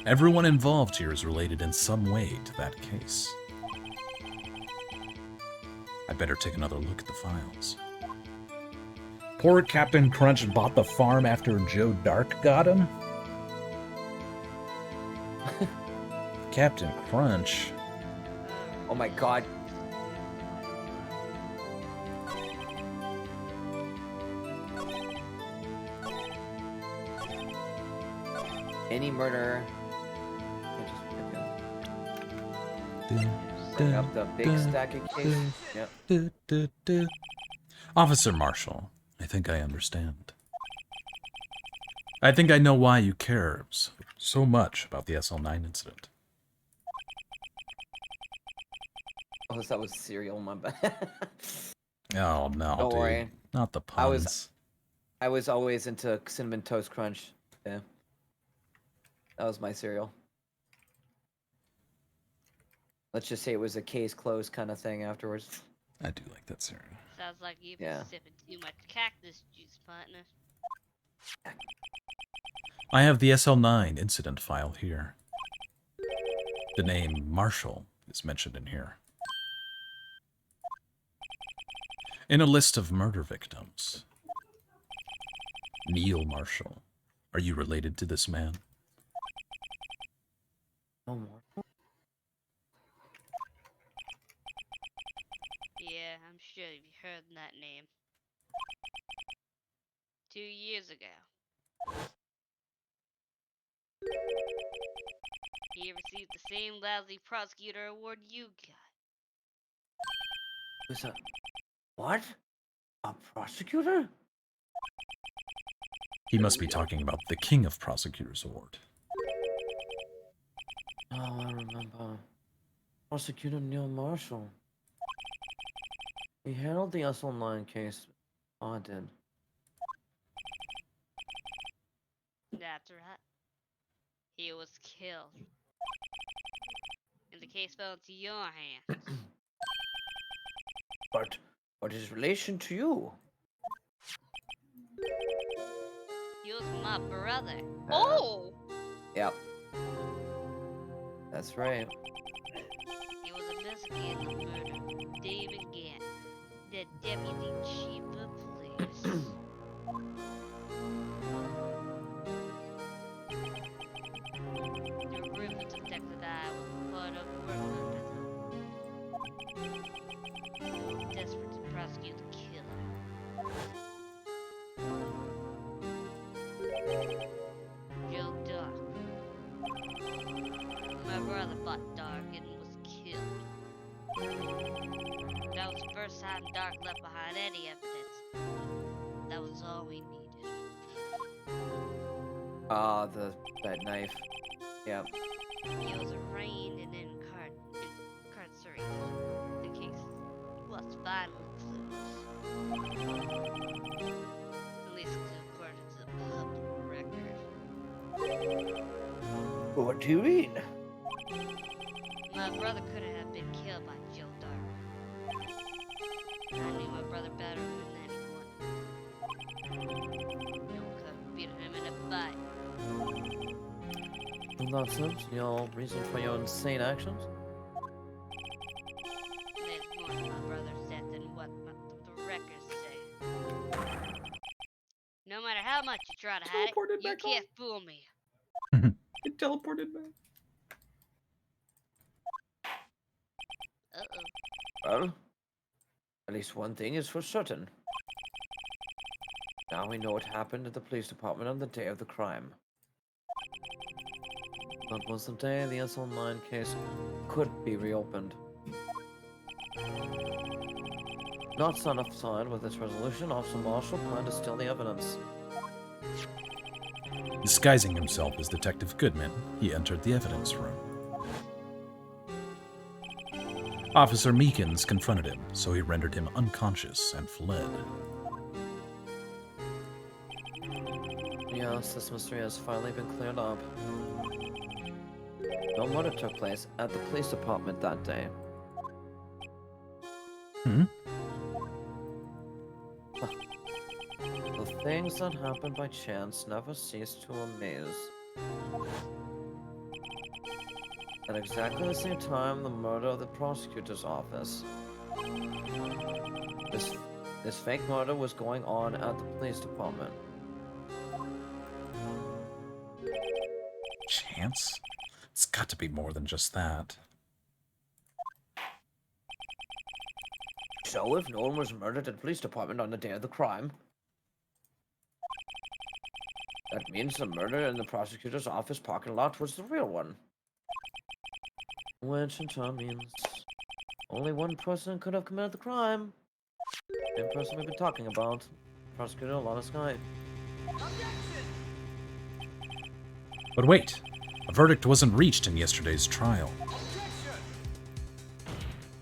Everyone involved here is related in some way to that case. I better take another look at the files. Poor Captain Crunch bought the farm after Joe Dark got him? Captain Crunch? Oh my god. Any murder. Bring up the big stack of case. Yep. Officer Marshall, I think I understand. I think I know why you care so much about the SL9 incident. Oh, that was cereal, my bad. Oh no, Don't dude. worry. Not the puns. I was always into Cinnamon Toast Crunch. Yeah. That was my cereal. Let's just say it was a case closed kind of thing afterwards. I do like that cereal. Sounds like you've been Yeah. sipping too much cactus juice, partner. I have the SL9 incident file here. The name Marshall is mentioned in here. In a list of murder victims. Neil Marshall. Are you related to this man? No more. Yeah, I'm sure you've heard that name. 2 years ago. He received the same lousy prosecutor award you got. Was that... What? A prosecutor? He must be talking about the King of Prosecutors Award. Oh, I remember. Prosecutor Neil Marshall. He handled the SL9 case. Oh, I did. That's right. He was killed. And the case fell into your hands. But what is relation to you? He was my brother. Oh! Yep. That's right. He was investigating the murder of David Gant, the deputy chief of police. The ruthless detective I was part of working under them. They were desperate to prosecute the killer. Joe Dark. My brother fought Dark and was killed. That was the first time Dark left behind any evidence. That was all we needed. Ah, that knife. Yep. He was arraigned and incarcerated. The case was vital clues. At least according to the public record. What do you mean? My brother couldn't have been killed by Joe Dark. I knew my brother better than anyone. You'll come beat him in a butt. Nonsense. Your reason for your insane actions? There's more to my brother's death than what the records say. No matter how much you try to hide it, Teleported you back can't fool me. It teleported back. Uh-oh. Well, at least one thing is for certain. Now we know what happened at the police department on the day of the crime. That was the day the S09 case could be reopened. Not satisfied with this resolution, Officer Marshall planned to steal the evidence. Disguising himself as Detective Goodman, he entered the evidence room. Officer Meekins confronted him, so he rendered him unconscious and fled. Yes, this mystery has finally been cleared up. No murder took place at the police department that day. Hmm? The things that happen by chance never cease to amaze. At exactly the same time, the murder of the prosecutor's office. This fake murder was going on at the police department. Chance? It's got to be more than just that. So, if no one was murdered at the police department on the day of the crime, that means the murder in the prosecutor's office parking lot was the real one. Which in turn means only one person could have committed the crime. The same person we've been talking about, Prosecutor Lana Sky. But wait, a verdict wasn't reached in yesterday's trial.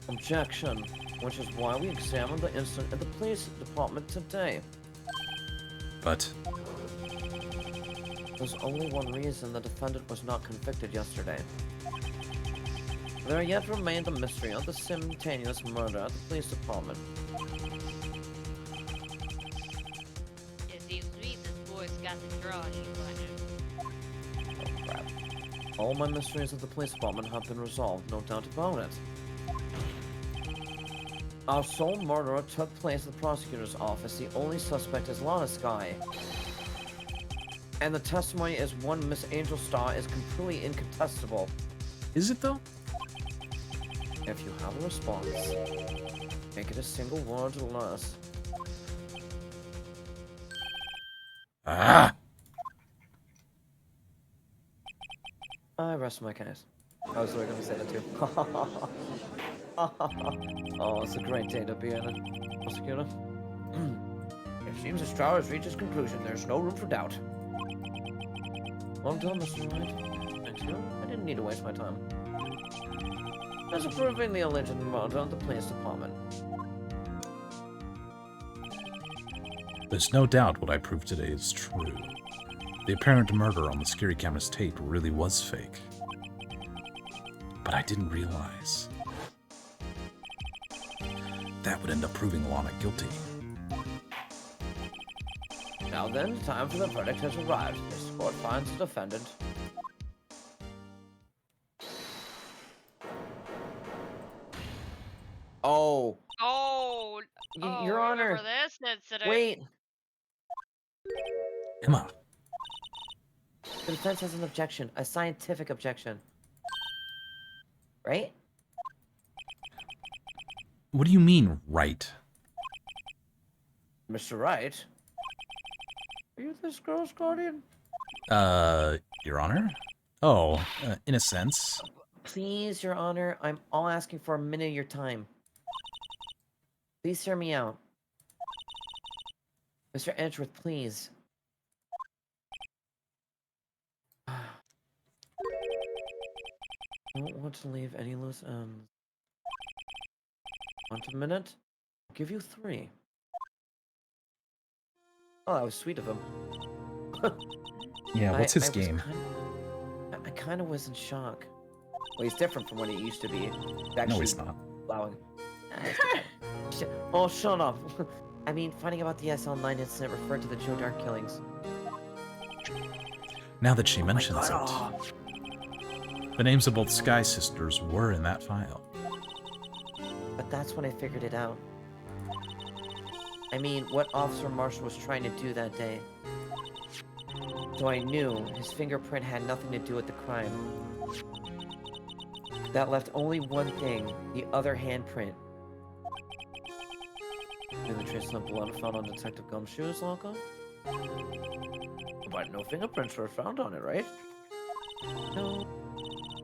Objection, which is why we examined the incident at the police department today. But There's only one reason the defendant was not convicted yesterday. There yet remained a mystery of the simultaneous murder at the police department. It seems to me this boy's got the draw on you, Leonard. Oh crap. All my mysteries at the police department have been resolved, no doubt about it. Our sole murderer took place at the prosecutor's office. The only suspect is Lana Sky. And the testimony is one Miss Angel Star is completely incontestable. is it though? If you have a response, make it a single word or less. Ah! I rest my case. I was going to say that too. Oh, it's a great day to be in it, prosecutor. It seems the trial has reached its conclusion. There's no room for doubt. Well done, Mr. Wright. Thank you. I didn't need to waste my time. As approving the alleged murder of the police department. There's no doubt what I proved today is true. The apparent murder on the security camera's tape really was fake. But I didn't realize that would end up proving Lana guilty. Now then, the time for the verdict has arrived. This court finds the defendant. Oh. Oh, Your Honor. remember this incident? Wait. Emma, The defense has an objection. A scientific objection. Right? what do you mean, right? Mr. Wright? Are you this girl's guardian? Your Honor? Oh, in a sense. Please, Your Honor, I'm all asking for a minute of your time. Please hear me out. Mr. Edgeworth, please. I don't want to leave any loose ends. Want a minute? I'll give you 3. Oh, that was sweet of him. Yeah, what's his I was game? I kind of was in shock. Well, he's different from what he used to be. No, he's not. Allowing. Oh, shut up. I mean, finding about the SL9 incident referred to the Joe Dark killings. Now that she mentions it, the names of both Sky Sisters were in that file. But that's when I figured it out. I mean, what Officer Marshall was trying to do that day. So I knew his fingerprint had nothing to do with the crime. That left only one thing, the other handprint. And the trace of blood found on Detective Gumshoe's logo? But no fingerprints were found on it, right? No.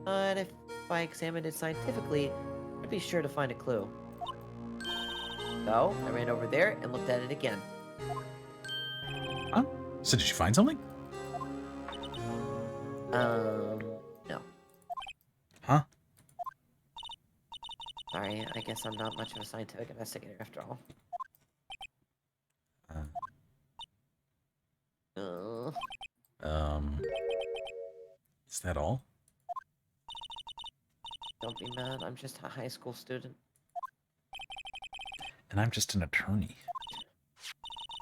But if I examined it scientifically, I'd be sure to find a clue. So, I ran over there and looked at it again. Huh? So did you find something? No. Huh? Sorry, I guess I'm not much of a scientific investigator after all. Is that all? Don't be mad, I'm just a high school student. And I'm just an attorney.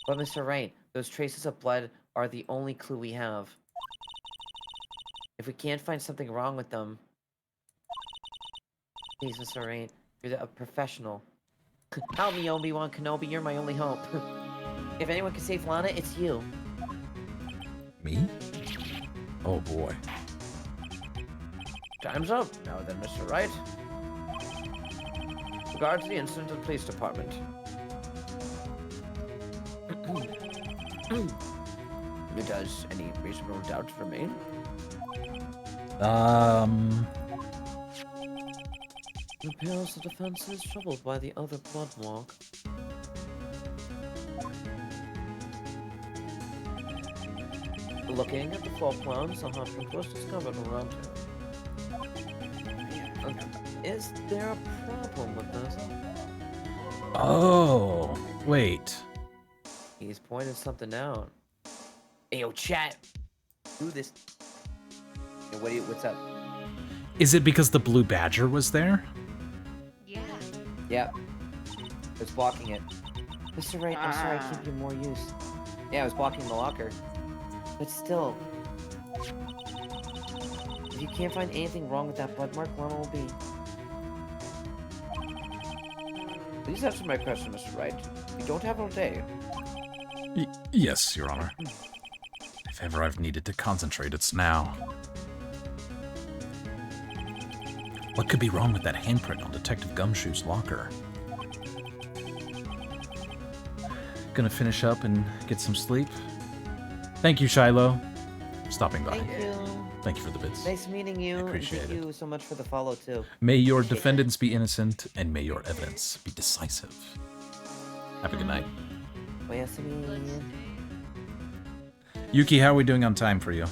But Mr. Wright, those traces of blood are the only clue we have. If we can't find something wrong with them... Please, Mr. Wright, you're a professional. Help me, Obi-Wan Kenobi, you're my only hope. If anyone can save Lana, it's you. Me? Oh boy. Time's up. Now then, Mr. Wright. Regards the incident to the police department. Does any reasonable doubt remain? It appears the defense is troubled by the other blood walk. Looking at the floor plans, the husband was discovered around here. Is there a problem with this? Oh, wait. He's pointed something out. Hey, yo, chat. Do this. Hey, what's up? Is it because the blue badger was there? Yeah. Yep. It's blocking it. Mr. Wright, I'm sorry I can't give you more use. Yeah, I was blocking the locker. But still. If you can't find anything wrong with that blood mark, Lana will be. Please answer my question, Mr. Wright. We don't have all day. Yes, Your Honor. If ever I've needed to concentrate, it's now. What could be wrong with that handprint on Detective Gumshoe's locker? Gonna finish up and get some sleep. Thank you, Shiloh, for stopping by. Thank you. Thank you for the bits. Nice meeting you. I appreciate and it. Thank you so much for the follow, too. May your defendants be innocent, and may your evidence be decisive. Have a good night. Oyasumi. Yuki, how are we doing on time for you?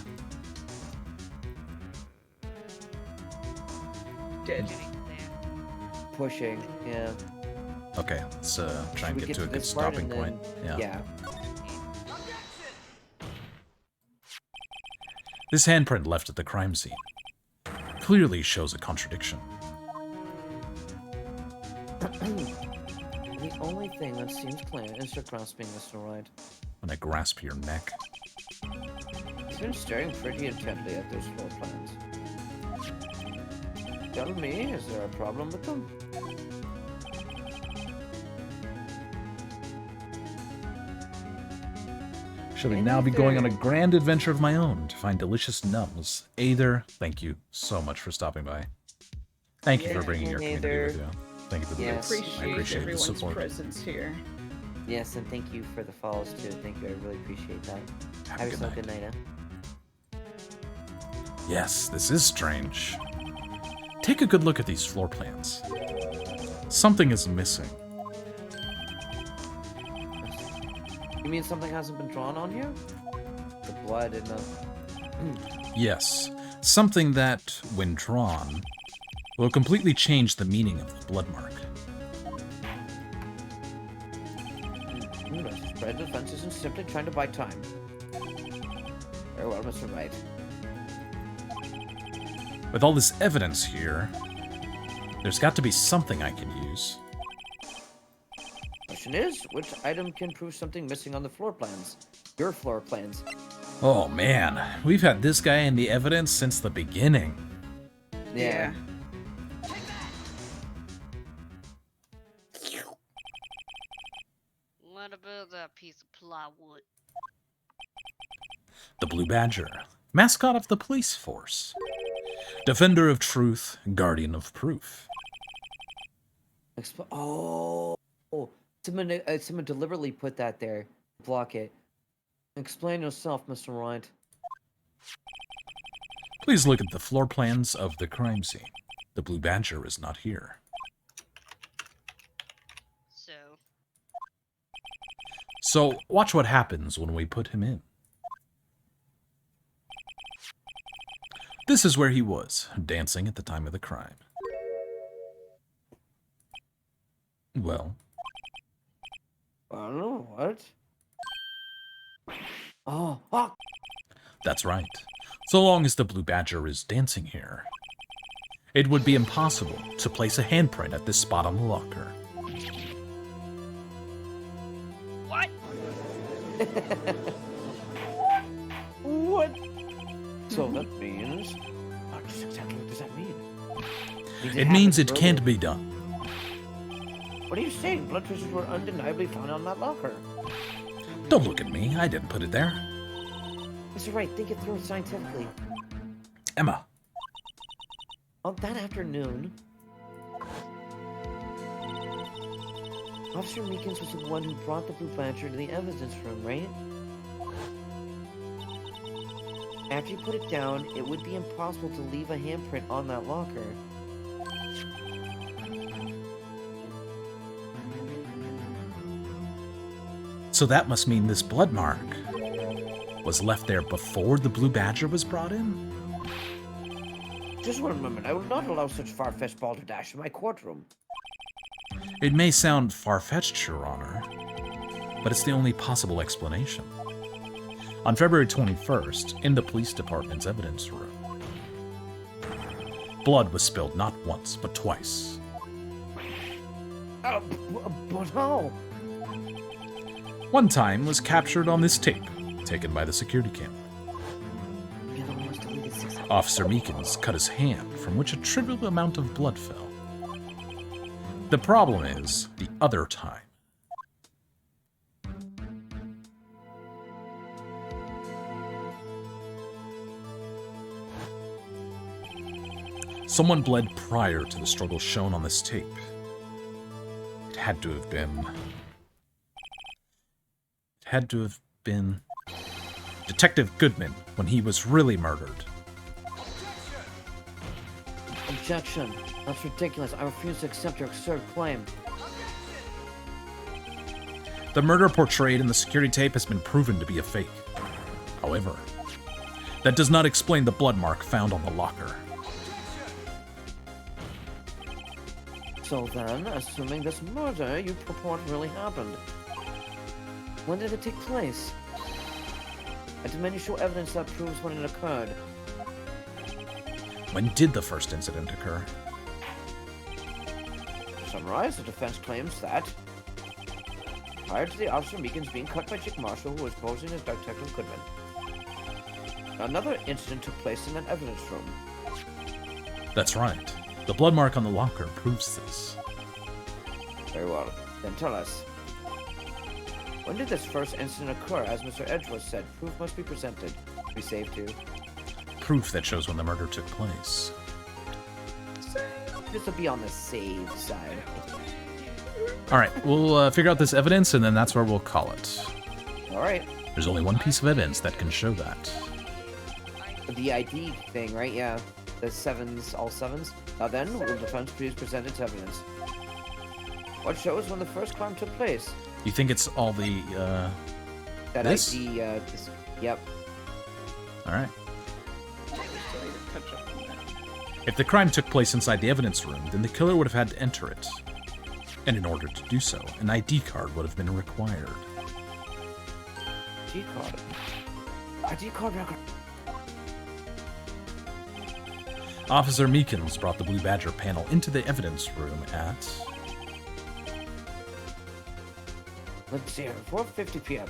Dead. Pushing, yeah. Okay, let's try and Should we get to a good this part stopping and point. then- Yeah. This handprint left at the crime scene clearly shows a contradiction. The only thing that seems clear is your grasping, Mr. Wright. When I grasp your neck. He's been staring pretty intently at those floor plans. Tell me, is there a problem with them? Shall we now be going on a grand adventure of my own to find delicious nums? Aether, thank you so much for stopping by. Thank you for bringing your community with you. Thank you for the Yeah, bits. I Appreciate appreciate the everyone's support. presence here. Yes, and thank you for the follows, too. Thank you, I really appreciate that. Have Have a good yourself a night. good night, Yes, this is strange. Take a good look at these floor plans. Something is missing. You mean something hasn't been drawn on here? The blood and the... Yes, something that, when drawn, will completely change the meaning of the blood mark. Spread defense isn't simply trying to buy time. Very well, Mr. Wright. With all this evidence here, there's got to be something I can use. question is, which item can prove something missing on the floor plans? Your floor plans. Oh man, we've had this guy in the evidence since the beginning. Yeah. What about that piece of plywood? The Blue Badger, mascot of the police force. Defender of truth, guardian of proof. Oh, someone deliberately put that there. Block it. Explain yourself, Mr. Wright. Please look at the floor plans of the crime scene. The Blue Badger is not here. So watch what happens when we put him in. This is where he was, dancing at the time of the crime. Well? I don't know, what? Oh! That's right. So long as the Blue Badger is dancing here, it would be impossible to place a handprint at this spot on the locker. What? What? So that means... Just exactly what does that mean? It means it can't be done. What are you saying? Blood traces were undeniably found on that locker. Don't look at me. I didn't put it there. Mr. Wright, think it through scientifically. Emma. On that afternoon, Officer Meekins was the one who brought the Blue Badger to the evidence room, right? After you put it down, it would be impossible to leave a handprint on that locker. So that must mean this blood mark was left there before the Blue Badger was brought in? Just one moment. I will not allow such far-fetched balderdash in my courtroom. It may sound far-fetched, Your Honor, but it's the only possible explanation. On February 21st, in the police department's evidence room, blood was spilled not once, but twice. But how? One time was captured on this tape, taken by the security camera. Officer Meekins cut his hand, from which a trivial amount of blood fell. The problem is the other time. Someone bled prior to the struggle shown on this tape. It had to have been Detective Goodman when he was really murdered. Objection. That's ridiculous. I refuse to accept your absurd claim. The murder portrayed in the security tape has been proven to be a fake. However, that does not explain the blood mark found on the locker. So then, assuming this murder you purport really happened, when did it take place? I demand you show evidence that proves when it occurred. When did the first incident occur? To summarize, the defense claims that prior to the Officer Meekins being cut by Chick Marshall, who was posing as Detective Goodman, another incident took place in an evidence room. That's right. The blood mark on the locker proves this. Very well. Then tell us. When did this first incident occur? As Mr. Edgeworth said, proof must be presented. Be safe too. Proof that shows when the murder took place. This will be on the safe side. Alright, we'll figure out this evidence, and then that's where we'll call it. Alright. There's only one piece of evidence that can show that. The ID thing, right? Yeah. The sevens, all sevens. Now then, will the defense please present its evidence? What shows when the first crime took place? You think it's all the, That this? ID, yep. Alright. If the crime took place inside the evidence room, then the killer would have had to enter it. And in order to do so, an ID card would have been required. ID card. ID card record. Officer Meekins brought the Blue Badger panel into the evidence room at Let's see here. 4:50 p.m.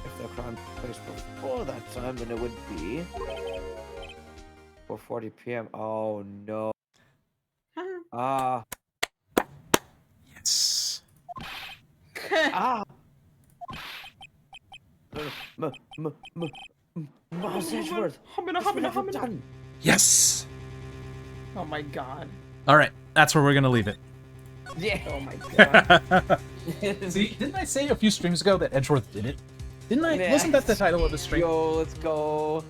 If the crime took place before that time, then it would be 4:40 p.m. Oh no. Ah. Yes. Ah. Miles Edgeworth. Done. Yes. Oh my god. All right, that's where we're gonna leave it. Yeah. Oh my god. See, didn't I say a few streams ago that Edgeworth did it? Didn't I? Yeah. Wasn't that the title of the stream? Yo, let's go.